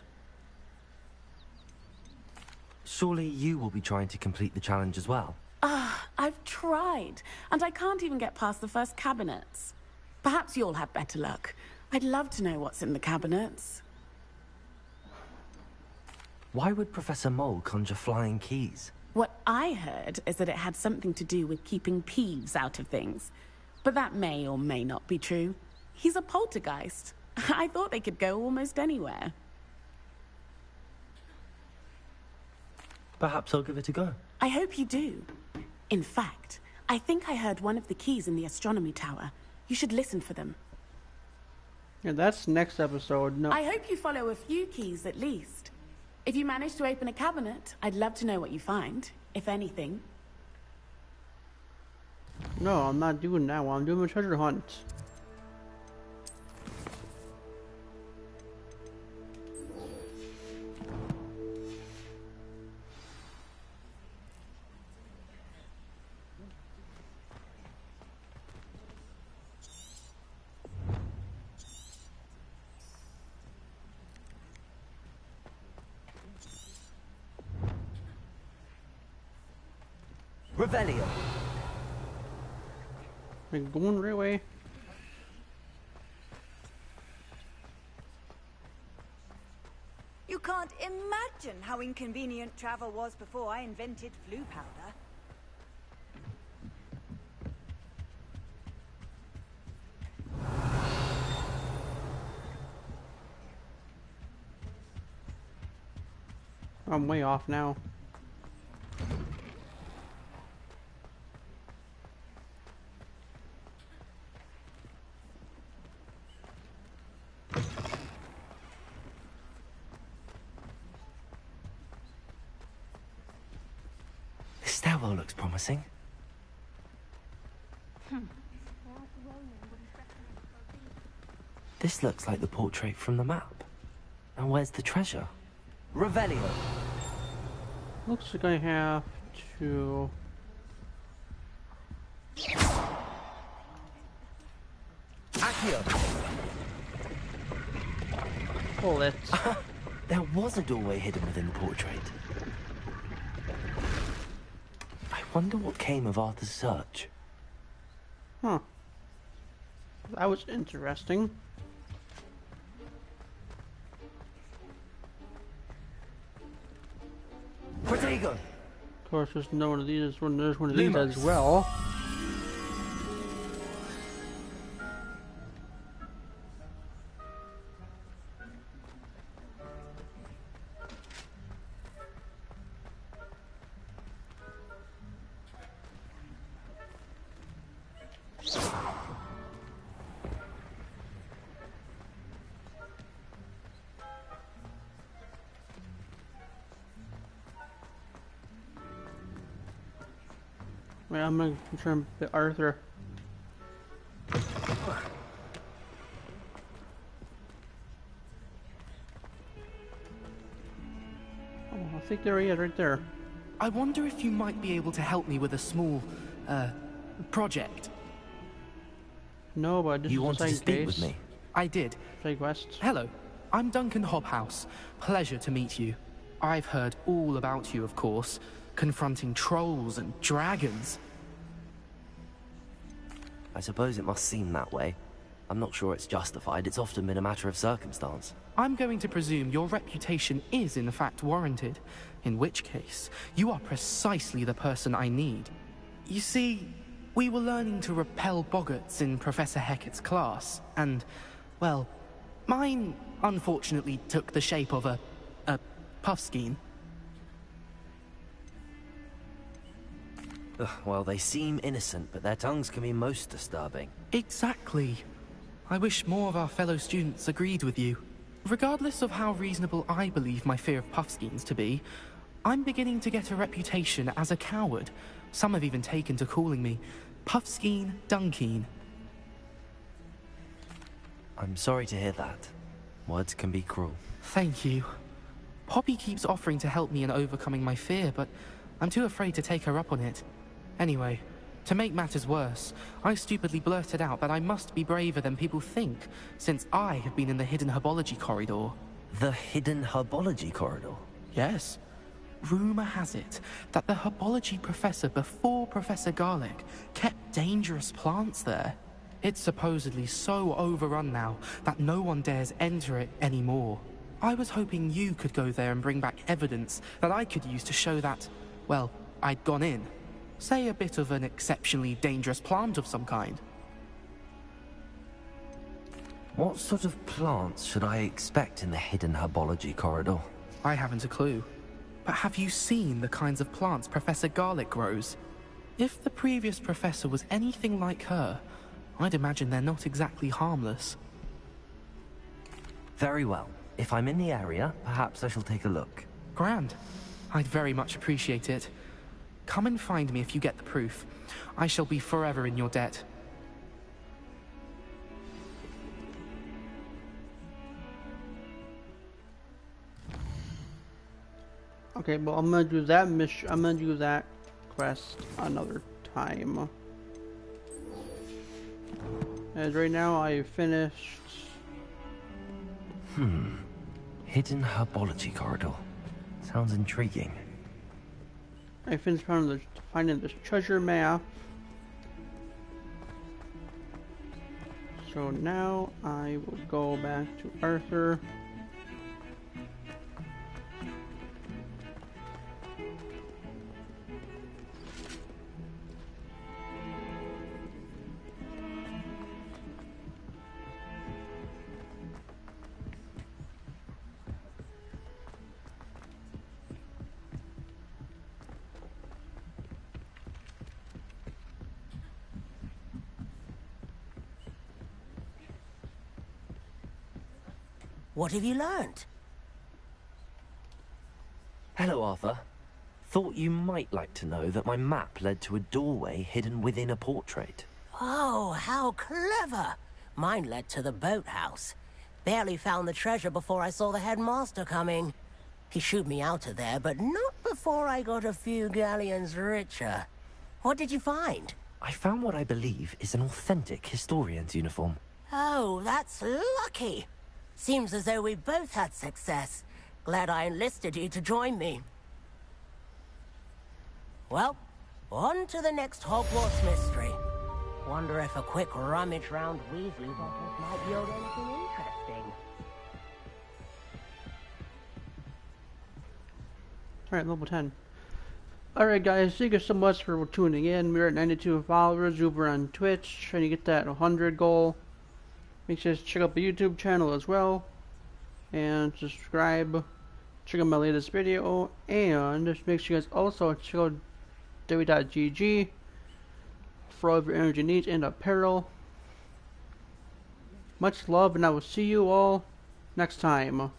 Surely you will be trying to complete the challenge as well. I've tried, and I can't even get past the first cabinets. Perhaps you'll have better luck. I'd love to know what's in the cabinets. Why would Professor Mole conjure flying keys? What I heard is that it had something to do with keeping Peeves out of things. But that may or may not be true. He's a poltergeist. I thought they could go almost anywhere. Perhaps I'll give it a go. I hope you do. In fact, I think I heard one of the keys in the astronomy tower. You should listen for them. Yeah, that's next episode. No. I hope you follow a few keys at least. If you manage to open a cabinet, I'd love to know what you find, if anything. No, I'm not doing that one. I'm doing a treasure hunt. Revelio. We're going right away. You can't imagine how inconvenient travel was before I invented flu powder. I'm way off now. This stairwell looks promising. This looks like the portrait from the map. And where's the treasure? Revelio. Looks like I have to... Accio. Pull it. There was a doorway hidden within the portrait. I wonder what came of Arthur's search. Huh. That was interesting. Protego. Of course, there's no one of these. There's one of these as well. Wait, I'm gonna try and hit Arthur. Oh, I think there he is, right there. I wonder if you might be able to help me with a small, project. No, but just You wanted to speak case. with me? I did. Play quests. Hello, I'm Duncan Hobhouse. Pleasure to meet you. I've heard all about you, of course, confronting trolls and dragons. I suppose it must seem that way. I'm not sure it's justified. It's often been a matter of circumstance. I'm going to presume your reputation is in fact warranted, in which case, you are precisely the person I need. You see, we were learning to repel boggarts in Professor Hecat's class, and, well, mine unfortunately took the shape of a puffskein. Ugh, well, they seem innocent, but their tongues can be most disturbing. Exactly. I wish more of our fellow students agreed with you. Regardless of how reasonable I believe my fear of puffskeins to be, I'm beginning to get a reputation as a coward. Some have even taken to calling me Puffskeen Dunkeen. I'm sorry to hear that. Words can be cruel. Thank you. Poppy keeps offering to help me in overcoming my fear, but I'm too afraid to take her up on it. Anyway, to make matters worse, I stupidly blurted out that I must be braver than people think, since I have been in the hidden herbology corridor. The hidden herbology corridor? Yes. Rumor has it that the herbology professor before Professor Garlic kept dangerous plants there. It's supposedly so overrun now that no one dares enter it anymore. I was hoping you could go there and bring back evidence that I could use to show that, well, I'd gone in. Say a bit of an exceptionally dangerous plant of some kind. What sort of plants should I expect in the hidden herbology corridor? I haven't a clue. But have you seen the kinds of plants Professor Garlic grows? If the previous professor was anything like her, I'd imagine they're not exactly harmless. Very well. If I'm in the area, perhaps I shall take a look. Grand. I'd very much appreciate it. Come and find me if you get the proof. I shall be forever in your debt. Okay, well, I'm gonna do that mission. I'm gonna do that quest another time. As right now, I finished. Hidden herbology corridor. Sounds intriguing. I finished finding this treasure map. So now I will go back to Arthur. What have you learned? Hello, Arthur. Thought you might like to know that my map led to a doorway hidden within a portrait. Oh, how clever! Mine led to the boathouse. Barely found the treasure before I saw the headmaster coming. He shooed me out of there, but not before I got a few galleons richer. What did you find? I found what I believe is an authentic historian's uniform. Oh, that's lucky. Seems as though we both had success. Glad I enlisted you to join me. Well, on to the next Hogwarts mystery. Wonder if a quick rummage round Weasley's office might yield anything interesting. Alright, level 10. Alright guys, thank you so much for tuning in. We're at 92 followers over on Twitch, trying to get that 100 goal. Make sure to check out the YouTube channel as well. And subscribe. Check out my latest video. And just make sure you guys also check out w.gg for all of your energy needs and apparel. Much love, and I will see you all next time.